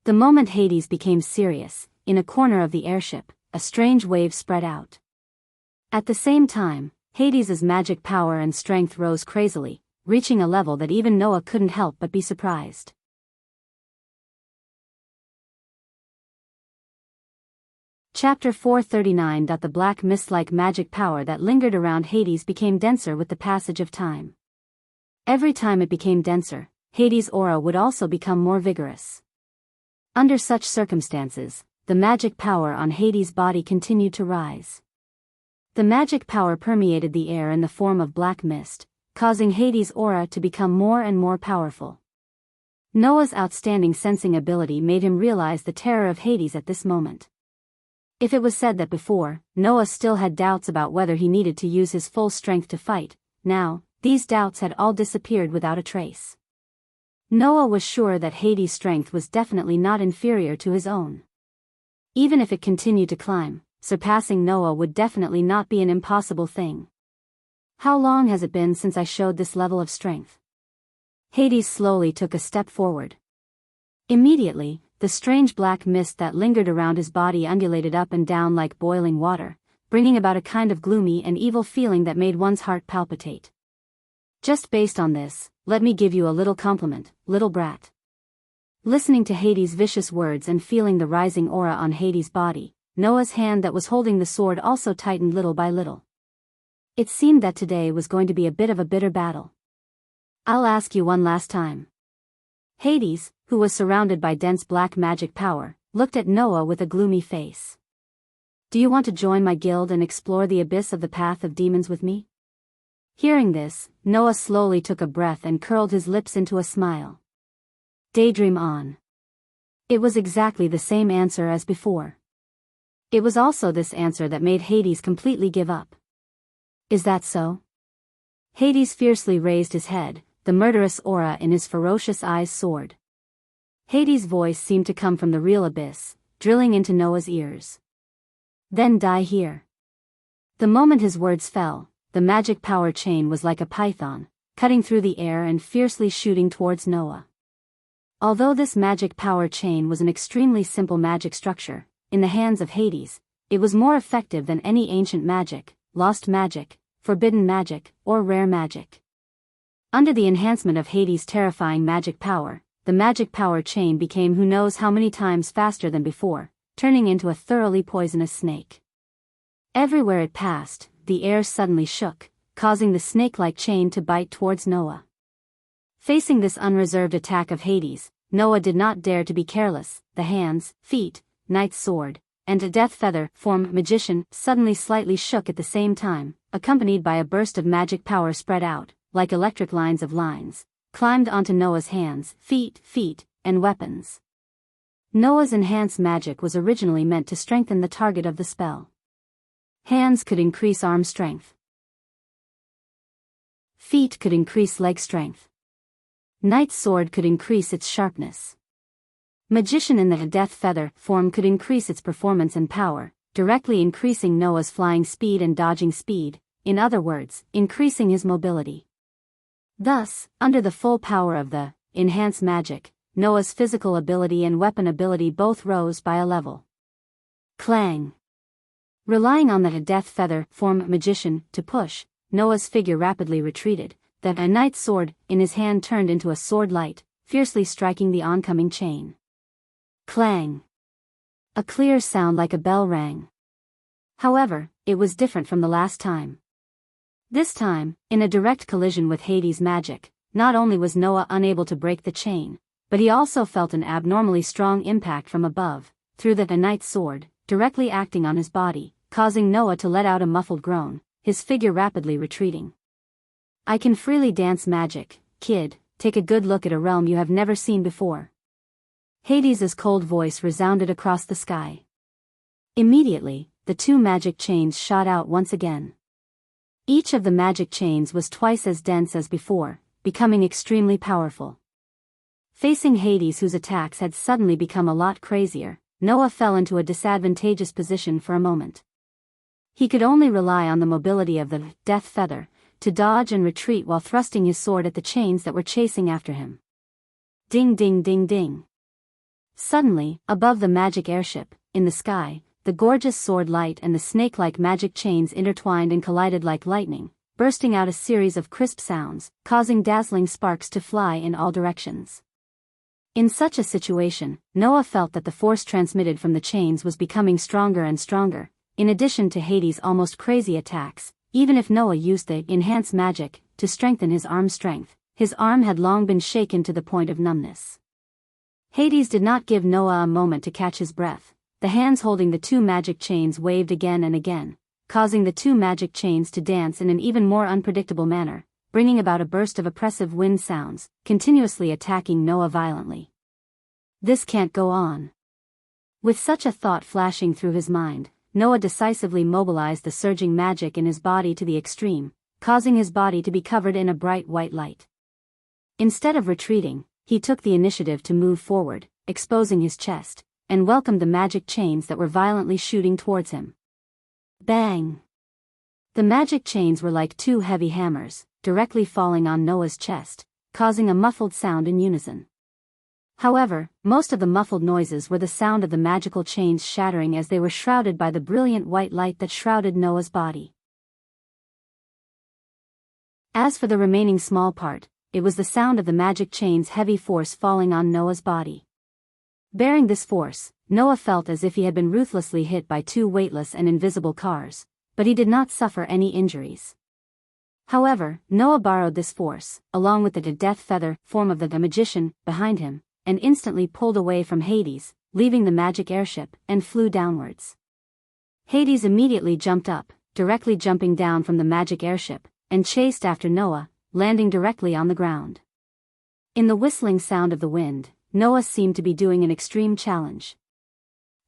The moment Hades became serious, in a corner of the airship, a strange wave spread out. At the same time, Hades' magic power and strength rose crazily, reaching a level that even Noah couldn't help but be surprised. Chapter 439. The black mist-like magic power that lingered around Hades became denser with the passage of time. Every time it became denser, Hades' aura would also become more vigorous. Under such circumstances, the magic power on Hades' body continued to rise. The magic power permeated the air in the form of black mist, causing Hades' aura to become more and more powerful. Noah's outstanding sensing ability made him realize the terror of Hades at this moment. If it was said that before, Noah still had doubts about whether he needed to use his full strength to fight, now, these doubts had all disappeared without a trace. Noah was sure that Hades' strength was definitely not inferior to his own. Even if it continued to climb, surpassing Noah would definitely not be an impossible thing. How long has it been since I showed this level of strength? Hades slowly took a step forward. Immediately, the strange black mist that lingered around his body undulated up and down like boiling water, bringing about a kind of gloomy and evil feeling that made one's heart palpitate. Just based on this, let me give you a little compliment, little brat. Listening to Hades' vicious words and feeling the rising aura on Hades' body, Noah's hand that was holding the sword also tightened little by little. It seemed that today was going to be a bit of a bitter battle. I'll ask you one last time. Hades, who was surrounded by dense black magic power, looked at Noah with a gloomy face. Do you want to join my guild and explore the abyss of the path of demons with me? Hearing this, Noah slowly took a breath and curled his lips into a smile. Daydream on. It was exactly the same answer as before. It was also this answer that made Hades completely give up. Is that so? Hades fiercely raised his head, the murderous aura in his ferocious eyes soared. Hades' voice seemed to come from the real abyss, drilling into Noah's ears. Then die here. The moment his words fell, the magic power chain was like a python, cutting through the air and fiercely shooting towards Noah. Although this magic power chain was an extremely simple magic structure, in the hands of Hades, it was more effective than any ancient magic, lost magic, forbidden magic, or rare magic. Under the enhancement of Hades' terrifying magic power, the magic power chain became who knows how many times faster than before, turning into a thoroughly poisonous snake. Everywhere it passed, the air suddenly shook, causing the snake-like chain to bite towards Noah. Facing this unreserved attack of Hades, Noah did not dare to be careless. The hands, feet, knight's sword, and a death feather form magician suddenly slightly shook at the same time, accompanied by a burst of magic power spread out, like electric lines of lines, climbed onto Noah's hands, feet, and weapons. Noah's enhanced magic was originally meant to strengthen the target of the spell. Hands could increase arm strength. Feet could increase leg strength. Knight's sword could increase its sharpness. Magician in the death feather form could increase its performance and power, directly increasing Noah's flying speed and dodging speed, in other words, increasing his mobility. Thus, under the full power of the enhanced magic, Noah's physical ability and weapon ability both rose by a level. Clang. Relying on the death feather form magician to push, Noah's figure rapidly retreated. Then a knight's sword in his hand turned into a sword light, fiercely striking the oncoming chain. Clang. A clear sound like a bell rang. However, it was different from the last time. This time, in a direct collision with Hades' magic, not only was Noah unable to break the chain, but he also felt an abnormally strong impact from above, through the knight's sword, directly acting on his body, causing Noah to let out a muffled groan, his figure rapidly retreating. I can freely dance magic, kid, take a good look at a realm you have never seen before. Hades' cold voice resounded across the sky. Immediately, the two magic chains shot out once again. Each of the magic chains was twice as dense as before, becoming extremely powerful. Facing Hades, whose attacks had suddenly become a lot crazier, Noah fell into a disadvantageous position for a moment. He could only rely on the mobility of the death feather to dodge and retreat while thrusting his sword at the chains that were chasing after him. Ding ding ding ding. Suddenly, above the magic airship, in the sky, the gorgeous sword light and the snake-like magic chains intertwined and collided like lightning, bursting out a series of crisp sounds, causing dazzling sparks to fly in all directions. In such a situation, Noah felt that the force transmitted from the chains was becoming stronger and stronger, in addition to Hades' almost crazy attacks. Even if Noah used the enhanced magic to strengthen his arm strength, his arm had long been shaken to the point of numbness. Hades did not give Noah a moment to catch his breath. The hands holding the two magic chains waved again and again, causing the two magic chains to dance in an even more unpredictable manner, bringing about a burst of oppressive wind sounds, continuously attacking Noah violently. This can't go on. With such a thought flashing through his mind, Noah decisively mobilized the surging magic in his body to the extreme, causing his body to be covered in a bright white light. Instead of retreating, he took the initiative to move forward, exposing his chest, and welcomed the magic chains that were violently shooting towards him. Bang! The magic chains were like two heavy hammers, directly falling on Noah's chest, causing a muffled sound in unison. However, most of the muffled noises were the sound of the magical chains shattering as they were shrouded by the brilliant white light that shrouded Noah's body. As for the remaining small part, it was the sound of the magic chain's heavy force falling on Noah's body. Bearing this force, Noah felt as if he had been ruthlessly hit by two weightless and invisible cars, but he did not suffer any injuries. However, Noah borrowed this force, along with the death feather form of the magician, behind him, and instantly pulled away from Hades, leaving the magic airship, and flew downwards. Hades immediately jumped up, directly jumping down from the magic airship, and chased after Noah, landing directly on the ground. In the whistling sound of the wind, Noah seemed to be doing an extreme challenge.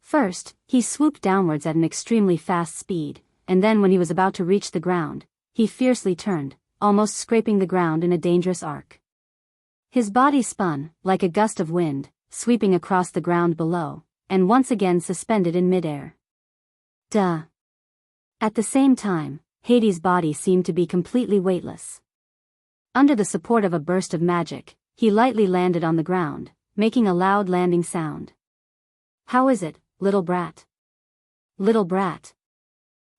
First, he swooped downwards at an extremely fast speed, and then when he was about to reach the ground, he fiercely turned, almost scraping the ground in a dangerous arc. His body spun, like a gust of wind, sweeping across the ground below, and once again suspended in midair. Duh! At the same time, Hades' body seemed to be completely weightless. Under the support of a burst of magic, he lightly landed on the ground, making a loud landing sound. "How is it, little brat? Little brat?"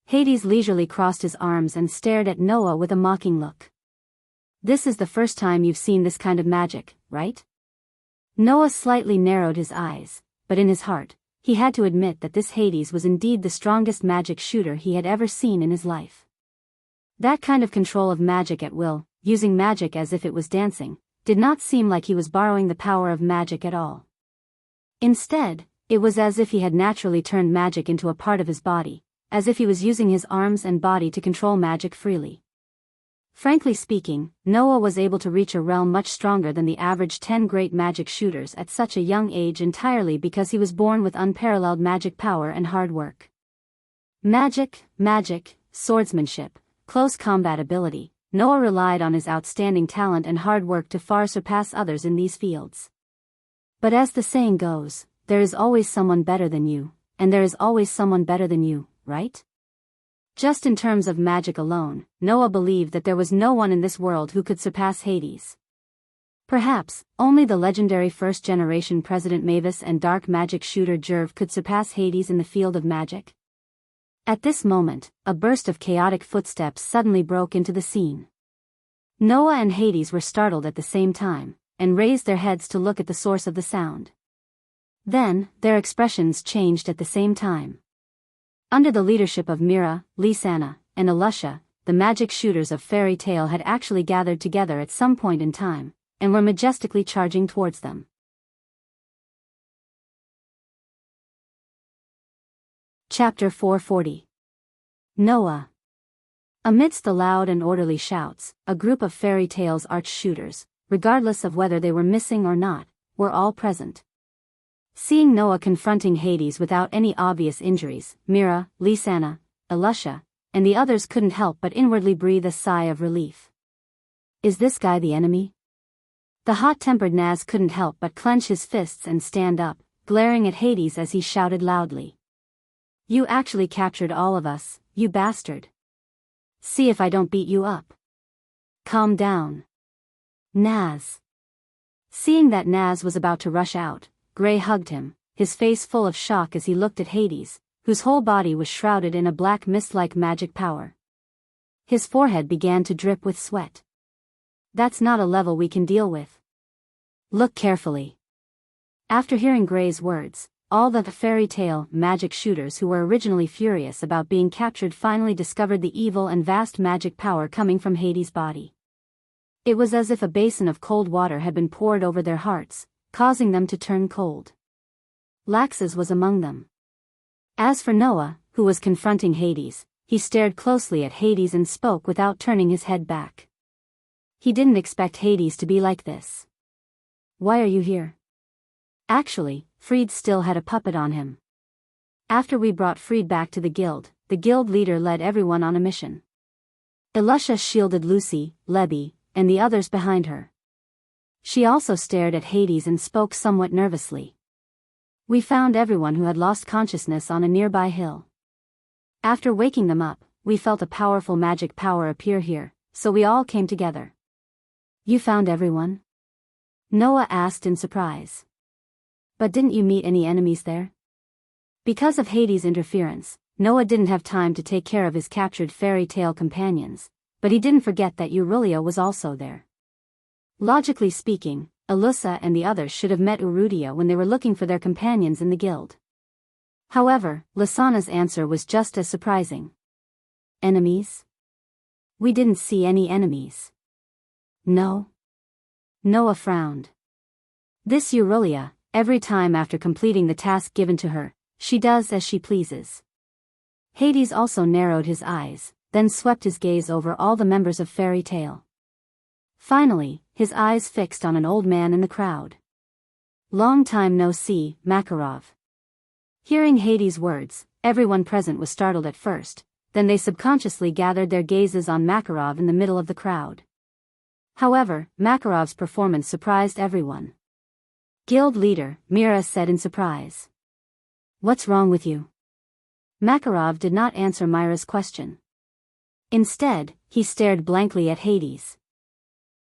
Hades leisurely crossed his arms and stared at Noah with a mocking look. "This is the first time you've seen this kind of magic, right?" Noah slightly narrowed his eyes, but in his heart, he had to admit that this Hades was indeed the strongest magic shooter he had ever seen in his life. That kind of control of magic at will, using magic as if it was dancing, did not seem like he was borrowing the power of magic at all. Instead, it was as if he had naturally turned magic into a part of his body, as if he was using his arms and body to control magic freely. Frankly speaking, Noah was able to reach a realm much stronger than the average 10 great magic shooters at such a young age entirely because he was born with unparalleled magic power and hard work. Magic, swordsmanship, close combat ability. Noah relied on his outstanding talent and hard work to far surpass others in these fields. But as the saying goes, there is always someone better than you, and there is always someone better than you, right? Just in terms of magic alone, Noah believed that there was no one in this world who could surpass Hades. Perhaps, only the legendary first-generation President Mavis and dark magic shooter Jerv could surpass Hades in the field of magic. At this moment, a burst of chaotic footsteps suddenly broke into the scene. Noah and Hades were startled at the same time, and raised their heads to look at the source of the sound. Then, their expressions changed at the same time. Under the leadership of Mira, Lisanna, and Elusha, the magic shooters of Fairy Tale had actually gathered together at some point in time, and were majestically charging towards them. Chapter 440. Noah. Amidst the loud and orderly shouts, a group of Fairy Tale's arch shooters, regardless of whether they were missing or not, were all present. Seeing Noah confronting Hades without any obvious injuries, Mira, Lisanna, Elusha, and the others couldn't help but inwardly breathe a sigh of relief. Is this guy the enemy? The hot-tempered Naz couldn't help but clench his fists and stand up, glaring at Hades as he shouted loudly. You actually captured all of us, you bastard. See if I don't beat you up. Calm down. Naz. Seeing that Naz was about to rush out, Gray hugged him, his face full of shock as he looked at Hades, whose whole body was shrouded in a black mist-like magic power. His forehead began to drip with sweat. That's not a level we can deal with. Look carefully. After hearing Gray's words, all the Fairy Tale magic shooters who were originally furious about being captured finally discovered the evil and vast magic power coming from Hades' body. It was as if a basin of cold water had been poured over their hearts, causing them to turn cold. Laxus was among them. As for Noah, who was confronting Hades, he stared closely at Hades and spoke without turning his head back. He didn't expect Hades to be like this. Why are you here? Actually, Freed still had a puppet on him. After we brought Freed back to the guild leader led everyone on a mission. Elusha shielded Lucy, Lebby, and the others behind her. She also stared at Hades and spoke somewhat nervously. We found everyone who had lost consciousness on a nearby hill. After waking them up, we felt a powerful magic power appear here, so we all came together. You found everyone? Noah asked in surprise. But didn't you meet any enemies there? Because of Hades' interference, Noah didn't have time to take care of his captured Fairy Tale companions, but he didn't forget that Eurylia was also there. Logically speaking, Alyssa and the others should have met Urudia when they were looking for their companions in the guild. However, Lysana's answer was just as surprising. Enemies? We didn't see any enemies. No. Noah frowned. This Eurelia, every time after completing the task given to her, she does as she pleases. Hades also narrowed his eyes, then swept his gaze over all the members of Fairy Tale. Finally, his eyes fixed on an old man in the crowd. Long time no see, Makarov. Hearing Hades' words, everyone present was startled at first, then they subconsciously gathered their gazes on Makarov in the middle of the crowd. However, Makarov's performance surprised everyone. Guild leader, Mira said in surprise. What's wrong with you? Makarov did not answer Myra's question. Instead, he stared blankly at Hades.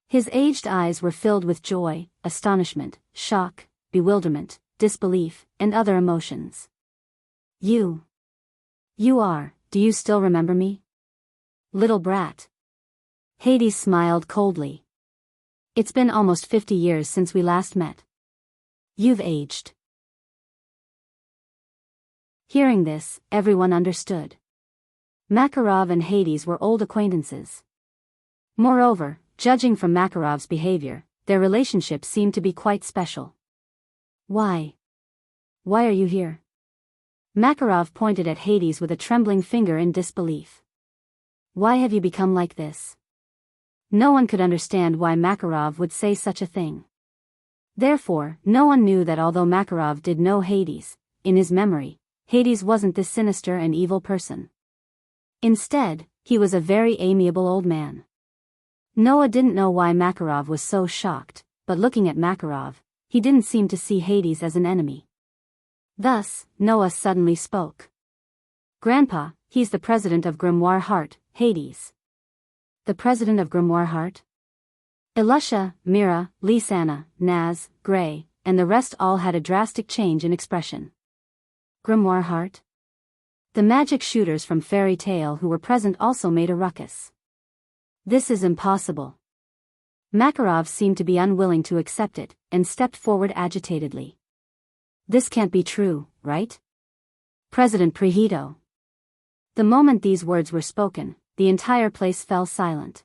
His aged eyes were filled with joy, astonishment, shock, bewilderment, disbelief, and other emotions. Do you still remember me? Little brat. Hades smiled coldly. It's been almost 50 years since we last met. You've aged. Hearing this, everyone understood. Makarov and Hades were old acquaintances. Moreover, judging from Makarov's behavior, their relationship seemed to be quite special. Why? Why are you here? Makarov pointed at Hades with a trembling finger in disbelief. Why have you become like this? No one could understand why Makarov would say such a thing. Therefore, no one knew that although Makarov did know Hades, in his memory, Hades wasn't this sinister and evil person. Instead, he was a very amiable old man. Noah didn't know why Makarov was so shocked, but looking at Makarov, he didn't seem to see Hades as an enemy. Thus, Noah suddenly spoke. Grandpa, he's the president of Grimoire Heart, Hades. The president of Grimoire Heart? Elusha, Mira, Lysana, Naz, Gray, and the rest all had a drastic change in expression. Grimoire Heart? The magic shooters from Fairy Tale who were present also made a ruckus. This is impossible. Makarov seemed to be unwilling to accept it, and stepped forward agitatedly. This can't be true, right? President Prihito. The moment these words were spoken, the entire place fell silent.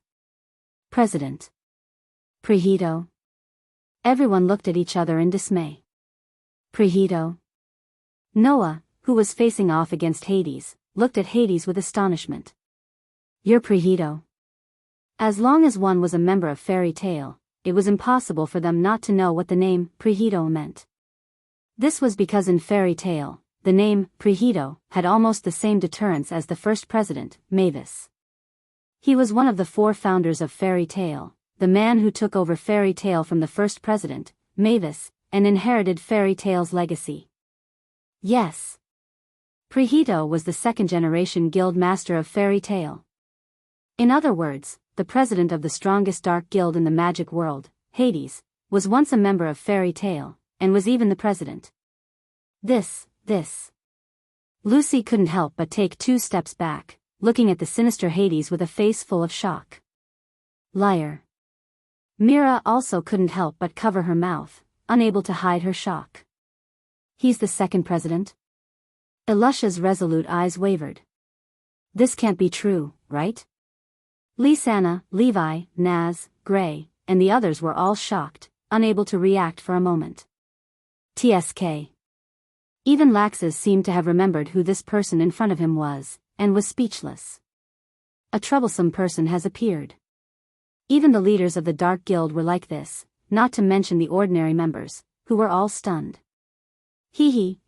President Prihito. Everyone looked at each other in dismay. Prihito. Noah, who was facing off against Hades, looked at Hades with astonishment. You're Prihito. As long as one was a member of Fairy Tale, it was impossible for them not to know what the name Prihito meant. This was because in Fairy Tale, the name Prihito had almost the same deterrence as the first president, Mavis. He was one of the 4 founders of Fairy Tale, the man who took over Fairy Tale from the first president, Mavis, and inherited Fairy Tale's legacy. Yes. Prihito was the second-generation guild master of Fairy Tale. In other words, the president of the strongest dark guild in the magic world, Hades, was once a member of Fairy Tale, and was even the president. This. Lucy couldn't help but take 2 steps back, looking at the sinister Hades with a face full of shock. Liar. Mira also couldn't help but cover her mouth, unable to hide her shock. He's the second president? Elusha's resolute eyes wavered. This can't be true, right? Lysana, Levi, Naz, Gray, and the others were all shocked, unable to react for a moment. TSK. Even Laxus seemed to have remembered who this person in front of him was, and was speechless. A troublesome person has appeared. Even the leaders of the Dark Guild were like this, not to mention the ordinary members, who were all stunned.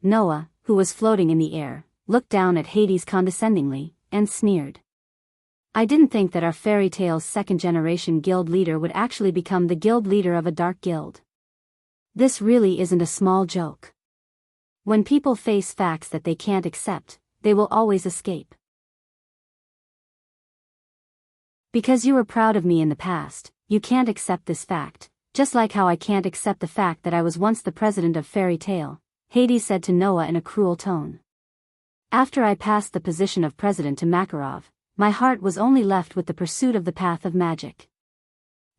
Noah, who was floating in the air, looked down at Hades condescendingly, and sneered. I didn't think that our Fairy Tale's second-generation guild leader would actually become the guild leader of a dark guild. This really isn't a small joke. When people face facts that they can't accept, they will always escape. Because you were proud of me in the past, you can't accept this fact, just like how I can't accept the fact that I was once the president of Fairy Tale, Hades said to Noah in a cruel tone. After I passed the position of president to Makarov, my heart was only left with the pursuit of the path of magic.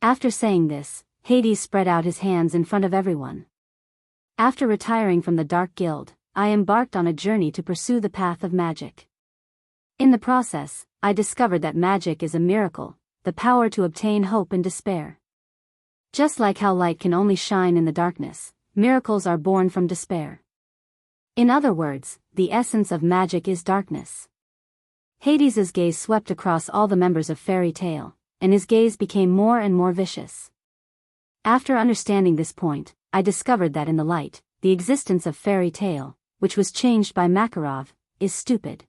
After saying this, Hades spread out his hands in front of everyone. After retiring from the Dark Guild, I embarked on a journey to pursue the path of magic. In the process, I discovered that magic is a miracle, the power to obtain hope in despair. Just like how light can only shine in the darkness, miracles are born from despair. In other words, the essence of magic is darkness. Hades's gaze swept across all the members of Fairy Tale, and his gaze became more and more vicious. After understanding this point, I discovered that in the light, the existence of Fairy Tale, which was changed by Makarov, is stupid.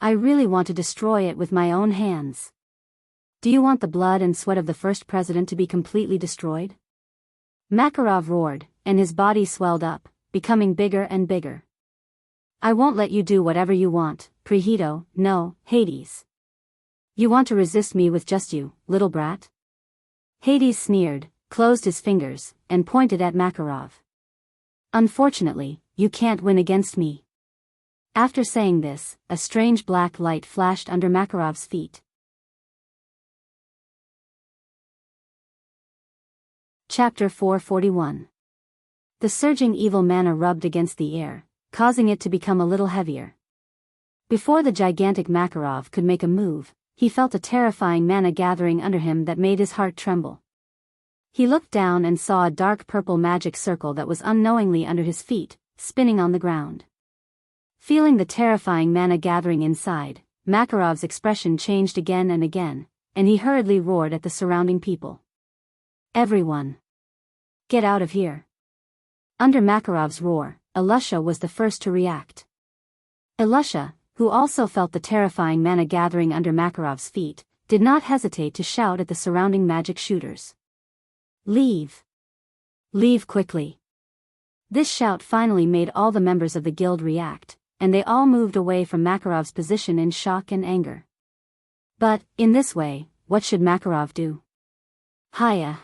I really want to destroy it with my own hands. Do you want the blood and sweat of the first president to be completely destroyed? Makarov roared, and his body swelled up, becoming bigger and bigger. I won't let you do whatever you want, Prehito, no, Hades. You want to resist me with just you, little brat? Hades sneered, closed his fingers, and pointed at Makarov. Unfortunately, you can't win against me. After saying this, a strange black light flashed under Makarov's feet. Chapter 441. The surging evil mana rubbed against the air, causing it to become a little heavier. Before the gigantic Makarov could make a move, he felt a terrifying mana gathering under him that made his heart tremble. He looked down and saw a dark purple magic circle that was unknowingly under his feet, spinning on the ground. Feeling the terrifying mana gathering inside, Makarov's expression changed again and again, and he hurriedly roared at the surrounding people. Everyone! Get out of here! Under Makarov's roar, Ilusha was the first to react. Ilusha, who also felt the terrifying mana gathering under Makarov's feet, did not hesitate to shout at the surrounding magic shooters. Leave! Leave quickly! This shout finally made all the members of the guild react, and they all moved away from Makarov's position in shock and anger. But, in this way, what should Makarov do? Hiya!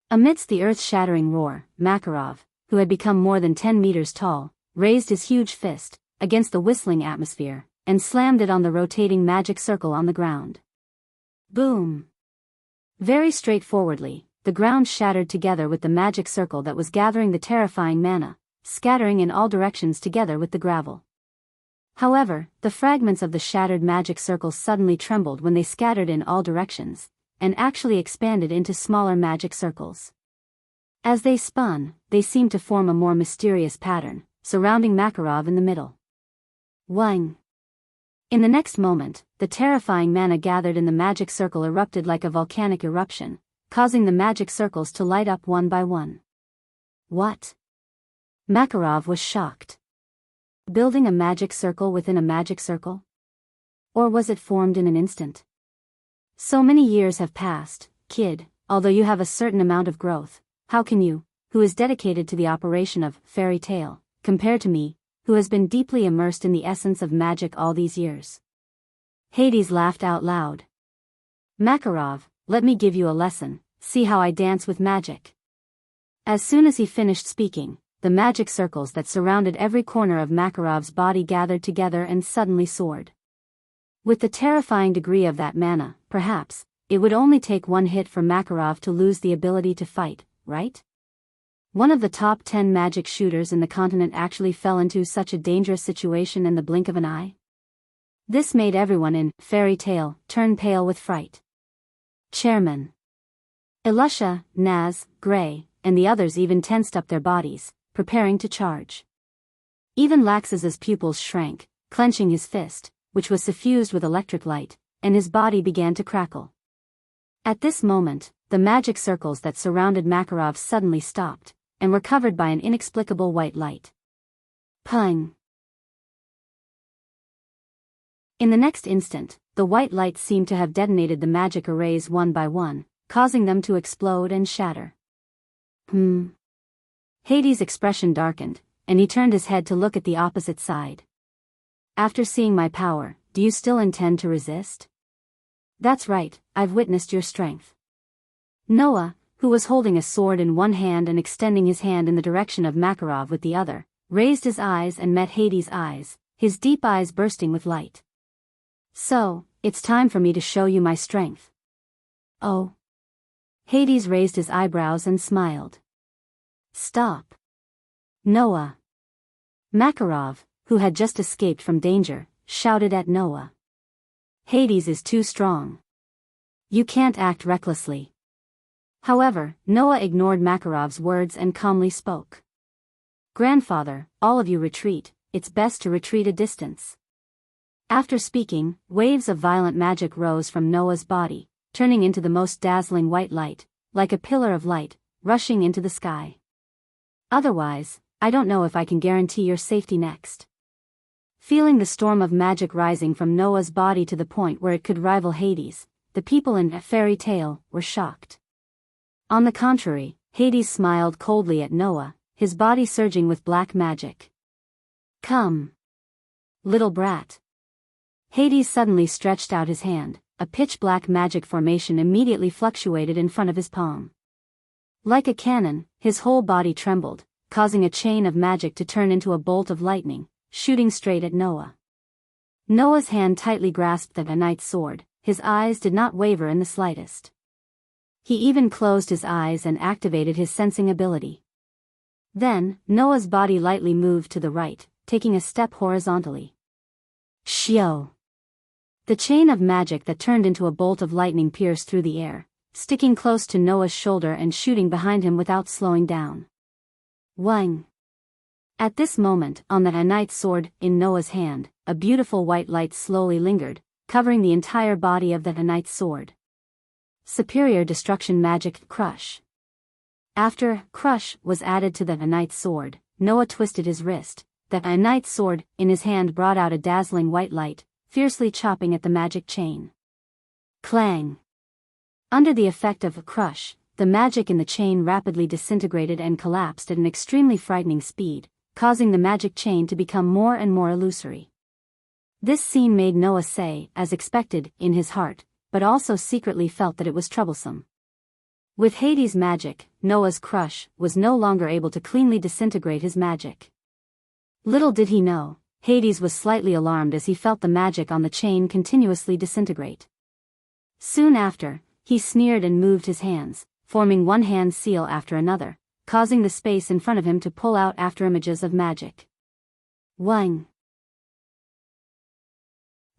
Amidst the earth-shattering roar, Makarov, who had become more than 10 meters tall, raised his huge fist against the whistling atmosphere, and slammed it on the rotating magic circle on the ground. Boom! Very straightforwardly, the ground shattered together with the magic circle that was gathering the terrifying mana, scattering in all directions together with the gravel. However, the fragments of the shattered magic circle suddenly trembled when they scattered in all directions, and actually expanded into smaller magic circles. As they spun, they seemed to form a more mysterious pattern, surrounding Makarov in the middle. Wang! In the next moment, the terrifying mana gathered in the magic circle erupted like a volcanic eruption, causing the magic circles to light up one by one. What? Makarov was shocked. Building a magic circle within a magic circle? Or was it formed in an instant? So many years have passed, kid, although you have a certain amount of growth. How can you, who is dedicated to the operation of Fairy Tale, compare to me, who has been deeply immersed in the essence of magic all these years? Hades laughed out loud. Makarov, let me give you a lesson, see how I dance with magic. As soon as he finished speaking, the magic circles that surrounded every corner of Makarov's body gathered together and suddenly soared. With the terrifying degree of that mana, perhaps, it would only take one hit for Makarov to lose the ability to fight, right? One of the top 10 magic shooters in the continent actually fell into such a dangerous situation in the blink of an eye. This made everyone in Fairy Tale turn pale with fright. Chairman Ilusha, Naz, Gray, and the others even tensed up their bodies, preparing to charge. Even Laxus's pupils shrank, clenching his fist, which was suffused with electric light, and his body began to crackle. At this moment, the magic circles that surrounded Makarov suddenly stopped, and were covered by an inexplicable white light. Pung! In the next instant, the white light seemed to have detonated the magic arrays one by one, causing them to explode and shatter. Hades' expression darkened, and he turned his head to look at the opposite side. After seeing my power, do you still intend to resist? That's right, I've witnessed your strength. Noah, who was holding a sword in one hand and extending his hand in the direction of Makarov with the other, raised his eyes and met Hades' eyes, his deep eyes bursting with light. So, it's time for me to show you my strength. Oh. Hades raised his eyebrows and smiled. Stop. Noah. Makarov, who had just escaped from danger, shouted at Noah. Hades is too strong. You can't act recklessly. However, Noah ignored Makarov's words and calmly spoke. Grandfather, all of you retreat, it's best to retreat a distance. After speaking, waves of violent magic rose from Noah's body, turning into the most dazzling white light, like a pillar of light, rushing into the sky. Otherwise, I don't know if I can guarantee your safety next. Feeling the storm of magic rising from Noah's body to the point where it could rival Hades, the people in A Fairy Tale were shocked. On the contrary, Hades smiled coldly at Noah, his body surging with black magic. Come. Little brat. Hades suddenly stretched out his hand, a pitch-black magic formation immediately fluctuated in front of his palm. Like a cannon, his whole body trembled, causing a chain of magic to turn into a bolt of lightning, shooting straight at Noah. Noah's hand tightly grasped the knight's sword, his eyes did not waver in the slightest. He even closed his eyes and activated his sensing ability. Then, Noah's body lightly moved to the right, taking a step horizontally. Shio! The chain of magic that turned into a bolt of lightning pierced through the air, sticking close to Noah's shoulder and shooting behind him without slowing down. Wang! At this moment, on the knight's sword, in Noah's hand, a beautiful white light slowly lingered, covering the entire body of the knight's sword. Superior Destruction Magic Crush. After Crush was added to the knight's sword, Noah twisted his wrist. The knight's sword, in his hand, brought out a dazzling white light, fiercely chopping at the magic chain. Clang! Under the effect of Crush, the magic in the chain rapidly disintegrated and collapsed at an extremely frightening speed, causing the magic chain to become more and more illusory. This scene made Noah say, as expected, in his heart, but also secretly felt that it was troublesome. With Hades' magic, Noah's Crush was no longer able to cleanly disintegrate his magic. Little did he know, Hades was slightly alarmed as he felt the magic on the chain continuously disintegrate. Soon after, he sneered and moved his hands, forming one hand seal after another, causing the space in front of him to pull out afterimages of magic. Wang!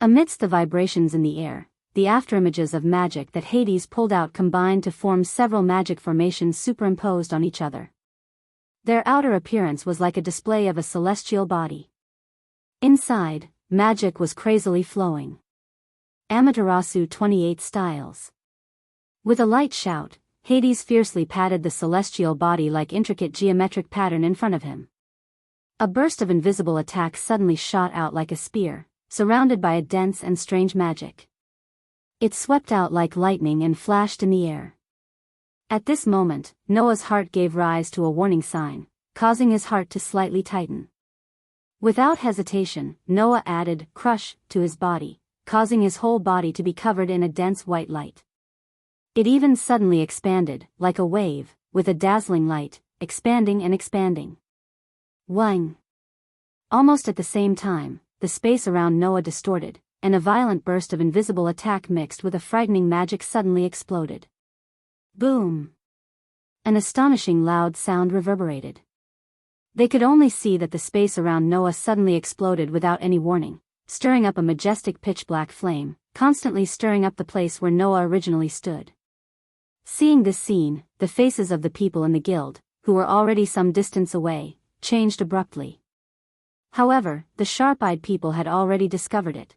Amidst the vibrations in the air, the afterimages of magic that Hades pulled out combined to form several magic formations superimposed on each other. Their outer appearance was like a display of a celestial body. Inside, magic was crazily flowing. Amaterasu 28 Styles. With a light shout, Hades fiercely patted the celestial body like intricate geometric pattern in front of him. A burst of invisible attack suddenly shot out like a spear, surrounded by a dense and strange magic. It swept out like lightning and flashed in the air. At this moment, Noah's heart gave rise to a warning sign, causing his heart to slightly tighten. Without hesitation, Noah added Crush to his body, causing his whole body to be covered in a dense white light. It even suddenly expanded, like a wave, with a dazzling light, expanding and expanding. Wang! Almost at the same time, the space around Noah distorted, and a violent burst of invisible attack mixed with a frightening magic suddenly exploded. Boom! An astonishing loud sound reverberated. They could only see that the space around Noah suddenly exploded without any warning, stirring up a majestic pitch-black flame, constantly stirring up the place where Noah originally stood. Seeing this scene, the faces of the people in the guild, who were already some distance away, changed abruptly. However, the sharp-eyed people had already discovered it.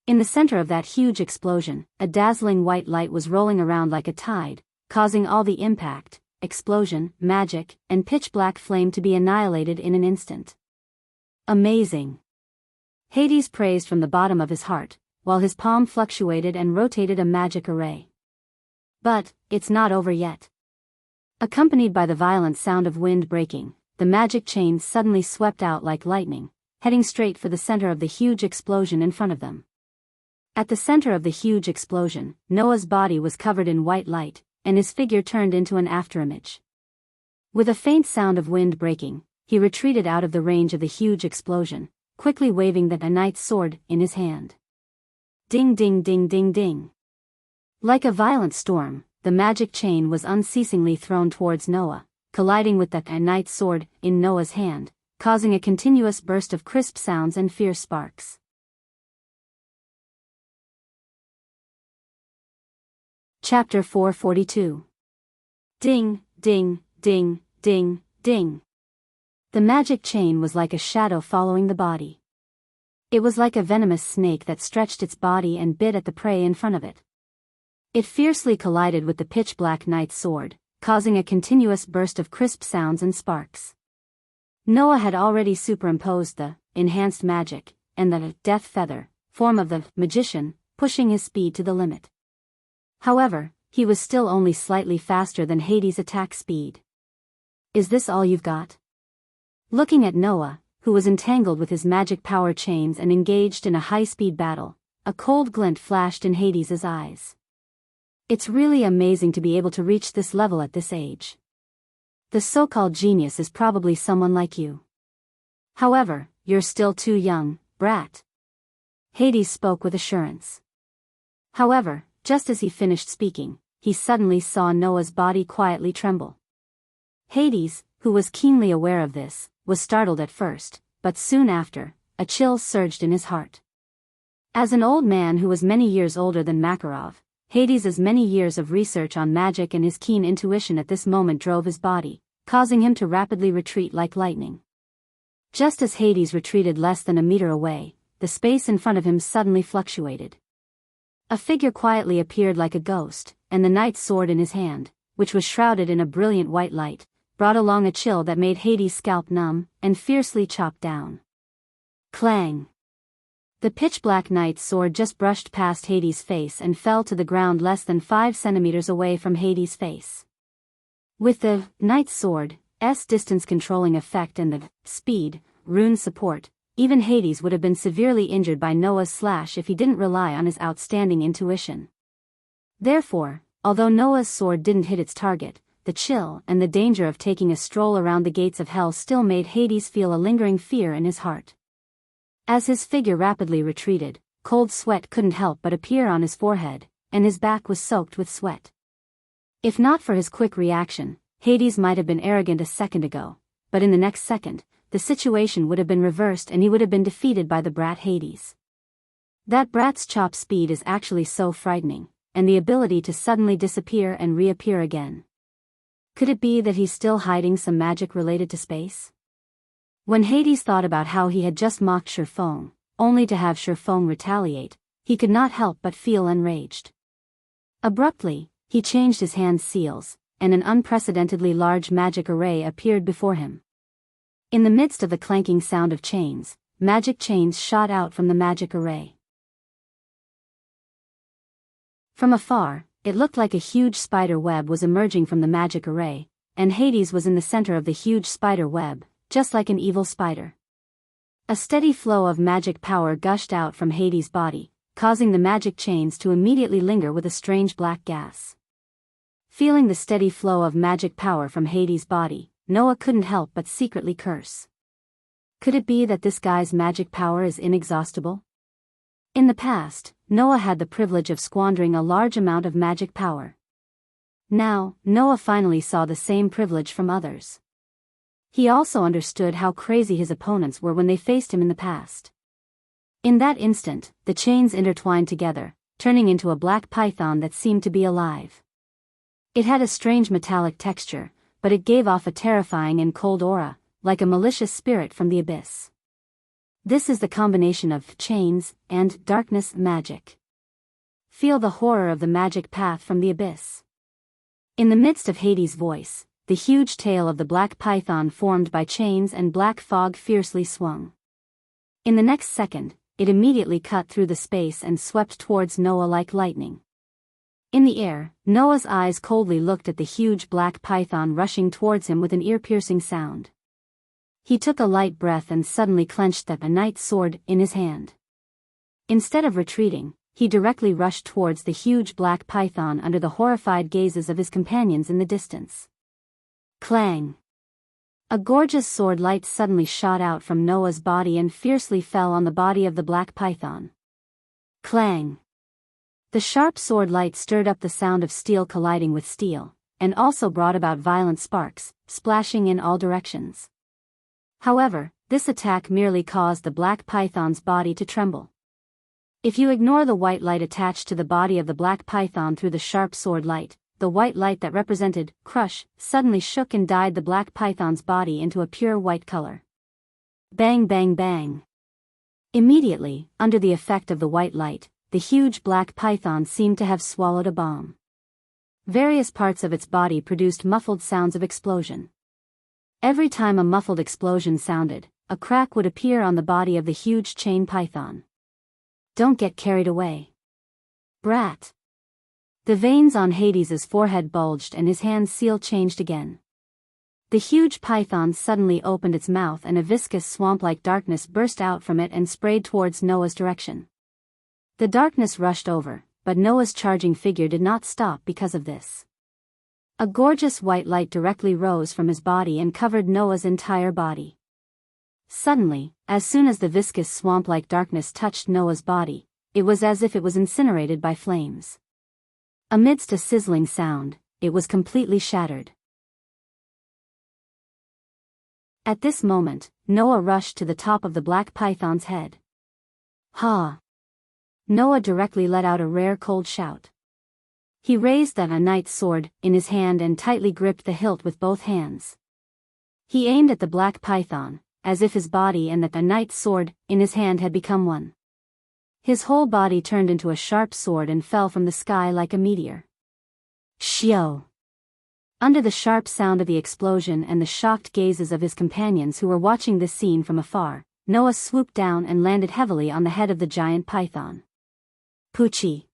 In the center of that huge explosion, a dazzling white light was rolling around like a tide, causing all the impact, explosion, magic, and pitch-black flame to be annihilated in an instant. Amazing! Hades praised from the bottom of his heart, while his palm fluctuated and rotated a magic array. But, it's not over yet. Accompanied by the violent sound of wind breaking, the magic chain suddenly swept out like lightning, heading straight for the center of the huge explosion in front of them. At the center of the huge explosion, Noah's body was covered in white light, and his figure turned into an afterimage. With a faint sound of wind breaking, he retreated out of the range of the huge explosion, quickly waving the knight's sword in his hand. Ding ding ding ding ding. Like a violent storm, the magic chain was unceasingly thrown towards Noah, colliding with the knight's sword in Noah's hand, causing a continuous burst of crisp sounds and fierce sparks. Chapter 442. Ding, ding, ding, ding, ding. The magic chain was like a shadow following the body. It was like a venomous snake that stretched its body and bit at the prey in front of it. It fiercely collided with the pitch-black knight's sword, causing a continuous burst of crisp sounds and sparks. Noah had already superimposed the enhanced magic and the death feather form of the magician, pushing his speed to the limit. However, he was still only slightly faster than Hades' attack speed. Is this all you've got? Looking at Noah, who was entangled with his magic power chains and engaged in a high-speed battle, a cold glint flashed in Hades' eyes. It's really amazing to be able to reach this level at this age. The so-called genius is probably someone like you. However, you're still too young, brat. Hades spoke with assurance. However, just as he finished speaking, he suddenly saw Noah's body quietly tremble. Hades, who was keenly aware of this, was startled at first, but soon after, a chill surged in his heart. As an old man who was many years older than Makarov, Hades' many years of research on magic and his keen intuition at this moment drove his body, causing him to rapidly retreat like lightning. Just as Hades retreated less than a meter away, the space in front of him suddenly fluctuated. A figure quietly appeared like a ghost, and the knight's sword in his hand, which was shrouded in a brilliant white light, brought along a chill that made Hades' scalp numb and fiercely chopped down. Clang! The pitch-black knight's sword just brushed past Hades' face and fell to the ground less than 5 centimeters away from Hades' face. With the knight's sword's distance-controlling effect and the speed rune support, even Hades would have been severely injured by Noah's slash if he didn't rely on his outstanding intuition. Therefore, although Noah's sword didn't hit its target, the chill and the danger of taking a stroll around the gates of hell still made Hades feel a lingering fear in his heart. As his figure rapidly retreated, cold sweat couldn't help but appear on his forehead, and his back was soaked with sweat. If not for his quick reaction, Hades might have been arrogant a second ago, but in the next second, the situation would have been reversed and he would have been defeated by the brat Hades. That brat's chop speed is actually so frightening, and the ability to suddenly disappear and reappear again. Could it be that he's still hiding some magic related to space? When Hades thought about how he had just mocked Shurfong, only to have Shurfong retaliate, he could not help but feel enraged. Abruptly, he changed his hand's seals, and an unprecedentedly large magic array appeared before him. In the midst of the clanking sound of chains, magic chains shot out from the magic array. From afar, it looked like a huge spider web was emerging from the magic array, and Hades was in the center of the huge spider web, just like an evil spider. A steady flow of magic power gushed out from Hades' body, causing the magic chains to immediately linger with a strange black gas. Feeling the steady flow of magic power from Hades' body, Noah couldn't help but secretly curse. Could it be that this guy's magic power is inexhaustible? In the past, Noah had the privilege of squandering a large amount of magic power. Now, Noah finally saw the same privilege from others. He also understood how crazy his opponents were when they faced him in the past. In that instant, the chains intertwined together, turning into a black python that seemed to be alive. It had a strange metallic texture, but it gave off a terrifying and cold aura, like a malicious spirit from the abyss. This is the combination of chains and darkness magic. Feel the horror of the magic path from the abyss. In the midst of Hades' voice, the huge tail of the black python formed by chains and black fog fiercely swung. In the next second, it immediately cut through the space and swept towards Noah like lightning. In the air, Noah's eyes coldly looked at the huge black python rushing towards him with an ear-piercing sound. He took a light breath and suddenly clenched the knight's sword in his hand. Instead of retreating, he directly rushed towards the huge black python under the horrified gazes of his companions in the distance. Clang! A gorgeous sword light suddenly shot out from Noah's body and fiercely fell on the body of the black python. Clang! The sharp sword light stirred up the sound of steel colliding with steel, and also brought about violent sparks, splashing in all directions. However, this attack merely caused the black python's body to tremble. If you ignore the white light attached to the body of the black python through the sharp sword light, the white light that represented crush suddenly shook and dyed the black python's body into a pure white color. Bang bang bang. Immediately, under the effect of the white light, the huge black python seemed to have swallowed a bomb. Various parts of its body produced muffled sounds of explosion. Every time a muffled explosion sounded, a crack would appear on the body of the huge chain python. Don't get carried away. Brat. The veins on Hades's forehead bulged and his hand's seal changed again. The huge python suddenly opened its mouth and a viscous swamp-like darkness burst out from it and sprayed towards Noah's direction. The darkness rushed over, but Noah's charging figure did not stop because of this. A gorgeous white light directly rose from his body and covered Noah's entire body. Suddenly, as soon as the viscous swamp-like darkness touched Noah's body, it was as if it was incinerated by flames. Amidst a sizzling sound, it was completely shattered. At this moment, Noah rushed to the top of the black python's head. Ha! Noah directly let out a rare cold shout. He raised a knight's sword in his hand and tightly gripped the hilt with both hands. He aimed at the black python, as if his body and the knight's sword in his hand had become one. His whole body turned into a sharp sword and fell from the sky like a meteor. Shio! Under the sharp sound of the explosion and the shocked gazes of his companions who were watching this scene from afar, Noah swooped down and landed heavily on the head of the giant python. Poochie!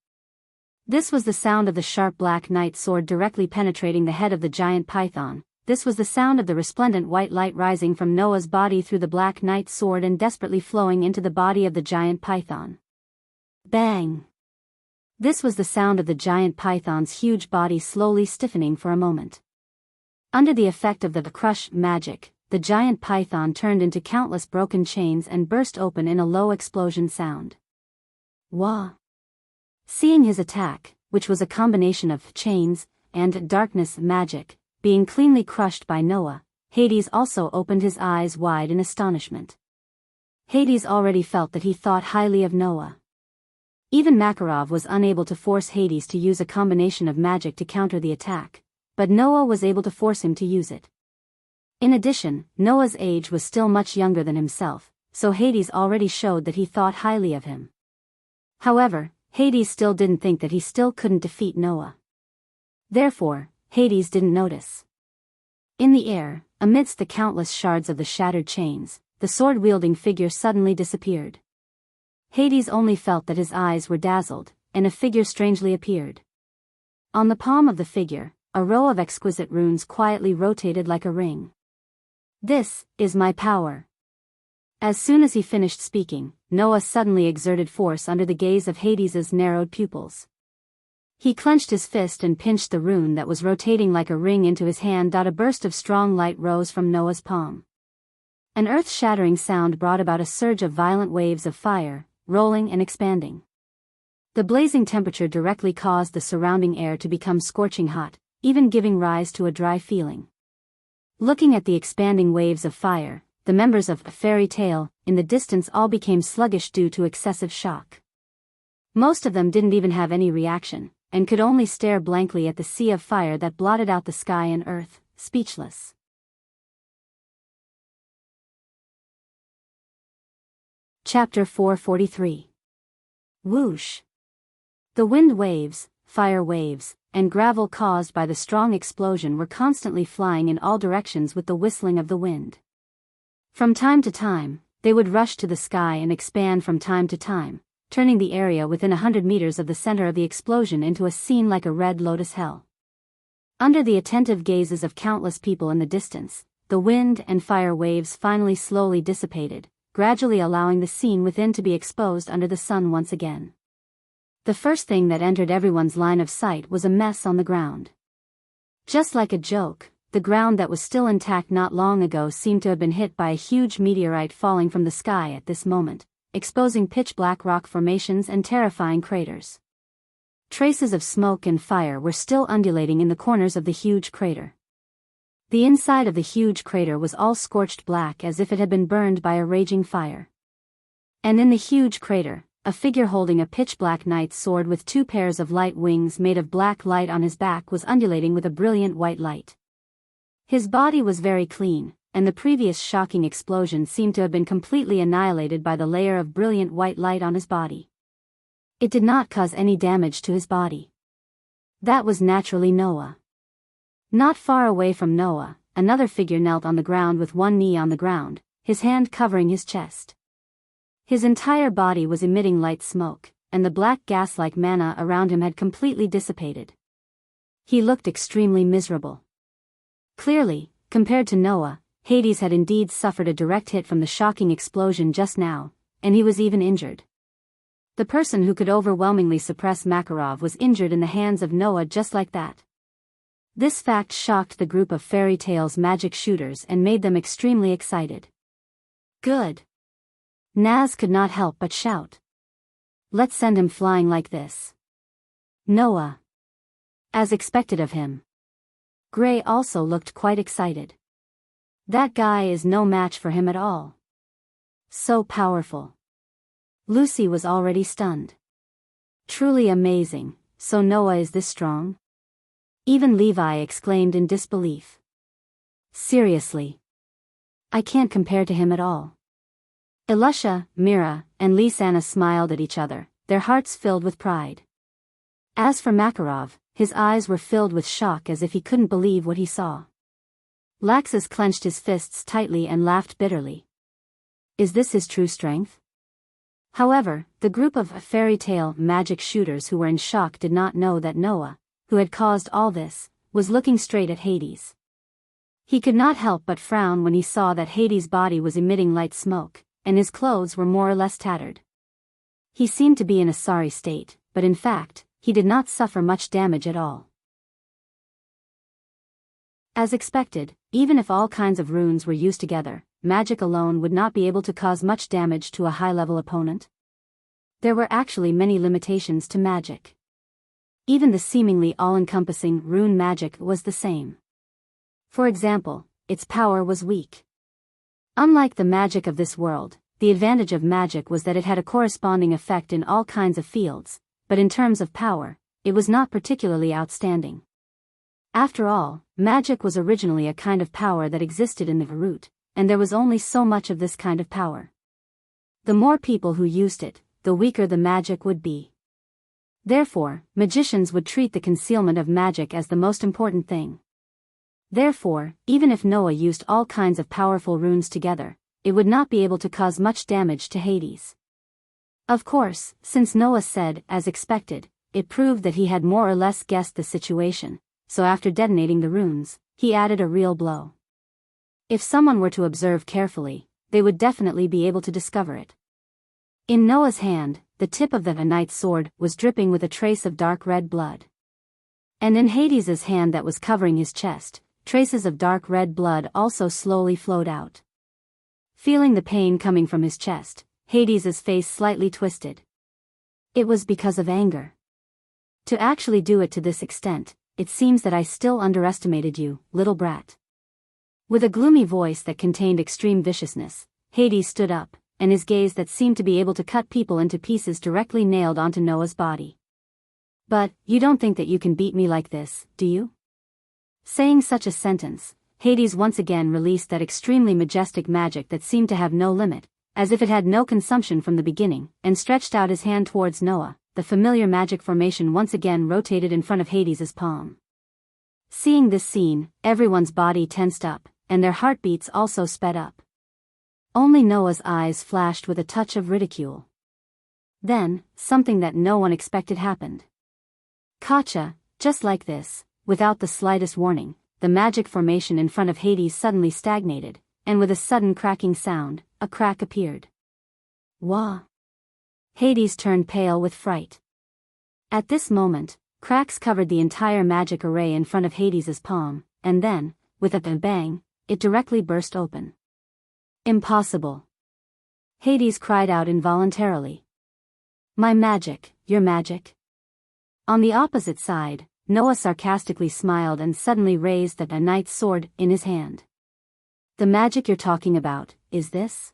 This was the sound of the sharp black knight's sword directly penetrating the head of the giant python. This was the sound of the resplendent white light rising from Noah's body through the black knight's sword and desperately flowing into the body of the giant python. Bang! This was the sound of the giant python's huge body slowly stiffening for a moment. Under the effect of the crush magic, the giant python turned into countless broken chains and burst open in a low explosion sound. Wah! Seeing his attack, which was a combination of chains and darkness magic, being cleanly crushed by Noah, Hades also opened his eyes wide in astonishment. Hades already felt that he thought highly of Noah. Even Makarov was unable to force Hades to use a combination of magic to counter the attack, but Noah was able to force him to use it. In addition, Noah's age was still much younger than himself, so Hades already showed that he thought highly of him. However, Hades still didn't think that he still couldn't defeat Noah. Therefore, Hades didn't notice. In the air, amidst the countless shards of the shattered chains, the sword-wielding figure suddenly disappeared. Hades only felt that his eyes were dazzled, and a figure strangely appeared. On the palm of the figure, a row of exquisite runes quietly rotated like a ring. This is my power. As soon as he finished speaking, Noah suddenly exerted force under the gaze of Hades's narrowed pupils. He clenched his fist and pinched the rune that was rotating like a ring into his hand. A burst of strong light rose from Noah's palm. An earth-shattering sound brought about a surge of violent waves of fire, rolling and expanding. The blazing temperature directly caused the surrounding air to become scorching hot, even giving rise to a dry feeling. Looking at the expanding waves of fire, the members of a fairy tale in the distance all became sluggish due to excessive shock. Most of them didn't even have any reaction, and could only stare blankly at the sea of fire that blotted out the sky and earth, speechless. Chapter 443. Whoosh! The wind waves, fire waves, and gravel caused by the strong explosion were constantly flying in all directions with the whistling of the wind. From time to time, they would rush to the sky and expand from time to time, turning the area within 100 meters of the center of the explosion into a scene like a red lotus hell. Under the attentive gazes of countless people in the distance, the wind and fire waves finally slowly dissipated, gradually allowing the scene within to be exposed under the sun once again. The first thing that entered everyone's line of sight was a mess on the ground. Just like a joke, the ground that was still intact not long ago seemed to have been hit by a huge meteorite falling from the sky at this moment, exposing pitch-black rock formations and terrifying craters. Traces of smoke and fire were still undulating in the corners of the huge crater. The inside of the huge crater was all scorched black as if it had been burned by a raging fire. And in the huge crater, a figure holding a pitch-black knight's sword with 2 pairs of light wings made of black light on his back was undulating with a brilliant white light. His body was very clean, and the previous shocking explosion seemed to have been completely annihilated by the layer of brilliant white light on his body. It did not cause any damage to his body. That was naturally Noah. Not far away from Noah, another figure knelt on the ground with one knee on the ground, his hand covering his chest. His entire body was emitting light smoke, and the black gas-like manna around him had completely dissipated. He looked extremely miserable. Clearly, compared to Noah, Hades had indeed suffered a direct hit from the shocking explosion just now, and he was even injured. The person who could overwhelmingly suppress Makarov was injured in the hands of Noah just like that. This fact shocked the group of fairy tales magic shooters and made them extremely excited. Good. Naz could not help but shout. Let's send him flying like this. Noah. As expected of him. Gray also looked quite excited. That guy is no match for him at all. So powerful. Lucy was already stunned. Truly amazing, so Noah is this strong? Even Levi exclaimed in disbelief. Seriously. I can't compare to him at all. Elisha, Mira, and Lisanna smiled at each other, their hearts filled with pride. As for Makarov, his eyes were filled with shock as if he couldn't believe what he saw. Laxus clenched his fists tightly and laughed bitterly. Is this his true strength? However, the group of fairy tale magic shooters who were in shock did not know that Noah, who had caused all this, was looking straight at Hades. He could not help but frown when he saw that Hades' body was emitting light smoke, and his clothes were more or less tattered. He seemed to be in a sorry state, but in fact, he did not suffer much damage at all. As expected, even if all kinds of runes were used together, magic alone would not be able to cause much damage to a high-level opponent. There were actually many limitations to magic. Even the seemingly all-encompassing rune magic was the same. For example, its power was weak. Unlike the magic of this world, the advantage of magic was that it had a corresponding effect in all kinds of fields, but in terms of power, it was not particularly outstanding. After all, magic was originally a kind of power that existed in the root, and there was only so much of this kind of power. The more people who used it, the weaker the magic would be. Therefore, magicians would treat the concealment of magic as the most important thing. Therefore, even if Noah used all kinds of powerful runes together, it would not be able to cause much damage to Hades. Of course, since Noah said, as expected, it proved that he had more or less guessed the situation, so after detonating the runes, he added a real blow. If someone were to observe carefully, they would definitely be able to discover it. In Noah's hand, the tip of the knight's sword was dripping with a trace of dark red blood. And in Hades's hand that was covering his chest, traces of dark red blood also slowly flowed out. Feeling the pain coming from his chest, Hades's face slightly twisted. It was because of anger. To actually do it to this extent, it seems that I still underestimated you, little brat. With a gloomy voice that contained extreme viciousness, Hades stood up, and his gaze that seemed to be able to cut people into pieces directly nailed onto Noah's body. But, you don't think that you can beat me like this, do you? Saying such a sentence, Hades once again released that extremely majestic magic that seemed to have no limit, as if it had no consumption from the beginning, and stretched out his hand towards Noah. The familiar magic formation once again rotated in front of Hades's palm. Seeing this scene, everyone's body tensed up, and their heartbeats also sped up. Only Noah's eyes flashed with a touch of ridicule. Then, something that no one expected happened. Gotcha, just like this, without the slightest warning, the magic formation in front of Hades suddenly stagnated, and with a sudden cracking sound, a crack appeared. Wah! Hades turned pale with fright. At this moment, cracks covered the entire magic array in front of Hades's palm, and then, with a bang, it directly burst open. Impossible! Hades cried out involuntarily. My magic, your magic? On the opposite side, Noah sarcastically smiled and suddenly raised a knight's sword in his hand. The magic you're talking about, is this?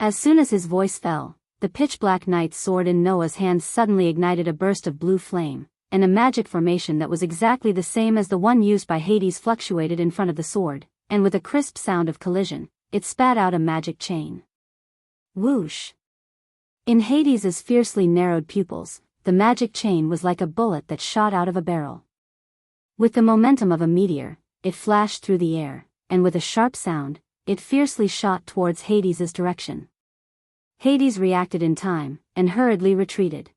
As soon as his voice fell, the pitch-black knight's sword in Noah's hand suddenly ignited a burst of blue flame, and a magic formation that was exactly the same as the one used by Hades fluctuated in front of the sword, and with a crisp sound of collision, it spat out a magic chain. Whoosh! In Hades's fiercely narrowed pupils, the magic chain was like a bullet that shot out of a barrel. With the momentum of a meteor, it flashed through the air, and with a sharp sound, it fiercely shot towards Hades's direction. Hades reacted in time, and hurriedly retreated.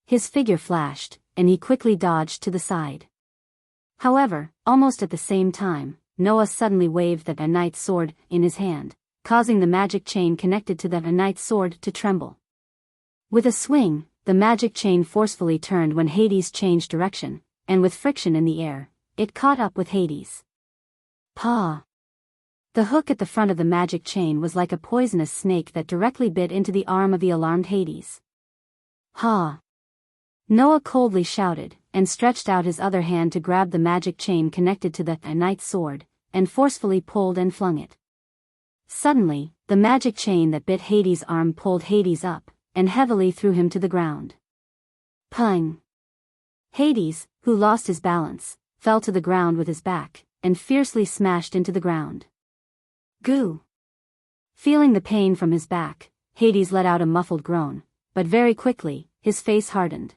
His figure flashed, and he quickly dodged to the side. However, almost at the same time, Noah suddenly waved a knight's sword in his hand, causing the magic chain connected to the knight's sword to tremble. With a swing, the magic chain forcefully turned when Hades changed direction, and with friction in the air, it caught up with Hades. Paw! The hook at the front of the magic chain was like a poisonous snake that directly bit into the arm of the alarmed Hades. Ha! Noah coldly shouted, and stretched out his other hand to grab the magic chain connected to the knight's sword, and forcefully pulled and flung it. Suddenly, the magic chain that bit Hades' arm pulled Hades up, and heavily threw him to the ground. Pung! Hades, who lost his balance, fell to the ground with his back, and fiercely smashed into the ground. Goo! Feeling the pain from his back, Hades let out a muffled groan, but very quickly, his face hardened.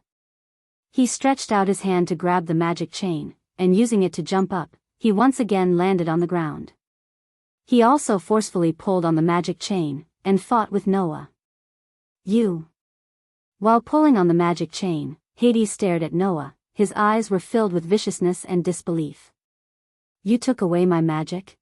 He stretched out his hand to grab the magic chain, and using it to jump up, he once again landed on the ground. He also forcefully pulled on the magic chain, and fought with Noah. While pulling on the magic chain, Hades stared at Noah, his eyes were filled with viciousness and disbelief. You took away my magic?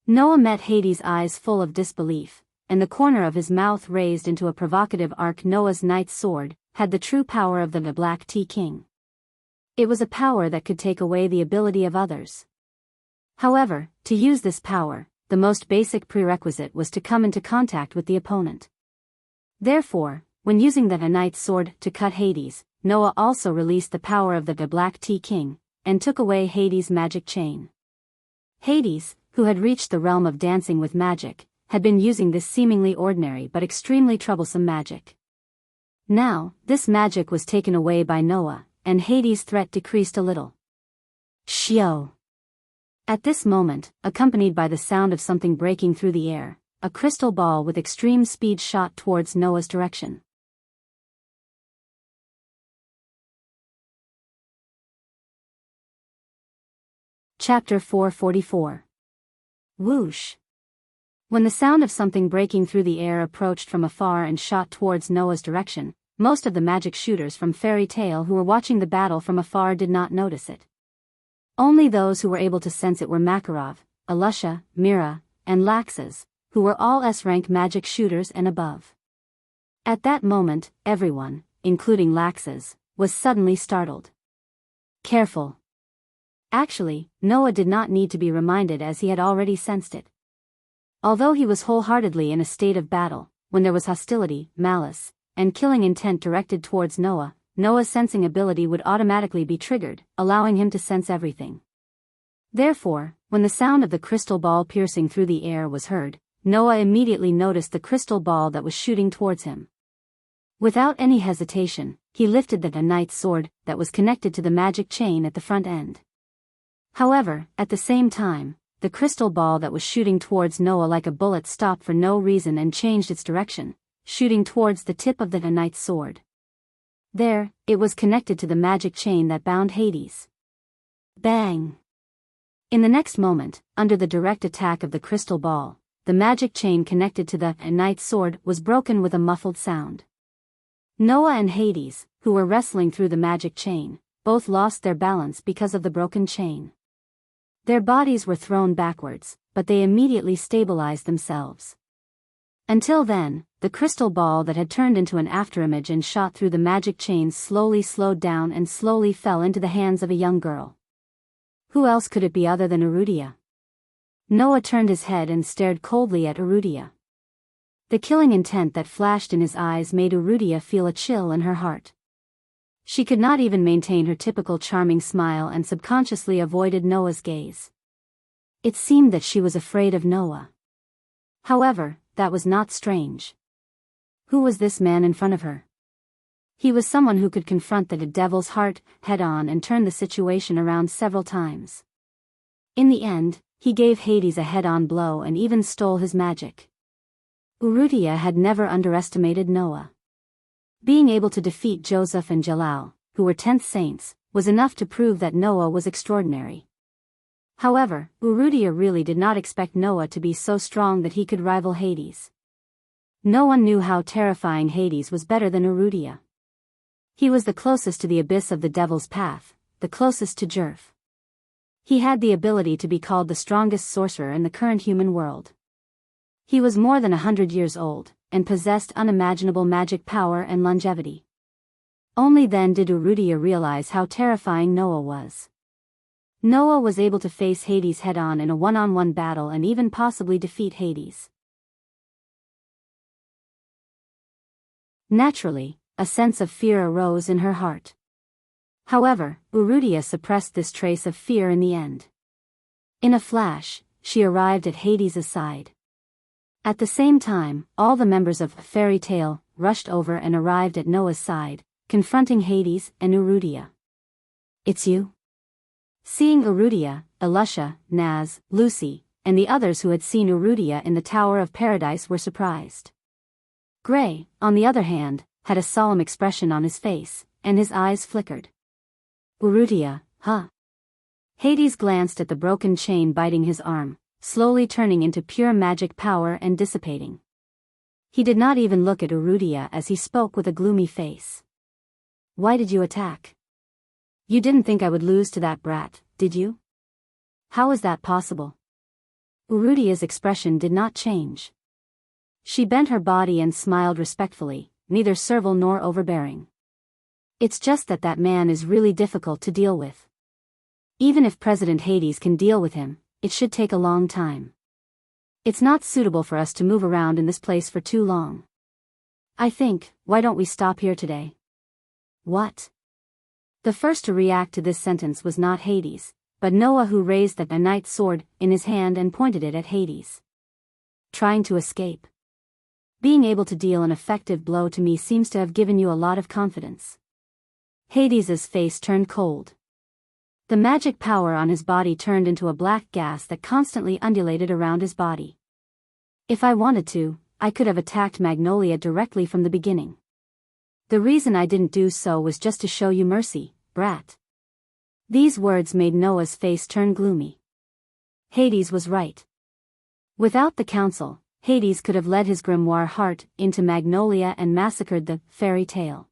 Noah met Hades' eyes full of disbelief, and the corner of his mouth raised into a provocative arc. Noah's knight's sword had the true power of the Black Tea King. It was a power that could take away the ability of others. However, to use this power, the most basic prerequisite was to come into contact with the opponent. Therefore, when using the knight's sword to cut Hades, Noah also released the power of the Black Tea King, and took away Hades' magic chain. Hades, who had reached the realm of dancing with magic, had been using this seemingly ordinary but extremely troublesome magic. Now, this magic was taken away by Noah, and Hades' threat decreased a little. Shio! At this moment, accompanied by the sound of something breaking through the air, a crystal ball with extreme speed shot towards Noah's direction. Chapter 444. Whoosh! When the sound of something breaking through the air approached from afar and shot towards Noah's direction, most of the magic shooters from Fairy Tale who were watching the battle from afar did not notice it. Only those who were able to sense it were Makarov, Alusha, Mira, and Laxas, who were all S-rank magic shooters and above. At that moment, everyone, including Laxas, was suddenly startled. Careful! Actually, Noah did not need to be reminded as he had already sensed it. Although he was wholeheartedly in a state of battle, when there was hostility, malice, and killing intent directed towards Noah, Noah's sensing ability would automatically be triggered, allowing him to sense everything. Therefore, when the sound of the crystal ball piercing through the air was heard, Noah immediately noticed the crystal ball that was shooting towards him. Without any hesitation, he lifted the knight's sword that was connected to the magic chain at the front end. However, at the same time, the crystal ball that was shooting towards Noah like a bullet stopped for no reason and changed its direction, shooting towards the tip of the knight's sword. There, it was connected to the magic chain that bound Hades. Bang! In the next moment, under the direct attack of the crystal ball, the magic chain connected to the knight's sword was broken with a muffled sound. Noah and Hades, who were wrestling through the magic chain, both lost their balance because of the broken chain. Their bodies were thrown backwards, but they immediately stabilized themselves. Until then, the crystal ball that had turned into an afterimage and shot through the magic chain slowly slowed down and slowly fell into the hands of a young girl. Who else could it be other than Erudia? Noah turned his head and stared coldly at Erudia. The killing intent that flashed in his eyes made Urrutia feel a chill in her heart. She could not even maintain her typical charming smile and subconsciously avoided Noah's gaze. It seemed that she was afraid of Noah. However, that was not strange. Who was this man in front of her? He was someone who could confront the devil's heart head-on and turn the situation around several times. In the end, he gave Hades a head-on blow and even stole his magic. Urrutia had never underestimated Noah. Being able to defeat Joseph and Jalal, who were 10th saints, was enough to prove that Noah was extraordinary. However, Urrutia really did not expect Noah to be so strong that he could rival Hades. No one knew how terrifying Hades was better than Urrutia. He was the closest to the abyss of the devil's path, the closest to Jerf. He had the ability to be called the strongest sorcerer in the current human world. He was more than 100 years old, and possessed unimaginable magic power and longevity. Only then did Urrutia realize how terrifying Noah was. Noah was able to face Hades head-on in a one-on-one battle and even possibly defeat Hades. Naturally, a sense of fear arose in her heart. However, Urrutia suppressed this trace of fear in the end. In a flash, she arrived at Hades' side. At the same time, all the members of Fairy Tale rushed over and arrived at Noah's side, confronting Hades and Urrutia. "It's you?" Seeing Urrutia, Elusha, Naz, Lucy, and the others who had seen Urrutia in the Tower of Paradise were surprised. Gray, on the other hand, had a solemn expression on his face, and his eyes flickered. "Urrutia, huh?" Hades glanced at the broken chain biting his arm, slowly turning into pure magic power and dissipating. He did not even look at Urrutia as he spoke with a gloomy face. "Why did you attack? You didn't think I would lose to that brat, did you? How is that possible?" Urrutia's expression did not change. She bent her body and smiled respectfully, neither servile nor overbearing. "It's just that man is really difficult to deal with. Even if President Hades can deal with him, it should take a long time. It's not suitable for us to move around in this place for too long. I think, why don't we stop here today?" "What?" The first to react to this sentence was not Hades, but Noah, who raised the knight's sword in his hand and pointed it at Hades. "Trying to escape? Being able to deal an effective blow to me seems to have given you a lot of confidence." Hades's face turned cold. The magic power on his body turned into a black gas that constantly undulated around his body. "If I wanted to, I could have attacked Magnolia directly from the beginning. The reason I didn't do so was just to show you mercy, brat." These words made Noah's face turn gloomy. Hades was right. Without the council, Hades could have led his grimoire heart into Magnolia and massacred the Fairy Tale.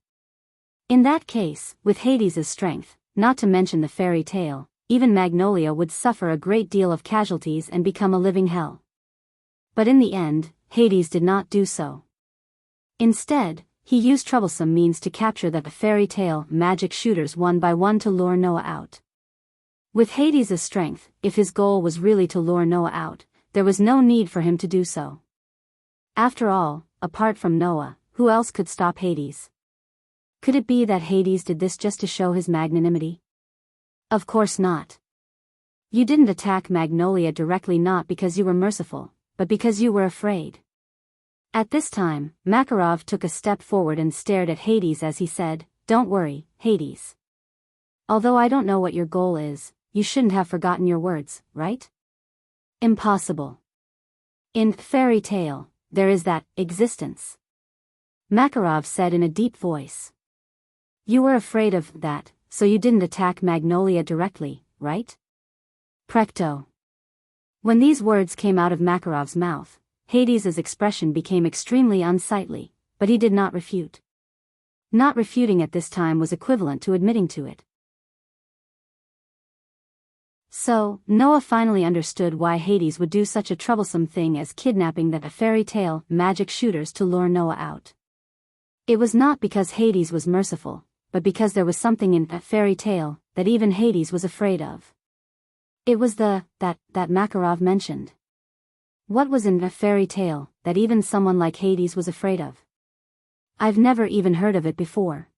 In that case, with Hades' strength, not to mention the Fairy Tale, even Magnolia would suffer a great deal of casualties and become a living hell. But in the end, Hades did not do so. Instead, he used troublesome means to capture the Fairy Tale magic shooters one by one to lure Noah out. With Hades' strength, if his goal was really to lure Noah out, there was no need for him to do so. After all, apart from Noah, who else could stop Hades? Could it be that Hades did this just to show his magnanimity? Of course not. You didn't attack Magnolia directly not because you were merciful, but because you were afraid. At this time, Makarov took a step forward and stared at Hades as he said, "Don't worry, Hades. Although I don't know what your goal is, you shouldn't have forgotten your words, right?" "Impossible. In Fairy Tale, there is that existence," Makarov said in a deep voice. "You were afraid of that, so you didn't attack Magnolia directly, right?" Precto. When these words came out of Makarov's mouth, Hades's expression became extremely unsightly, but he did not refute. Not refuting at this time was equivalent to admitting to it. So, Noah finally understood why Hades would do such a troublesome thing as kidnapping the Fairy Tale magic shooters to lure Noah out. It was not because Hades was merciful, but because there was something in a Fairy Tale that even Hades was afraid of. It was that Makarov mentioned. What was in a fairy tale that even someone like Hades was afraid of? I've never even heard of it before.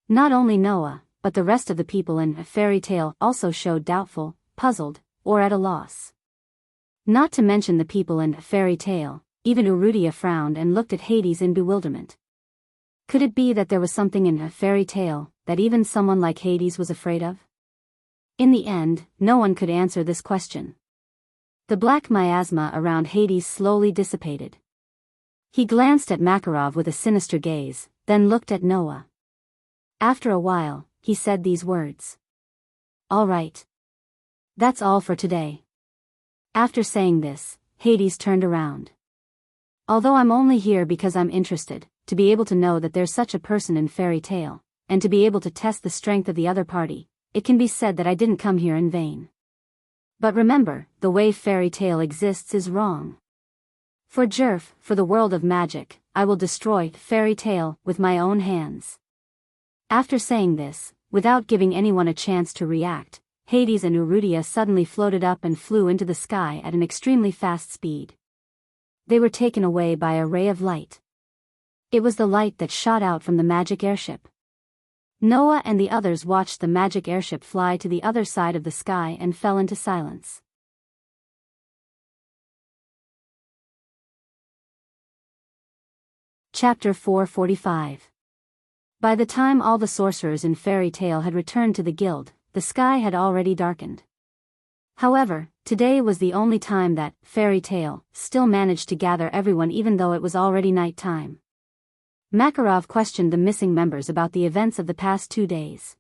Not only Noah, but the rest of the people in a fairy tale also showed doubtful, puzzled, or at a loss. Not to mention the people in a fairy tale, even Urrutia frowned and looked at Hades in bewilderment. Could it be that there was something in a fairy tale that even someone like Hades was afraid of? In the end, no one could answer this question. The black miasma around Hades slowly dissipated. He glanced at Makarov with a sinister gaze, then looked at Noah. After a while, he said these words. "All right. That's all for today." After saying this, Hades turned around. "Although I'm only here because I'm interested, to be able to know that there's such a person in fairy tale, and to be able to test the strength of the other party, it can be said that I didn't come here in vain. But remember, the way fairy tale exists is wrong. For Jerf, for the world of magic, I will destroy fairy tale with my own hands." After saying this, without giving anyone a chance to react, Hades and Urrutia suddenly floated up and flew into the sky at an extremely fast speed. They were taken away by a ray of light. It was the light that shot out from the magic airship. Noah and the others watched the magic airship fly to the other side of the sky and fell into silence. Chapter 445. By the time all the sorcerers in fairy tale had returned to the guild, the sky had already darkened. However, today was the only time that fairy tale still managed to gather everyone even though it was already night time. Makarov questioned the missing members about the events of the past 2 days.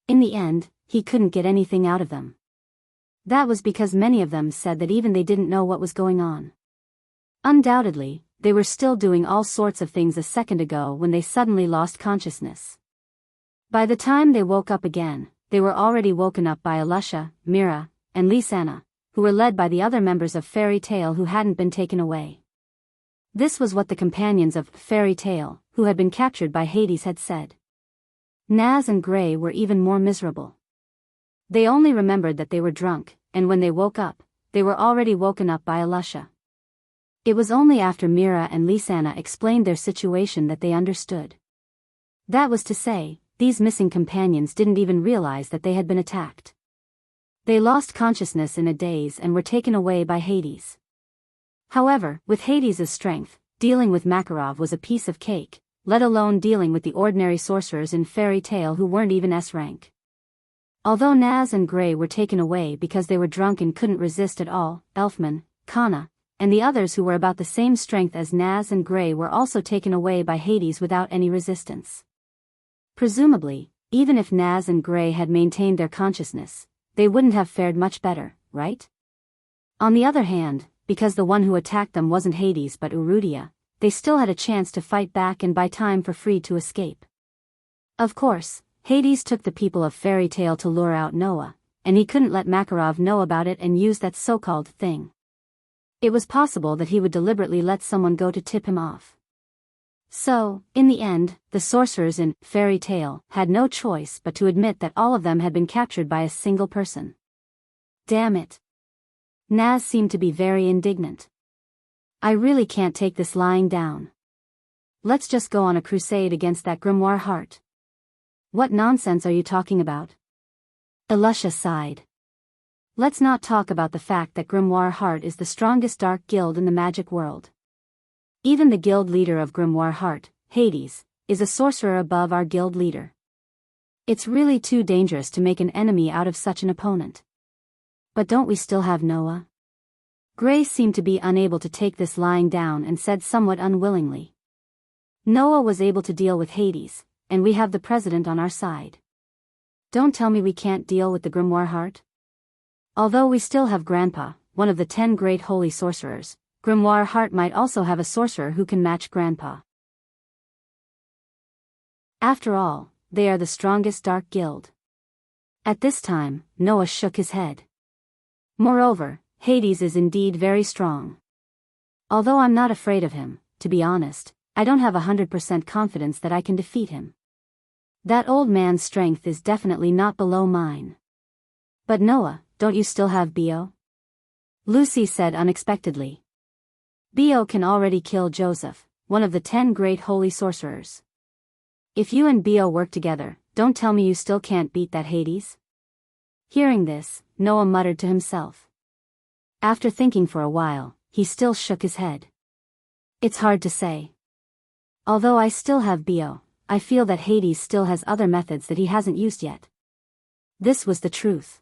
In the end, he couldn't get anything out of them. That was because many of them said that even they didn't know what was going on. Undoubtedly, they were still doing all sorts of things a second ago when they suddenly lost consciousness. By the time they woke up again, they were already woken up by Alusha, Mira, and Lisanna, who were led by the other members of fairy tale who hadn't been taken away. This was what the companions of fairy tale, who had been captured by Hades, had said. Naz and Gray were even more miserable. They only remembered that they were drunk, and when they woke up, they were already woken up by Alusha. It was only after Mira and Lisanna explained their situation that they understood. That was to say, these missing companions didn't even realize that they had been attacked. They lost consciousness in a daze and were taken away by Hades. However, with Hades' strength, dealing with Makarov was a piece of cake, let alone dealing with the ordinary sorcerers in fairy tale who weren't even S-rank. Although Naz and Gray were taken away because they were drunk and couldn't resist at all, Elfman, Kana, and the others who were about the same strength as Naz and Gray were also taken away by Hades without any resistance. Presumably, even if Naz and Gray had maintained their consciousness, they wouldn't have fared much better, right? On the other hand, because the one who attacked them wasn't Hades but Urrutia, they still had a chance to fight back and buy time for free to escape. Of course, Hades took the people of fairy tale to lure out Noah, and he couldn't let Makarov know about it and use that so-called thing. It was possible that he would deliberately let someone go to tip him off. So, in the end, the sorcerers in fairy tale had no choice but to admit that all of them had been captured by a single person. Damn it. Naz seemed to be very indignant. "I really can't take this lying down. Let's just go on a crusade against that grimoire heart." "What nonsense are you talking about?" Alusha sighed. "Let's not talk about the fact that Grimoire Heart is the strongest dark guild in the magic world. Even the guild leader of Grimoire Heart, Hades, is a sorcerer above our guild leader. It's really too dangerous to make an enemy out of such an opponent." "But don't we still have Noah?" Gray seemed to be unable to take this lying down and said somewhat unwillingly. "Noah was able to deal with Hades, and we have the president on our side. Don't tell me we can't deal with the Grimoire Heart. Although we still have Grandpa, one of the 10 great holy sorcerers, Grimoire Heart might also have a sorcerer who can match Grandpa. After all, they are the strongest dark guild." At this time, Noah shook his head. "Moreover, Hades is indeed very strong. Although I'm not afraid of him, to be honest, I don't have 100% confidence that I can defeat him. That old man's strength is definitely not below mine." "But Noah, don't you still have Bio?" Lucy said unexpectedly. Bio can already kill Joseph, one of the 10 great holy sorcerers. If you and Bio work together, don't tell me you still can't beat that Hades. Hearing this, Noah muttered to himself. After thinking for a while, he still shook his head. It's hard to say. Although I still have Bio, I feel that Hades still has other methods that he hasn't used yet. This was the truth.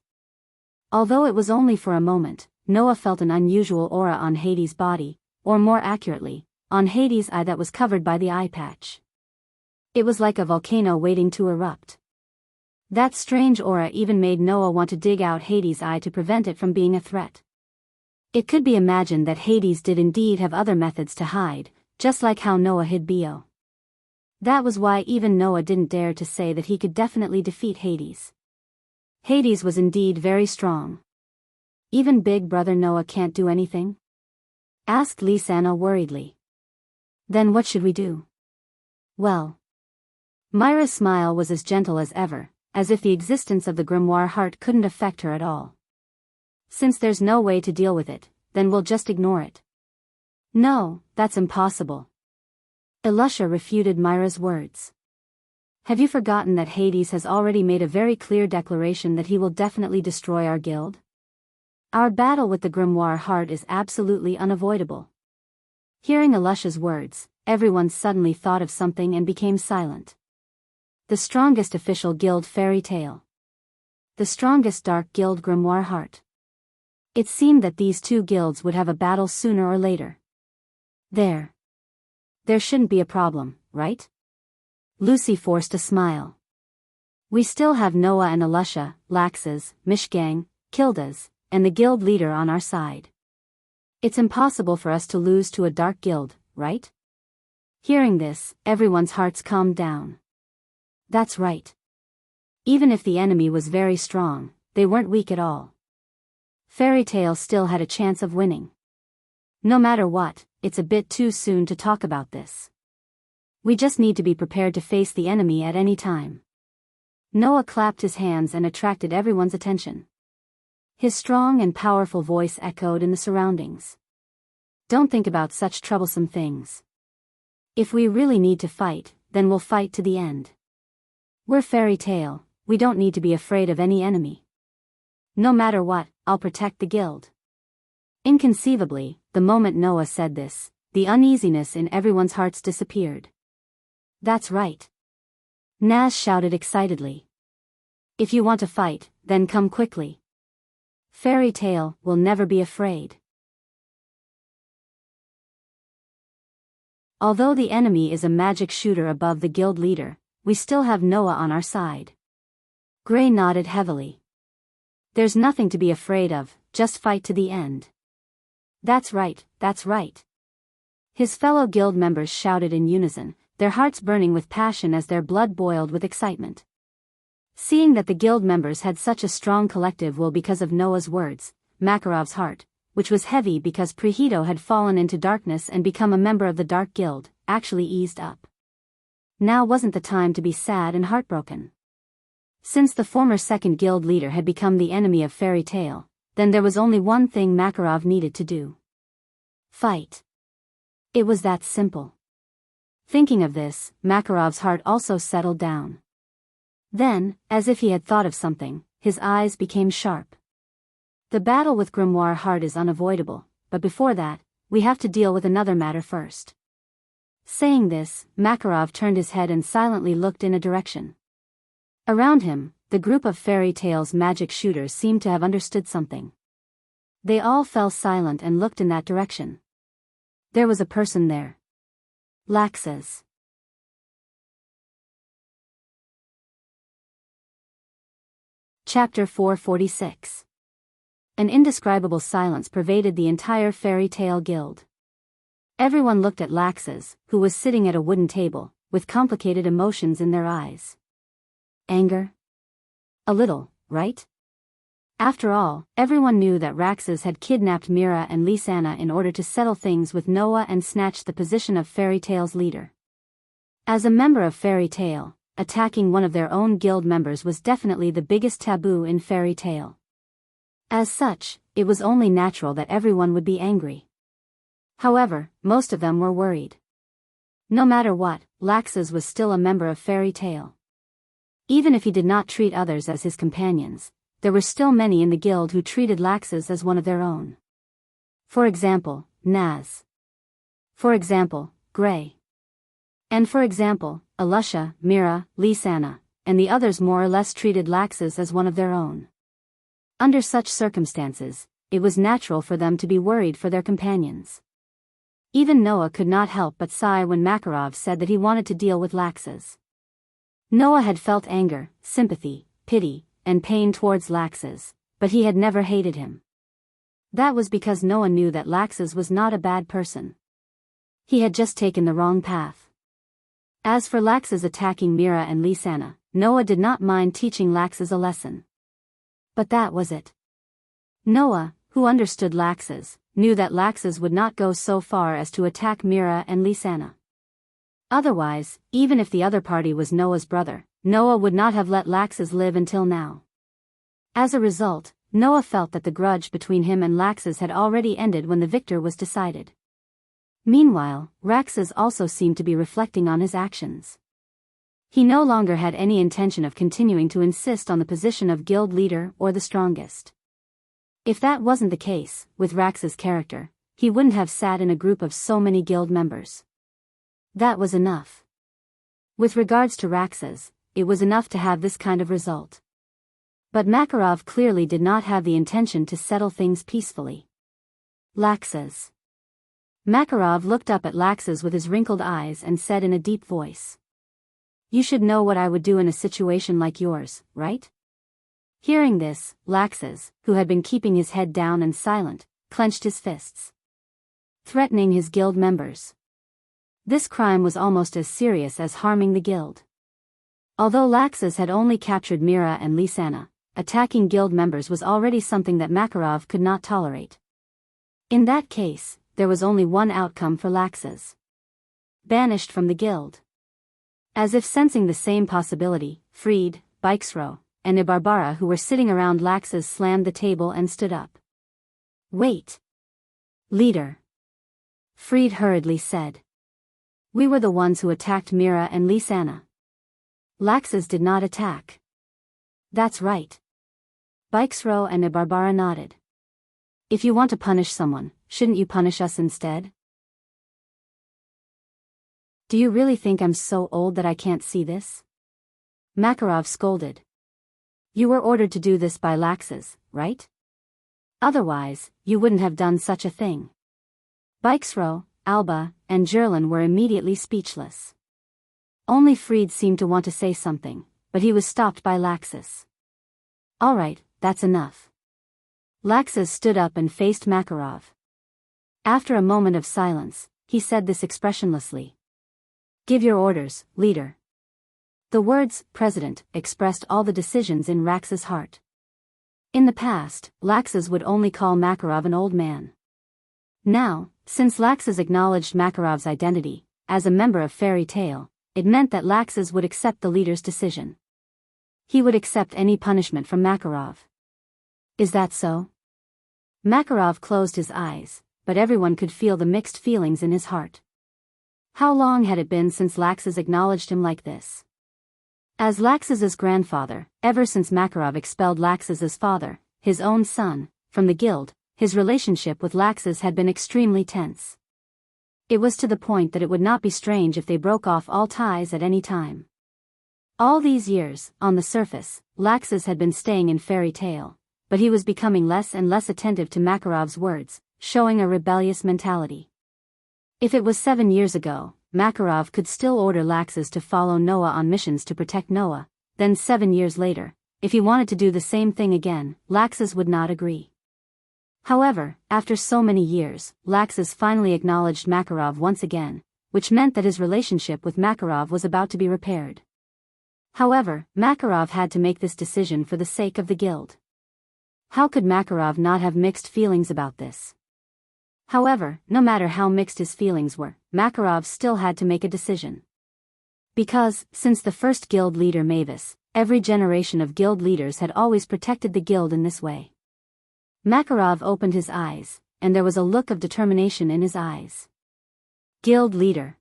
Although it was only for a moment, Noah felt an unusual aura on Hades' body, or more accurately, on Hades' eye that was covered by the eye patch. It was like a volcano waiting to erupt. That strange aura even made Noah want to dig out Hades' eye to prevent it from being a threat. It could be imagined that Hades did indeed have other methods to hide, just like how Noah hid Bio. That was why even Noah didn't dare to say that he could definitely defeat Hades. Hades was indeed very strong. Even big brother Noah can't do anything? Asked Lisanna worriedly. Then what should we do? Well. Myra's smile was as gentle as ever, as if the existence of the grimoire heart couldn't affect her at all. Since there's no way to deal with it, then we'll just ignore it. No, that's impossible. Elusha refuted Myra's words. Have you forgotten that Hades has already made a very clear declaration that he will definitely destroy our guild? Our battle with the grimoire heart is absolutely unavoidable. Hearing Elusha's words, everyone suddenly thought of something and became silent. The strongest official guild fairy tale. The strongest dark guild grimoire heart. It seemed that these two guilds would have a battle sooner or later. There shouldn't be a problem, right? Lucy forced a smile. We still have Noah and Elusha, Lax's, Mishgang, Kilda's, and the guild leader on our side. It's impossible for us to lose to a dark guild, right? Hearing this, everyone's hearts calmed down. That's right. Even if the enemy was very strong, they weren't weak at all. Fairy Tale still had a chance of winning. No matter what, it's a bit too soon to talk about this. We just need to be prepared to face the enemy at any time. Noah clapped his hands and attracted everyone's attention. His strong and powerful voice echoed in the surroundings. Don't think about such troublesome things. If we really need to fight, then we'll fight to the end. We're Fairy Tale, we don't need to be afraid of any enemy. No matter what, I'll protect the guild. Inconceivably, the moment Noah said this, the uneasiness in everyone's hearts disappeared. That's right. Naz shouted excitedly. If you want to fight, then come quickly. Fairy Tale will never be afraid. Although the enemy is a magic shooter above the guild leader, we still have Noah on our side. Gray nodded heavily. There's nothing to be afraid of, just fight to the end. That's right, that's right. His fellow guild members shouted in unison, their hearts burning with passion as their blood boiled with excitement. Seeing that the guild members had such a strong collective will because of Noah's words, Makarov's heart, which was heavy because Prehito had fallen into darkness and become a member of the Dark Guild, actually eased up. Now wasn't the time to be sad and heartbroken. Since the former second guild leader had become the enemy of Fairy Tale, then there was only one thing Makarov needed to do. Fight. It was that simple. Thinking of this, Makarov's heart also settled down. Then, as if he had thought of something, his eyes became sharp. The battle with Grimoire Heart is unavoidable, but before that, we have to deal with another matter first. Saying this, Makarov turned his head and silently looked in a direction. Around him, the group of Fairy Tale's magic shooters seemed to have understood something. They all fell silent and looked in that direction. There was a person there. Lax's. Chapter 446. An indescribable silence pervaded the entire Fairy Tale Guild. Everyone looked at Lax's, who was sitting at a wooden table, with complicated emotions in their eyes. Anger? A little, right? After all, everyone knew that Raxus had kidnapped Mira and Lisanna in order to settle things with Noah and snatch the position of Fairy Tale's leader. As a member of Fairy Tale, attacking one of their own guild members was definitely the biggest taboo in Fairy Tale. As such, it was only natural that everyone would be angry. However, most of them were worried. No matter what, Laxus was still a member of Fairy Tale. Even if he did not treat others as his companions, there were still many in the guild who treated Laxus as one of their own. For example, Naz. For example, Gray. And for example, Alusha, Mira, Lisanna, and the others more or less treated Laxus as one of their own. Under such circumstances, it was natural for them to be worried for their companions. Even Noah could not help but sigh when Makarov said that he wanted to deal with Laxus. Noah had felt anger, sympathy, pity, and pain towards Laxus, but he had never hated him. That was because Noah knew that Laxus was not a bad person. He had just taken the wrong path. As for Laxus attacking Mira and Lisanna, Noah did not mind teaching Laxus a lesson. But that was it. Noah, who understood Laxus, knew that Laxus would not go so far as to attack Mira and Lisanna. Otherwise, even if the other party was Noah's brother, Noah would not have let Laxus live until now. As a result, Noah felt that the grudge between him and Laxus had already ended when the victor was decided. Meanwhile, Laxus also seemed to be reflecting on his actions. He no longer had any intention of continuing to insist on the position of guild leader or the strongest. If that wasn't the case, with Laxus' character, he wouldn't have sat in a group of so many guild members. That was enough. With regards to Laxus, it was enough to have this kind of result. But Makarov clearly did not have the intention to settle things peacefully. Laxus. Makarov looked up at Laxus with his wrinkled eyes and said in a deep voice. You should know what I would do in a situation like yours, right? Hearing this, Laxus, who had been keeping his head down and silent, clenched his fists, threatening his guild members. This crime was almost as serious as harming the guild. Although Laxus had only captured Mira and Lisanna, attacking guild members was already something that Makarov could not tolerate. In that case, there was only one outcome for Laxus. Banished from the guild. As if sensing the same possibility, Freed, Bikesro, and Ibarbara who were sitting around Laxus slammed the table and stood up. Wait. Leader. Freed hurriedly said. We were the ones who attacked Mira and Lisanna. Laxus did not attack. That's right. Bikesro and Ibarbara nodded. If you want to punish someone, shouldn't you punish us instead? Do you really think I'm so old that I can't see this? Makarov scolded. You were ordered to do this by Laxus, right? Otherwise, you wouldn't have done such a thing. Bikesro, Alba, and Jerlin were immediately speechless. Only Freed seemed to want to say something, but he was stopped by Laxus. All right, that's enough. Laxus stood up and faced Makarov. After a moment of silence, he said this expressionlessly. Give your orders, leader. The words, President, expressed all the decisions in Laxus' heart. In the past, Laxus would only call Makarov an old man. Now, since Laxus acknowledged Makarov's identity, as a member of Fairy Tale, it meant that Laxus would accept the leader's decision. He would accept any punishment from Makarov. Is that so? Makarov closed his eyes, but everyone could feel the mixed feelings in his heart. How long had it been since Laxus acknowledged him like this? As Laxus's grandfather, ever since Makarov expelled Laxus's father, his own son, from the guild, his relationship with Laxus had been extremely tense. It was to the point that it would not be strange if they broke off all ties at any time. All these years, on the surface, Laxus had been staying in Fairy Tale, but he was becoming less and less attentive to Makarov's words, showing a rebellious mentality. If it was 7 years ago, Makarov could still order Laxus to follow Noah on missions to protect Noah, then 7 years later, if he wanted to do the same thing again, Laxus would not agree. However, after so many years, Laxus finally acknowledged Makarov once again, which meant that his relationship with Makarov was about to be repaired. However, Makarov had to make this decision for the sake of the guild. How could Makarov not have mixed feelings about this? However, no matter how mixed his feelings were, Makarov still had to make a decision. Because, since the first guild leader Mavis, every generation of guild leaders had always protected the guild in this way. Makarov opened his eyes, and there was a look of determination in his eyes. Guild leader.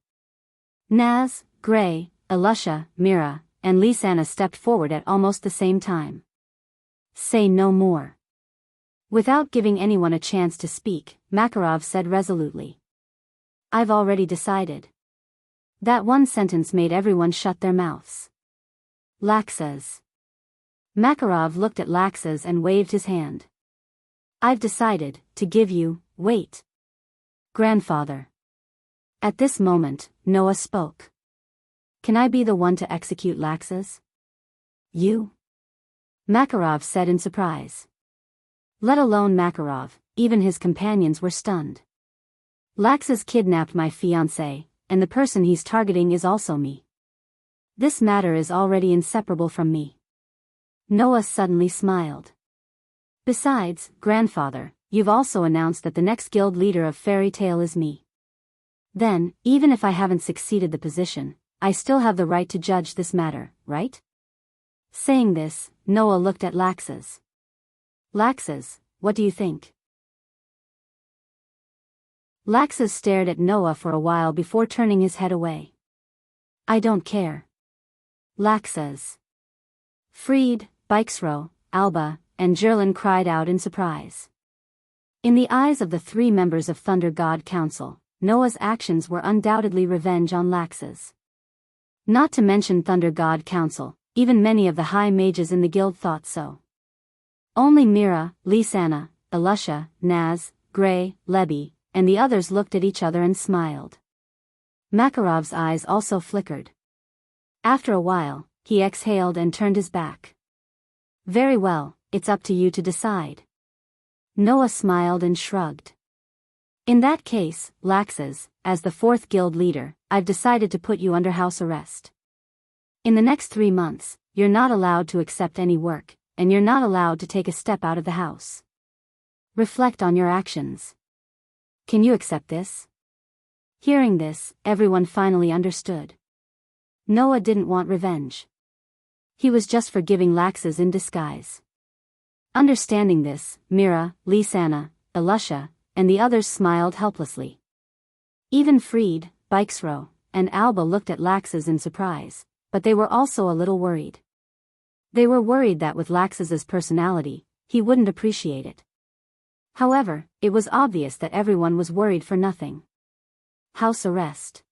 Naz, Gray, Alusha, Mira, and Lisanna stepped forward at almost the same time. Say no more. Without giving anyone a chance to speak, Makarov said resolutely. I've already decided. That one sentence made everyone shut their mouths. Laxas. Makarov looked at Laxas and waved his hand. I've decided to give you, wait. Grandfather. At this moment, Noah spoke. Can I be the one to execute Laxas? You? Makarov said in surprise. Let alone Makarov, even his companions were stunned. Laxas kidnapped my fiancé, and the person he's targeting is also me. This matter is already inseparable from me. Noah suddenly smiled. Besides, grandfather, you've also announced that the next guild leader of Fairy Tale is me. Then, even if I haven't succeeded the position, I still have the right to judge this matter, right? Saying this, Noah looked at Laxas. Laxas, what do you think? Laxas stared at Noah for a while before turning his head away. I don't care. Laxas. Freed, Bikesro, Alba, and Jerlin cried out in surprise. In the eyes of the three members of Thunder God Council, Noah's actions were undoubtedly revenge on Laxas. Not to mention Thunder God Council, even many of the high mages in the guild thought so. Only Mira, Lisanna, Alusha, Naz, Gray, Lebby, and the others looked at each other and smiled. Makarov's eyes also flickered. After a while, he exhaled and turned his back. Very well, it's up to you to decide. Noah smiled and shrugged. In that case, Laxas, as the fourth guild leader, I've decided to put you under house arrest. In the next 3 months, you're not allowed to accept any work, and you're not allowed to take a step out of the house. Reflect on your actions. Can you accept this? Hearing this, everyone finally understood. Noah didn't want revenge. He was just forgiving Laxas in disguise. Understanding this, Mira, Lisanna, Alusha, and the others smiled helplessly. Even Freed, Bikesro, and Alba looked at Laxas in surprise, but they were also a little worried. They were worried that with Laxas's personality, he wouldn't appreciate it. However, it was obvious that everyone was worried for nothing. House arrest.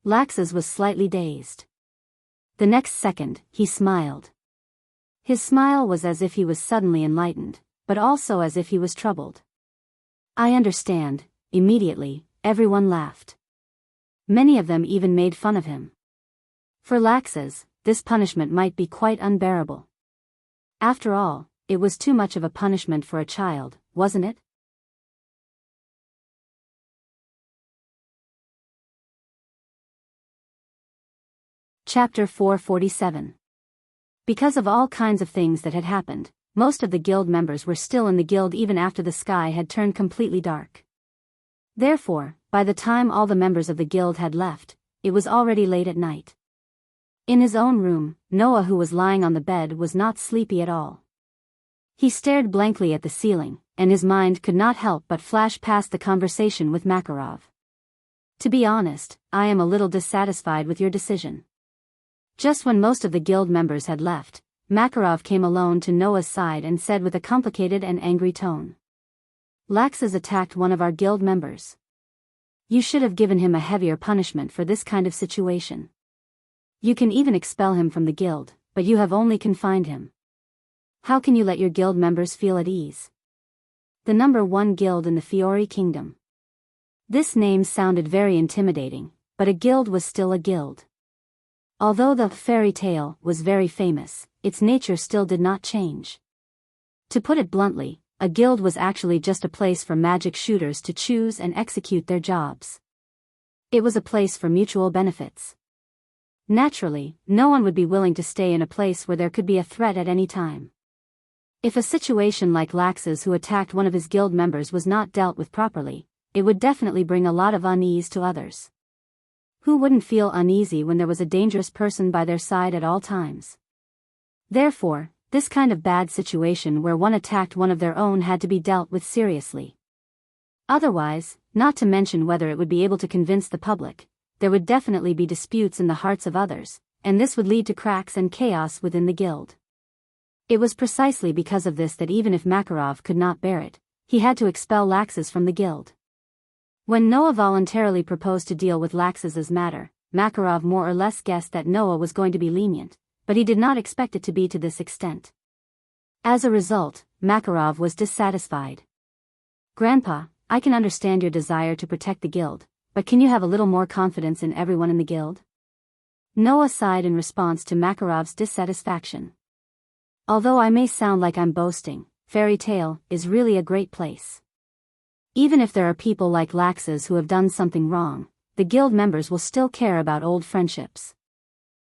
Laxas was slightly dazed. The next second, he smiled. His smile was as if he was suddenly enlightened, but also as if he was troubled. I understand. Immediately, everyone laughed. Many of them even made fun of him. For Laxas, this punishment might be quite unbearable. After all, it was too much of a punishment for a child, wasn't it? Chapter 447. Because of all kinds of things that had happened, most of the guild members were still in the guild even after the sky had turned completely dark. Therefore, by the time all the members of the guild had left, it was already late at night. In his own room, Noah, who was lying on the bed, was not sleepy at all. He stared blankly at the ceiling, and his mind could not help but flash past the conversation with Makarov. To be honest, I am a little dissatisfied with your decision. Just when most of the guild members had left, Makarov came alone to Noah's side and said with a complicated and angry tone. Laxas attacked one of our guild members. You should have given him a heavier punishment for this kind of situation. You can even expel him from the guild, but you have only confined him. How can you let your guild members feel at ease? The number 1 guild in the Fiori Kingdom. This name sounded very intimidating, but a guild was still a guild. Although the fairy tale was very famous, its nature still did not change. To put it bluntly, a guild was actually just a place for magic shooters to choose and execute their jobs. It was a place for mutual benefits. Naturally, no one would be willing to stay in a place where there could be a threat at any time. If a situation like Laxas, who attacked one of his guild members, was not dealt with properly, it would definitely bring a lot of unease to others. Who wouldn't feel uneasy when there was a dangerous person by their side at all times? Therefore, This kind of bad situation where one attacked one of their own had to be dealt with seriously. Otherwise, not to mention whether it would be able to convince the public, there would definitely be disputes in the hearts of others, and this would lead to cracks and chaos within the guild. It was precisely because of this that even if Makarov could not bear it, he had to expel Laxus from the guild. When Noah voluntarily proposed to deal with Laxus's matter, Makarov more or less guessed that Noah was going to be lenient, but he did not expect it to be to this extent. As a result, Makarov was dissatisfied. "Grandpa, I can understand your desire to protect the guild, but can you have a little more confidence in everyone in the guild?" Noah sighed in response to Makarov's dissatisfaction. "Although I may sound like I'm boasting, Fairy Tale is really a great place. Even if there are people like Laxus who have done something wrong, the guild members will still care about old friendships.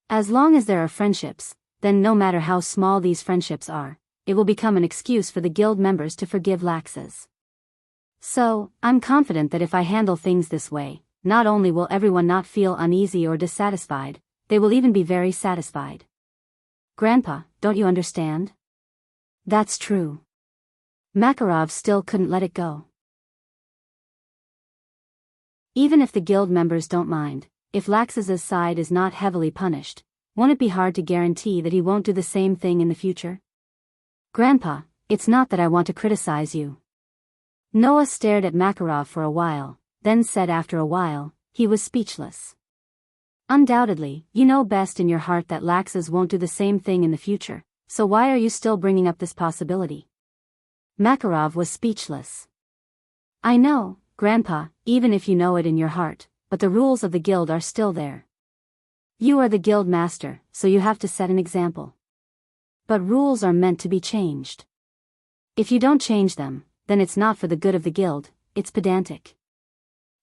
As long as there are friendships, then no matter how small these friendships are, it will become an excuse for the guild members to forgive Laxus. So, I'm confident that if I handle things this way, not only will everyone not feel uneasy or dissatisfied, they will even be very satisfied." "Grandpa, don't you understand?" "That's true." Makarov still couldn't let it go. "Even if the guild members don't mind, if Laxus's side is not heavily punished, won't it be hard to guarantee that he won't do the same thing in the future?" "Grandpa, it's not that I want to criticize you." Noah stared at Makarov for a while, then said after a while, he was speechless. "Undoubtedly, you know best in your heart that Laxus won't do the same thing in the future, so why are you still bringing up this possibility?" Makarov was speechless. "I know, Grandpa, even if you know it in your heart, but the rules of the guild are still there. You are the guild master, so you have to set an example. But rules are meant to be changed. If you don't change them, then it's not for the good of the guild, it's pedantic."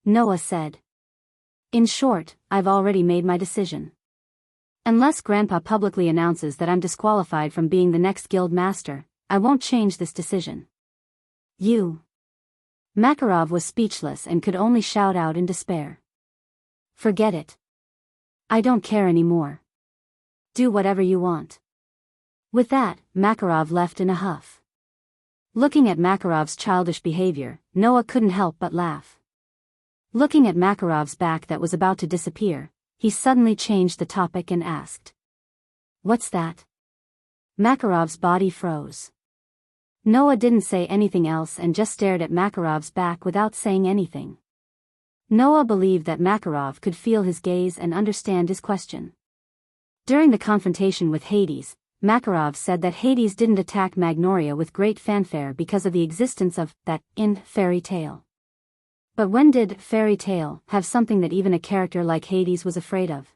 Noah said. "In short, I've already made my decision. Unless Grandpa publicly announces that I'm disqualified from being the next guild master, I won't change this decision." "You..." Makarov was speechless and could only shout out in despair. "Forget it. I don't care anymore. Do whatever you want." With that, Makarov left in a huff. Looking at Makarov's childish behavior, Noah couldn't help but laugh. Looking at Makarov's back that was about to disappear, he suddenly changed the topic and asked, "What's that?" Makarov's body froze. Noah didn't say anything else and just stared at Makarov's back without saying anything. Noah believed that Makarov could feel his gaze and understand his question. During the confrontation with Hades, Makarov said that Hades didn't attack Magnoria with great fanfare because of the existence of that in Fairy Tale. But when did Fairy Tale have something that even a character like Hades was afraid of?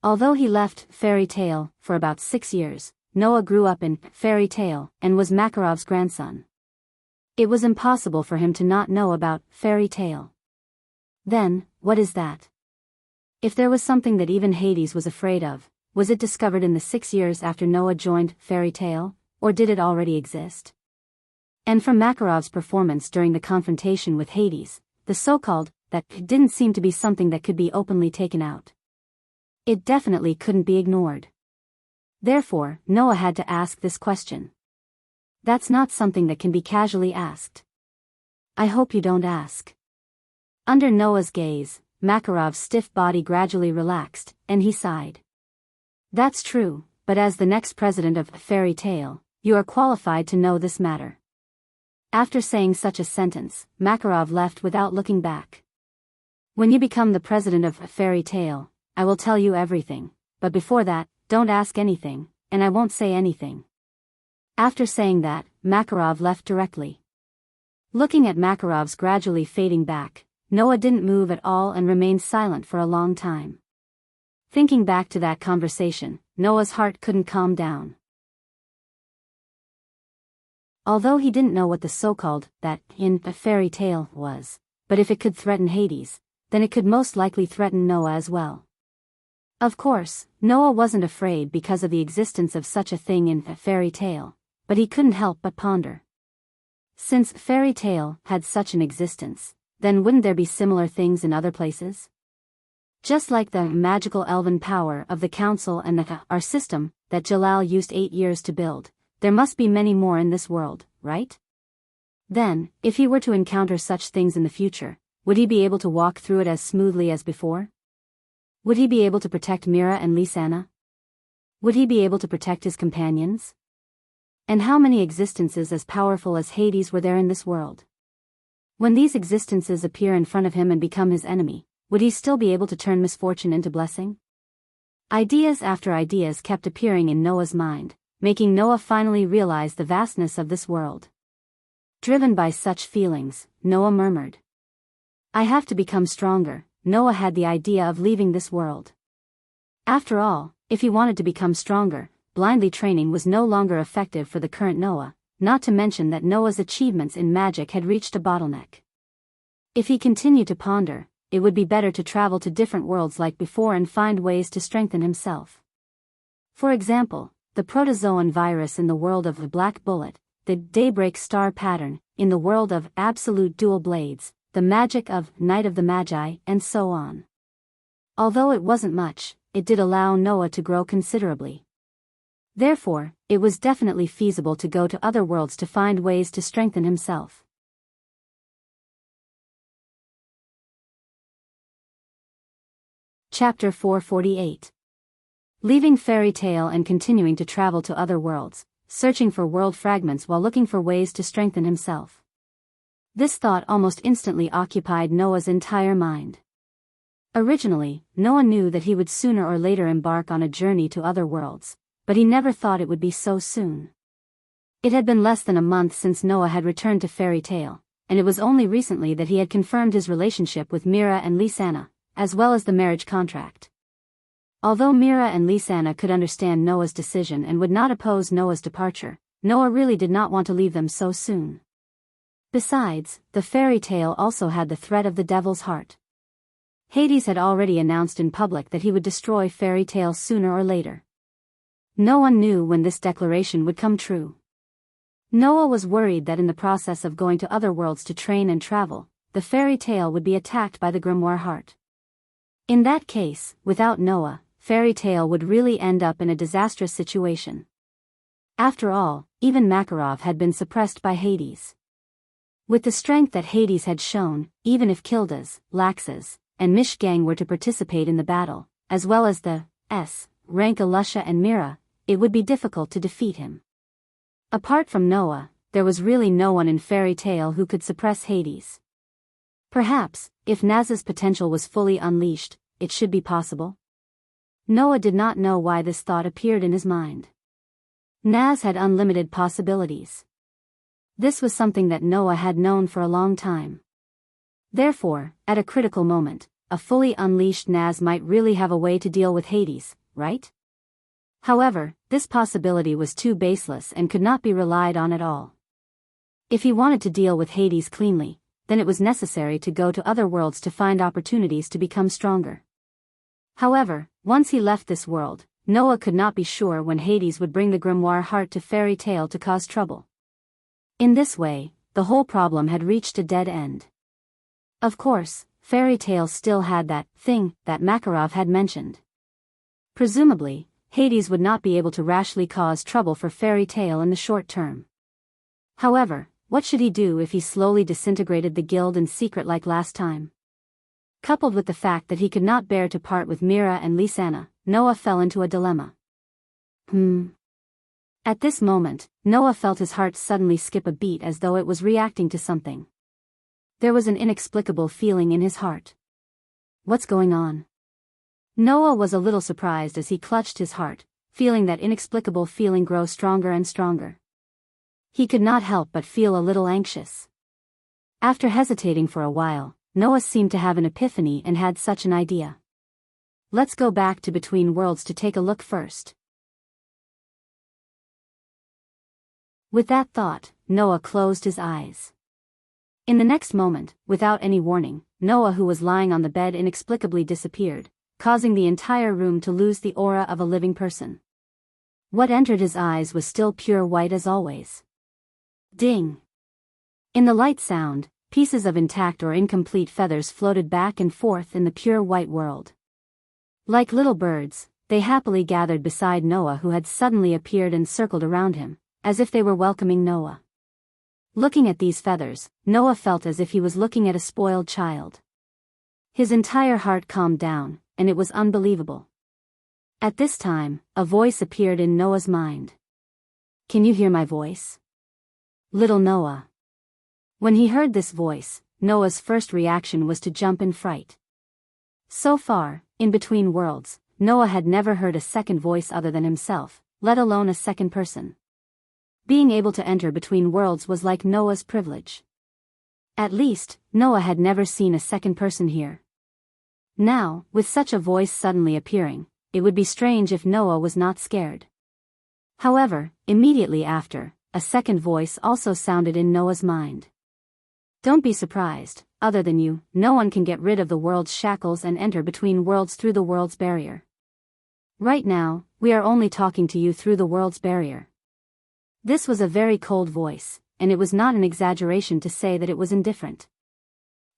Although he left Fairy Tale for about 6 years, Noah grew up in Fairy Tale and was Makarov's grandson. It was impossible for him to not know about Fairy Tale. Then, what is that? If there was something that even Hades was afraid of, was it discovered in the 6 years after Noah joined Fairy Tale, or did it already exist? And from Makarov's performance during the confrontation with Hades, the so-called that didn't seem to be something that could be openly taken out. It definitely couldn't be ignored. Therefore, Noah had to ask this question. That's not something that can be casually asked. "I hope you don't ask." Under Noah's gaze, Makarov's stiff body gradually relaxed, and he sighed. "That's true, but as the next president of Fairy Tale, you are qualified to know this matter." After saying such a sentence, Makarov left without looking back. "When you become the president of Fairy Tale, I will tell you everything, but before that, don't ask anything, and I won't say anything." After saying that, Makarov left directly. Looking at Makarov's gradually fading back, Noah didn't move at all and remained silent for a long time. Thinking back to that conversation, Noah's heart couldn't calm down. Although he didn't know what the so-called that in a fairy tale was, but if it could threaten Hades, then it could most likely threaten Noah as well. Of course, Noah wasn't afraid because of the existence of such a thing in a fairy tale, but he couldn't help but ponder. Since Fairy Tale had such an existence, then wouldn't there be similar things in other places? Just like the magical elven power of the council and our system, that Jalal used 8 years to build. There must be many more in this world, right? Then, if he were to encounter such things in the future, would he be able to walk through it as smoothly as before? Would he be able to protect Mira and Lisanna? Would he be able to protect his companions? And how many existences as powerful as Hades were there in this world? When these existences appear in front of him and become his enemy, would he still be able to turn misfortune into blessing? Ideas after ideas kept appearing in Noah's mind, making Noah finally realize the vastness of this world. Driven by such feelings, Noah murmured, "I have to become stronger." Noah had the idea of leaving this world. After all, if he wanted to become stronger, blindly training was no longer effective for the current Noah, not to mention that Noah's achievements in magic had reached a bottleneck. If he continued to ponder, it would be better to travel to different worlds like before and find ways to strengthen himself. For example, the protozoan virus in the world of the Black Bullet, the Daybreak Star pattern, in the world of Absolute Dual Blades, the magic of Night of the Magi, and so on. Although it wasn't much, it did allow Noah to grow considerably. Therefore, it was definitely feasible to go to other worlds to find ways to strengthen himself. Chapter 448. Leaving Fairy Tale and continuing to travel to other worlds, searching for world fragments while looking for ways to strengthen himself. This thought almost instantly occupied Noah's entire mind. Originally, Noah knew that he would sooner or later embark on a journey to other worlds, but he never thought it would be so soon. It had been less than a month since Noah had returned to Fairy Tale, and it was only recently that he had confirmed his relationship with Mira and Lisanna, as well as the marriage contract. Although Mira and Lisanna could understand Noah's decision and would not oppose Noah's departure, Noah really did not want to leave them so soon. Besides, the fairy tale also had the threat of the devil's heart. Hades had already announced in public that he would destroy Fairy Tale sooner or later. No one knew when this declaration would come true. Noah was worried that in the process of going to other worlds to train and travel, the Fairy Tale would be attacked by the Grimoire Heart. In that case, without Noah, Fairy Tale would really end up in a disastrous situation. After all, even Makarov had been suppressed by Hades. With the strength that Hades had shown, even if Kildas, Laxas, and Mishgang were to participate in the battle, as well as the rank Alusha and Mira, it would be difficult to defeat him. Apart from Noah, there was really no one in Fairy Tale who could suppress Hades. Perhaps, if Naz's potential was fully unleashed, it should be possible. Noah did not know why this thought appeared in his mind. Naz had unlimited possibilities. This was something that Noah had known for a long time. Therefore, at a critical moment, a fully unleashed Naz might really have a way to deal with Hades, right? However, this possibility was too baseless and could not be relied on at all. If he wanted to deal with Hades cleanly, then it was necessary to go to other worlds to find opportunities to become stronger. However, once he left this world, Noah could not be sure when Hades would bring the Grimoire Heart to Fairy Tale to cause trouble. In this way, the whole problem had reached a dead end. Of course, Fairy Tale still had that thing that Makarov had mentioned. Presumably, Hades would not be able to rashly cause trouble for Fairy Tale in the short term. However, what should he do if he slowly disintegrated the guild in secret like last time? Coupled with the fact that he could not bear to part with Mira and Lisanna, Noah fell into a dilemma. At this moment, Noah felt his heart suddenly skip a beat as though it was reacting to something. There was an inexplicable feeling in his heart. What's going on? Noah was a little surprised as he clutched his heart, feeling that inexplicable feeling grow stronger and stronger. He could not help but feel a little anxious. After hesitating for a while, Noah seemed to have an epiphany and had such an idea. Let's go back to Between Worlds to take a look first. With that thought, Noah closed his eyes. In the next moment, without any warning, Noah, who was lying on the bed, inexplicably disappeared, causing the entire room to lose the aura of a living person. What entered his eyes was still pure white as always. Ding! In the light sound, pieces of intact or incomplete feathers floated back and forth in the pure white world. Like little birds, they happily gathered beside Noah, who had suddenly appeared and circled around him, as if they were welcoming Noah. Looking at these feathers, Noah felt as if he was looking at a spoiled child. His entire heart calmed down, and it was unbelievable. At this time, a voice appeared in Noah's mind. "Can you hear my voice? Little Noah." When he heard this voice, Noah's first reaction was to jump in fright. So far, in Between Worlds, Noah had never heard a second voice other than himself, let alone a second person. Being able to enter Between Worlds was like Noah's privilege. At least, Noah had never seen a second person here. Now, with such a voice suddenly appearing, it would be strange if Noah was not scared. However, immediately after, a second voice also sounded in Noah's mind. "Don't be surprised, other than you, no one can get rid of the world's shackles and enter Between Worlds through the world's barrier. Right now, we are only talking to you through the world's barrier." This was a very cold voice, and it was not an exaggeration to say that it was indifferent.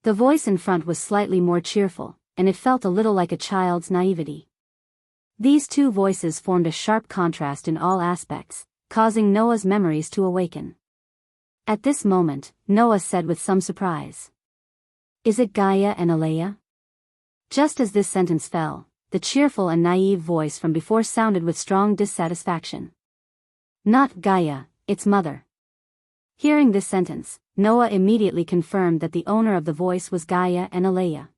The voice in front was slightly more cheerful, and it felt a little like a child's naivety. These two voices formed a sharp contrast in all aspects, causing Noah's memories to awaken. At this moment, Noah said with some surprise, "Is it Gaia and Alea?" Just as this sentence fell, the cheerful and naive voice from before sounded with strong dissatisfaction. "Not Gaia, it's Mother." Hearing this sentence, Noah immediately confirmed that the owner of the voice was Gaia and Alea.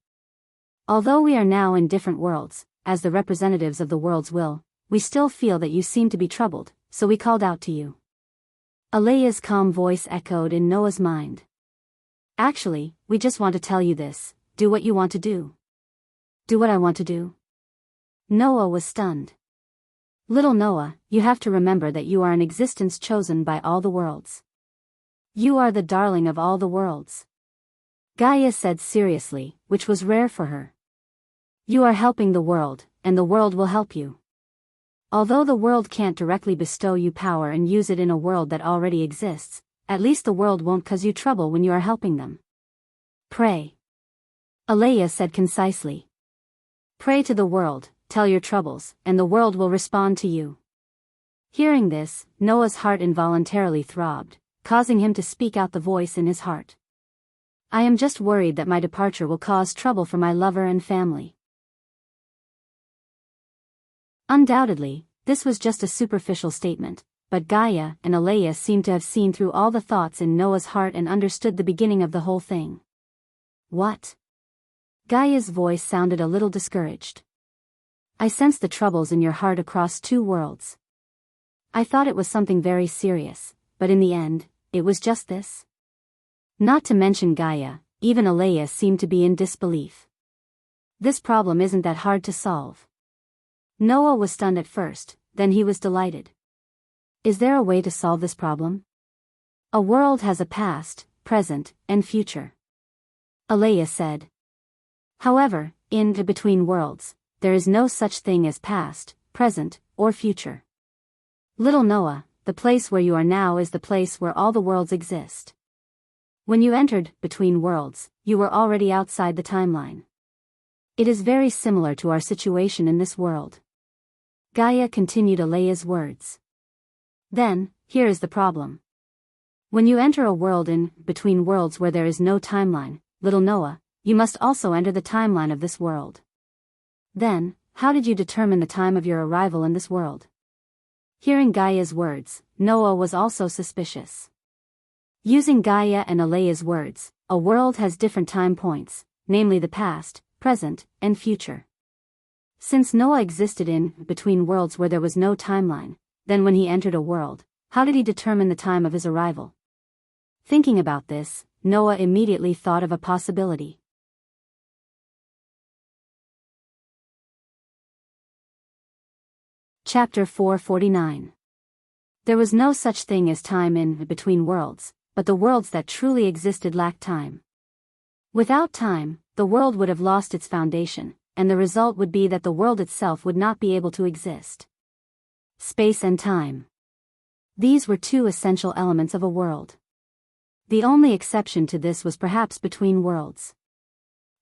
"Although we are now in different worlds, as the representatives of the world's will, we still feel that you seem to be troubled, so we called out to you." Alea's calm voice echoed in Noah's mind. "Actually, we just want to tell you this, do what you want to do." "Do what I want to do?" Noah was stunned. "Little Noah, you have to remember that you are an existence chosen by all the worlds. You are the darling of all the worlds," Gaia said seriously, which was rare for her. "You are helping the world, and the world will help you. Although the world can't directly bestow you power and use it in a world that already exists, at least the world won't cause you trouble when you are helping them. Pray," Alea said concisely. "Pray to the world, tell your troubles, and the world will respond to you." Hearing this, Noah's heart involuntarily throbbed, causing him to speak out the voice in his heart. "I am just worried that my departure will cause trouble for my lover and family." Undoubtedly, this was just a superficial statement, but Gaia and Alea seemed to have seen through all the thoughts in Noah's heart and understood the beginning of the whole thing. "What?" Gaia's voice sounded a little discouraged. "I sense the troubles in your heart across two worlds. I thought it was something very serious, but in the end, it was just this?" Not to mention Gaia, even Alea seemed to be in disbelief. "This problem isn't that hard to solve." Noah was stunned at first, then he was delighted. "Is there a way to solve this problem? A world has a past, present, and future," Alea said. "However, in the Between Worlds, there is no such thing as past, present, or future. Little Noah, the place where you are now is the place where all the worlds exist. When you entered Between Worlds, you were already outside the timeline. It is very similar to our situation in this world." Gaia continued Alea's words. "Then, here is the problem. When you enter a world in Between Worlds where there is no timeline, little Noah, you must also enter the timeline of this world. Then, how did you determine the time of your arrival in this world?" Hearing Gaia's words, Noah was also suspicious. Using Gaia and Alea's words, a world has different time points, namely the past, present, and future. Since Noah existed in Between Worlds where there was no timeline, then when he entered a world, how did he determine the time of his arrival? Thinking about this, Noah immediately thought of a possibility. Chapter 449. There was no such thing as time in Between Worlds, but the worlds that truly existed lacked time. Without time, the world would have lost its foundation, and the result would be that the world itself would not be able to exist. Space and time. These were two essential elements of a world. The only exception to this was perhaps Between Worlds.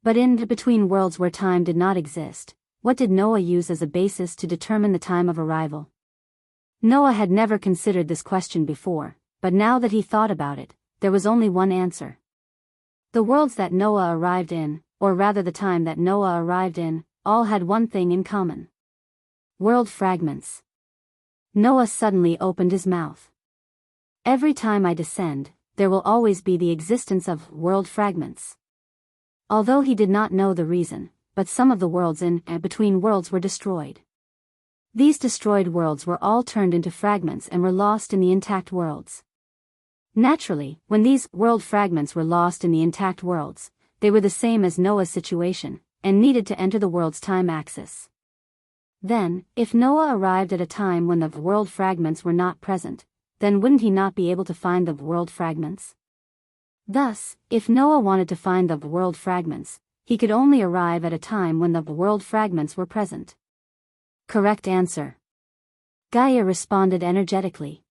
But in Between Worlds where time did not exist, What did Noah use as a basis to determine the time of arrival? Noah had never considered this question before, but now that he thought about it, there was only one answer. The worlds that Noah arrived in, or rather the time that Noah arrived in, all had one thing in common. World fragments. Noah suddenly opened his mouth. Every time I descend, there will always be the existence of world fragments. Although he did not know the reason, but some of the worlds in and between worlds were destroyed. These destroyed worlds were all turned into fragments and were lost in the intact worlds. Naturally, when these world fragments were lost in the intact worlds, they were the same as Noah's situation, and needed to enter the world's time axis. Then, if Noah arrived at a time when the world fragments were not present, then wouldn't he not be able to find the world fragments? Thus, if Noah wanted to find the world fragments, he could only arrive at a time when the world fragments were present. Correct answer. Gaia responded energetically.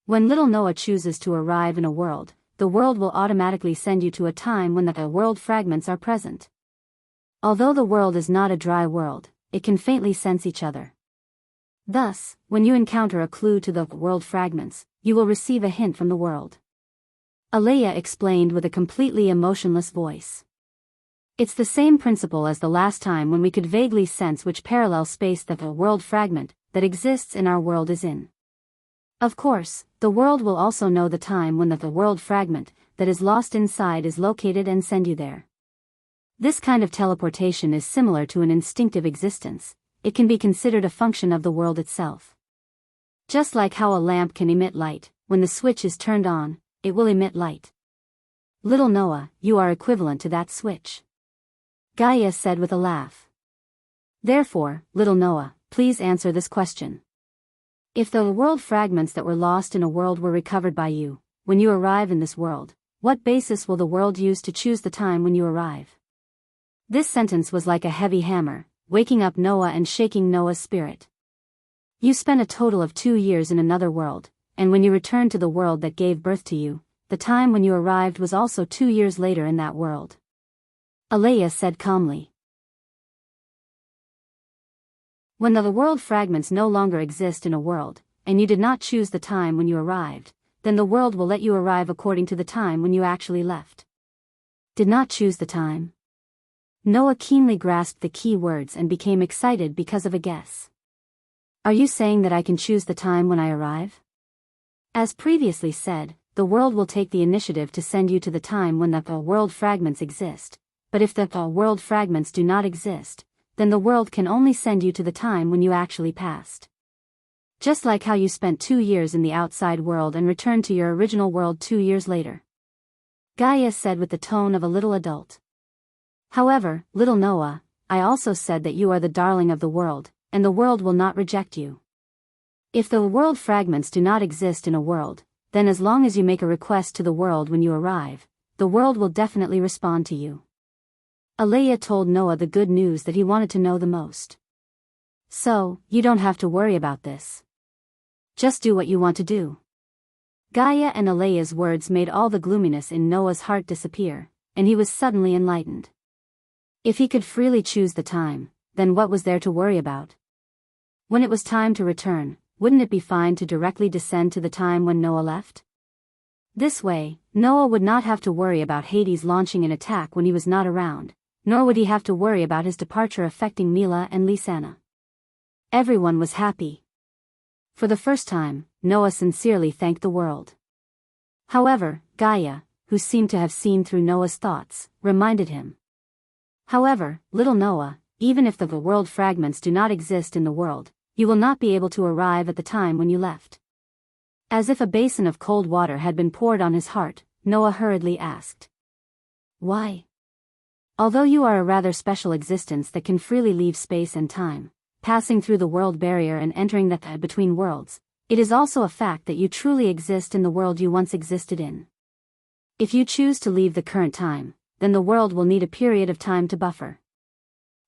When little Noah chooses to arrive in a world, the world will automatically send you to a time when the world fragments are present. Although the world is not a dry world, it can faintly sense each other. Thus, when you encounter a clue to the world fragments, you will receive a hint from the world. Alea explained with a completely emotionless voice. It's the same principle as the last time when we could vaguely sense which parallel space the world fragment that exists in our world is in. Of course, the world will also know the time when the world fragment that is lost inside is located and send you there. This kind of teleportation is similar to an instinctive existence. It can be considered a function of the world itself. Just like how a lamp can emit light, when the switch is turned on, it will emit light. Little Noah, you are equivalent to that switch. Gaia said with a laugh. Therefore, little Noah, please answer this question. If the world fragments that were lost in a world were recovered by you, when you arrive in this world, what basis will the world use to choose the time when you arrive? This sentence was like a heavy hammer, waking up Noah and shaking Noah's spirit. You spent a total of 2 years in another world, and when you returned to the world that gave birth to you, the time when you arrived was also 2 years later in that world. Alea said calmly. When the world fragments no longer exist in a world, and you did not choose the time when you arrived, then the world will let you arrive according to the time when you actually left. Did not choose the time. Noah keenly grasped the key words and became excited because of a guess. Are you saying that I can choose the time when I arrive? As previously said, the world will take the initiative to send you to the time when the world fragments exist, but if the world fragments do not exist, then the world can only send you to the time when you actually passed. Just like how you spent 2 years in the outside world and returned to your original world 2 years later. Gaia said with the tone of a little adult. However, little Noah, I also said that you are the darling of the world, and the world will not reject you. If the world fragments do not exist in a world, then as long as you make a request to the world when you arrive, the world will definitely respond to you. Alea told Noah the good news that he wanted to know the most. So, you don't have to worry about this. Just do what you want to do. Gaia and Alea's words made all the gloominess in Noah's heart disappear, and he was suddenly enlightened. If he could freely choose the time, then what was there to worry about? When it was time to return, wouldn't it be fine to directly descend to the time when Noah left? This way, Noah would not have to worry about Hades launching an attack when he was not around, nor would he have to worry about his departure affecting Mila and Lysana. Everyone was happy. For the first time, Noah sincerely thanked the world. However, Gaia, who seemed to have seen through Noah's thoughts, reminded him. However, little Noah, even if the world fragments do not exist in the world, you will not be able to arrive at the time when you left. As if a basin of cold water had been poured on his heart, Noah hurriedly asked. Why? Although you are a rather special existence that can freely leave space and time, passing through the world barrier and entering the between worlds, it is also a fact that you truly exist in the world you once existed in. If you choose to leave the current time, then the world will need a period of time to buffer.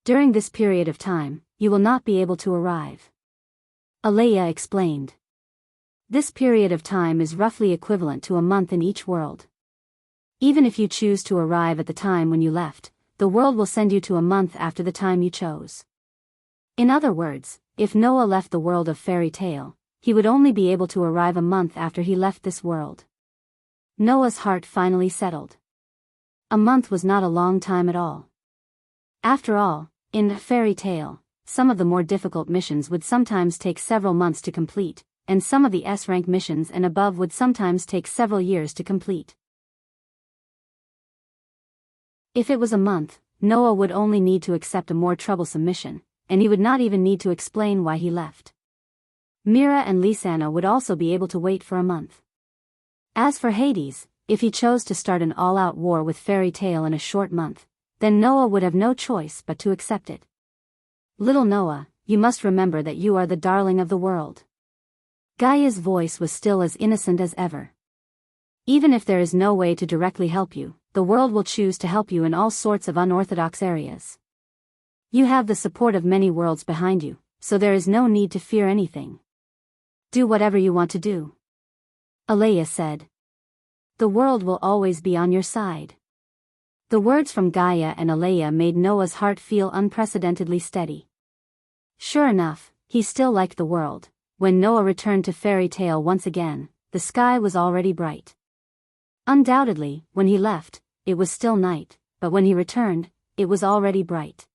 During this period of time, you will not be able to arrive. Alea explained. This period of time is roughly equivalent to a month in each world. Even if you choose to arrive at the time when you left, the world will send you to a month after the time you chose. In other words, if Noah left the world of fairy tale, he would only be able to arrive a month after he left this world. Noah's heart finally settled. A month was not a long time at all. After all, in fairy tale, some of the more difficult missions would sometimes take several months to complete, and some of the S-rank missions and above would sometimes take several years to complete. If it was a month, Noah would only need to accept a more troublesome mission, and he would not even need to explain why he left. Mira and Lisanna would also be able to wait for a month. As for Hades, if he chose to start an all-out war with fairy tale in a short month, then Noah would have no choice but to accept it. Little Noah, you must remember that you are the darling of the world. Gaia's voice was still as innocent as ever. Even if there is no way to directly help you, the world will choose to help you in all sorts of unorthodox areas. You have the support of many worlds behind you, so there is no need to fear anything. Do whatever you want to do. Alea said. The world will always be on your side. The words from Gaia and Alea made Noah's heart feel unprecedentedly steady. Sure enough, he still liked the world. When Noah returned to fairy tale once again, the sky was already bright. Undoubtedly, when he left, it was still night, but when he returned, it was already bright.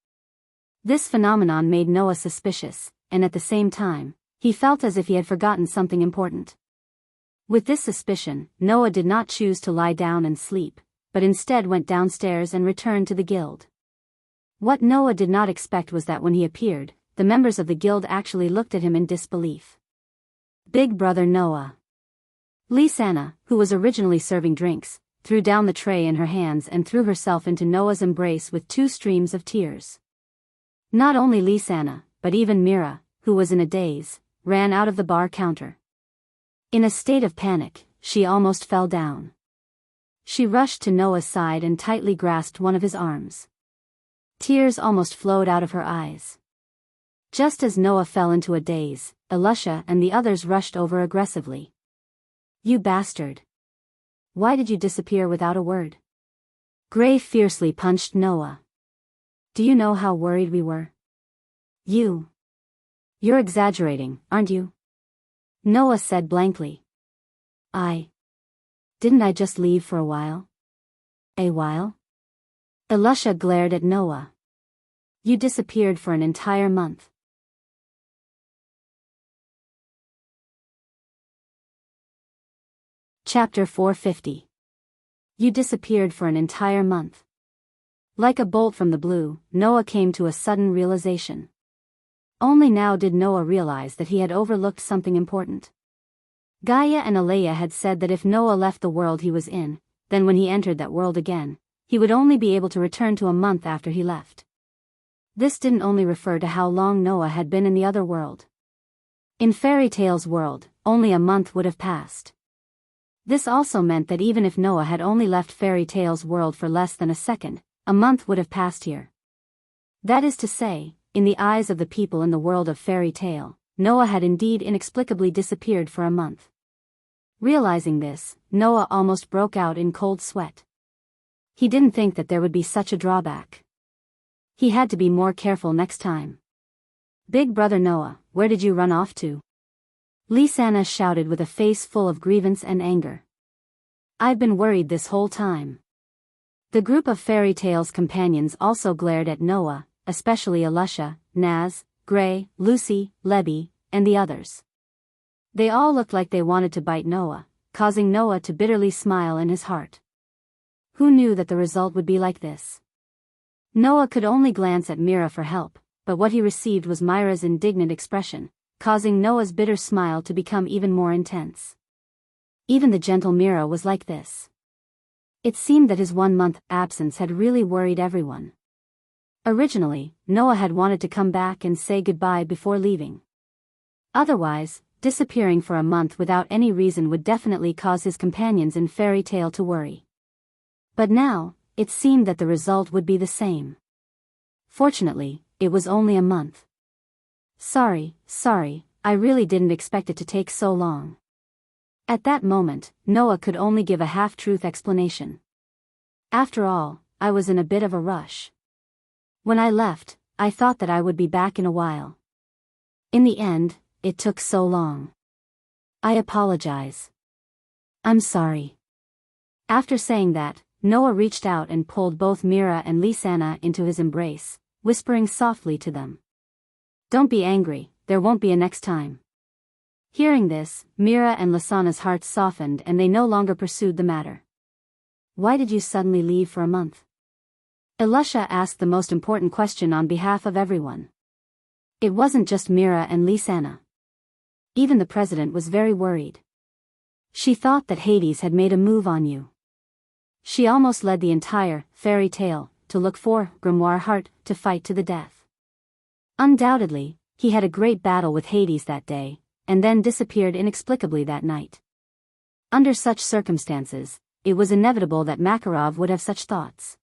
This phenomenon made Noah suspicious, and at the same time, he felt as if he had forgotten something important. With this suspicion, Noah did not choose to lie down and sleep, but instead went downstairs and returned to the guild. What Noah did not expect was that when he appeared, the members of the guild actually looked at him in disbelief. Big Brother Noah. Lisanna, who was originally serving drinks, threw down the tray in her hands and threw herself into Noah's embrace with 2 streams of tears. Not only Lisanna, but even Mira, who was in a daze, ran out of the bar counter. In a state of panic, she almost fell down. She rushed to Noah's side and tightly grasped one of his arms. Tears almost flowed out of her eyes. Just as Noah fell into a daze, Elisha and the others rushed over aggressively. You bastard. Why did you disappear without a word? Gray fiercely punched Noah. Do you know how worried we were? You're exaggerating, aren't you? Noah said blankly. Didn't I just leave for a while? A while? Elisha glared at Noah. You disappeared for an entire month. Chapter 450. You disappeared for an entire month. Like a bolt from the blue, Noah came to a sudden realization. Only now did Noah realize that he had overlooked something important. Gaia and Alea had said that if Noah left the world he was in, then when he entered that world again, he would only be able to return to a month after he left. This didn't only refer to how long Noah had been in the other world. In Fairy Tale's world, only a month would have passed. This also meant that even if Noah had only left Fairy Tale's world for less than a second, a month would have passed here. That is to say, in the eyes of the people in the world of Fairy Tale, Noah had indeed inexplicably disappeared for a month. Realizing this, Noah almost broke out in cold sweat. He didn't think that there would be such a drawback. He had to be more careful next time. Big Brother Noah, where did you run off to? Lisanna shouted with a face full of grievance and anger. I've been worried this whole time. The group of Fairy Tale's companions also glared at Noah, especially Elisha, Naz, Gray, Lucy, Lebby, and the others. They all looked like they wanted to bite Noah, causing Noah to bitterly smile in his heart. Who knew that the result would be like this? Noah could only glance at Mira for help, but what he received was Myra's indignant expression, causing Noah's bitter smile to become even more intense. Even the gentle Mira was like this. It seemed that his 1-month absence had really worried everyone. Originally, Noah had wanted to come back and say goodbye before leaving. Otherwise, disappearing for a month without any reason would definitely cause his companions in Fairy Tale to worry. But now, it seemed that the result would be the same. Fortunately, it was only a month. Sorry, I really didn't expect it to take so long. At that moment, Noah could only give a half-truth explanation. After all, I was in a bit of a rush. When I left, I thought that I would be back in a while. In the end, it took so long. I apologize. I'm sorry. After saying that, Noah reached out and pulled both Mira and Lisanna into his embrace, whispering softly to them. Don't be angry, there won't be a next time. Hearing this, Mira and Lisanna's hearts softened and they no longer pursued the matter. Why did you suddenly leave for a month? Elisha asked the most important question on behalf of everyone. It wasn't just Mira and Lisanna. Even the president was very worried. She thought that Hades had made a move on you. She almost led the entire fairy tale to look for Grimoire Heart to fight to the death. Undoubtedly, he had a great battle with Hades that day, and then disappeared inexplicably that night. Under such circumstances, it was inevitable that Makarov would have such thoughts.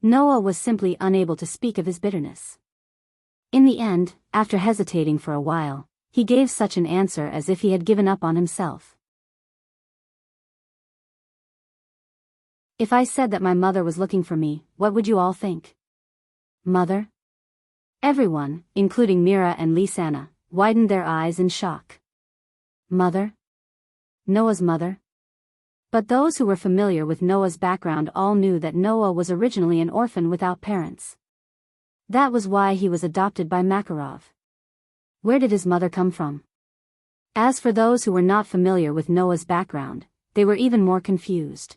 Noah was simply unable to speak of his bitterness. In the end, after hesitating for a while, he gave such an answer as if he had given up on himself. If I said that my mother was looking for me, what would you all think? Mother? Everyone, including Mira and Lisanna, widened their eyes in shock. Mother? Noah's mother? But those who were familiar with Noah's background all knew that Noah was originally an orphan without parents. That was why he was adopted by Makarov. Where did his mother come from? As for those who were not familiar with Noah's background, they were even more confused.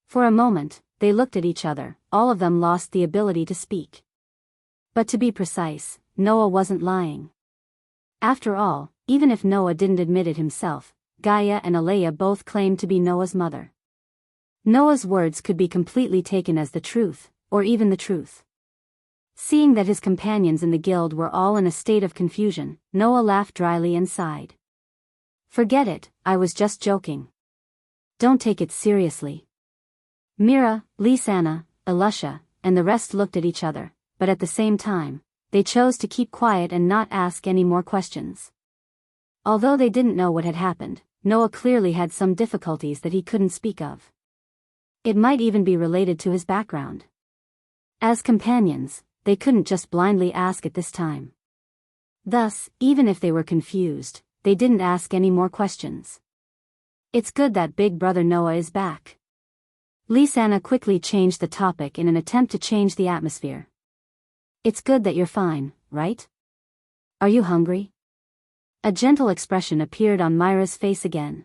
For a moment, they looked at each other, all of them lost the ability to speak. But to be precise, Noah wasn't lying. After all, even if Noah didn't admit it himself, Gaia and Alea both claimed to be Noah's mother. Noah's words could be completely taken as the truth, or even the truth. Seeing that his companions in the guild were all in a state of confusion, Noah laughed dryly and sighed. Forget it, I was just joking. Don't take it seriously. Mira, Lisanna, Elisha, and the rest looked at each other, but at the same time, they chose to keep quiet and not ask any more questions. Although they didn't know what had happened, Noah clearly had some difficulties that he couldn't speak of. It might even be related to his background. As companions, they couldn't just blindly ask at this time. Thus, even if they were confused, they didn't ask any more questions. It's good that Big Brother Noah is back. Lisanna quickly changed the topic in an attempt to change the atmosphere. It's good that you're fine, right? Are you hungry? A gentle expression appeared on Myra's face again.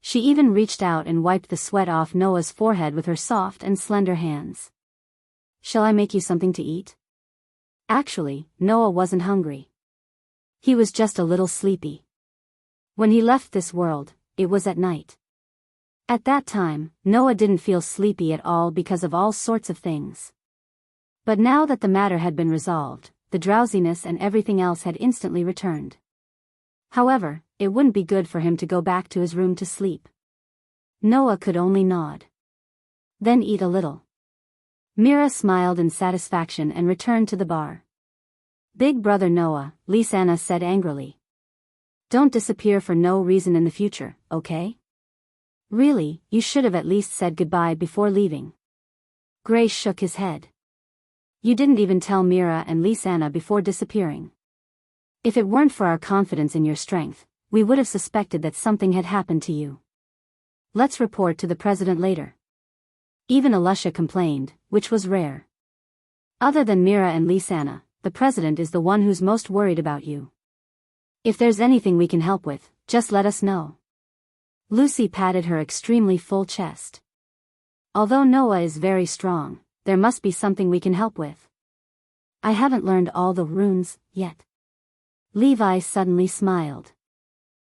She even reached out and wiped the sweat off Noah's forehead with her soft and slender hands. Shall I make you something to eat? Actually, Noah wasn't hungry. He was just a little sleepy. When he left this world, it was at night. At that time, Noah didn't feel sleepy at all because of all sorts of things. But now that the matter had been resolved, the drowsiness and everything else had instantly returned. However, it wouldn't be good for him to go back to his room to sleep. Noah could only nod. Then eat a little. Mira smiled in satisfaction and returned to the bar. Big Brother Noah, Lisanna said angrily. Don't disappear for no reason in the future, okay? Really, you should have at least said goodbye before leaving. Gray shook his head. You didn't even tell Mira and Lisanna before disappearing. If it weren't for our confidence in your strength, we would have suspected that something had happened to you. Let's report to the president later. Even Elisha complained, which was rare. Other than Mira and Lisanna, the president is the one who's most worried about you. If there's anything we can help with, just let us know. Lucy patted her extremely full chest. Although Noah is very strong, there must be something we can help with. I haven't learned all the runes yet. Levi suddenly smiled.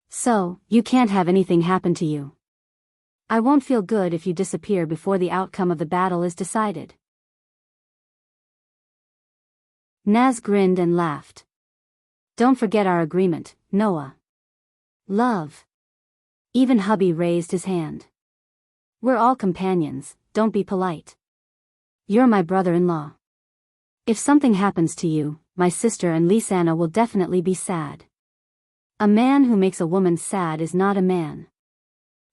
So, you can't have anything happen to you. I won't feel good if you disappear before the outcome of the battle is decided. Naz grinned and laughed. Don't forget our agreement, Noah. Love. Even hubby raised his hand. We're all companions, don't be polite. You're my brother-in-law. If something happens to you, my sister and Lisanna will definitely be sad. A man who makes a woman sad is not a man.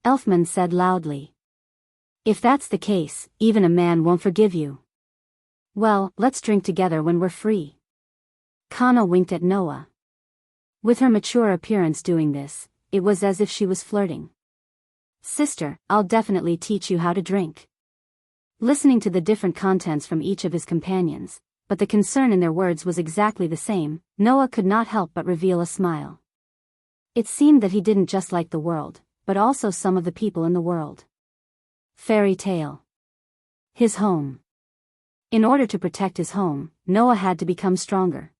Elfman said loudly. If that's the case, even a man won't forgive you. Well, let's drink together when we're free. Kana winked at Noah. With her mature appearance doing this, it was as if she was flirting. Sister, I'll definitely teach you how to drink. Listening to the different contents from each of his companions, but the concern in their words was exactly the same, Noah could not help but reveal a smile. It seemed that he didn't just like the world, but also some of the people in the world. Fairy tale. His home. In order to protect his home, Noah had to become stronger.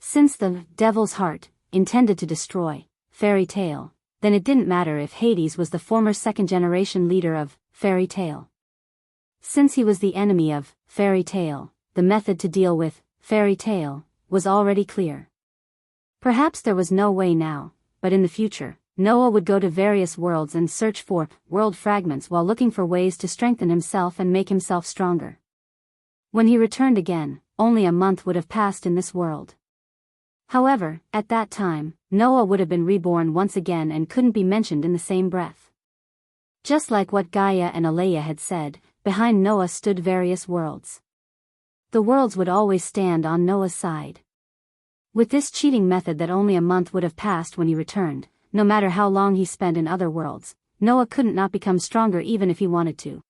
Since the devil's heart intended to destroy Fairy Tale, then it didn't matter if Hades was the former second-generation leader of Fairy Tale. Since he was the enemy of Fairy Tale, the method to deal with Fairy Tale was already clear. Perhaps there was no way now, but in the future, Noah would go to various worlds and search for world fragments while looking for ways to strengthen himself and make himself stronger. When he returned again, only a month would have passed in this world. However, at that time, Noah would have been reborn once again and couldn't be mentioned in the same breath. Just like what Gaia and Alea had said, behind Noah stood various worlds. The worlds would always stand on Noah's side. With this cheating method that only a month would have passed when he returned, no matter how long he spent in other worlds, Noah couldn't not become stronger even if he wanted to.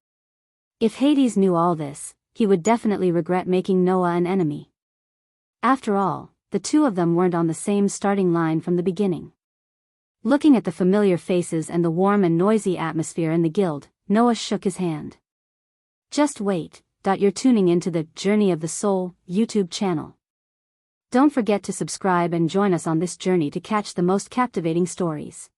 If Hades knew all this, he would definitely regret making Noah an enemy. After all, the two of them weren't on the same starting line from the beginning. Looking at the familiar faces and the warm and noisy atmosphere in the guild, Noah shook his hand. Just wait, you're tuning into the Journey of the Soul YouTube channel. Don't forget to subscribe and join us on this journey to catch the most captivating stories.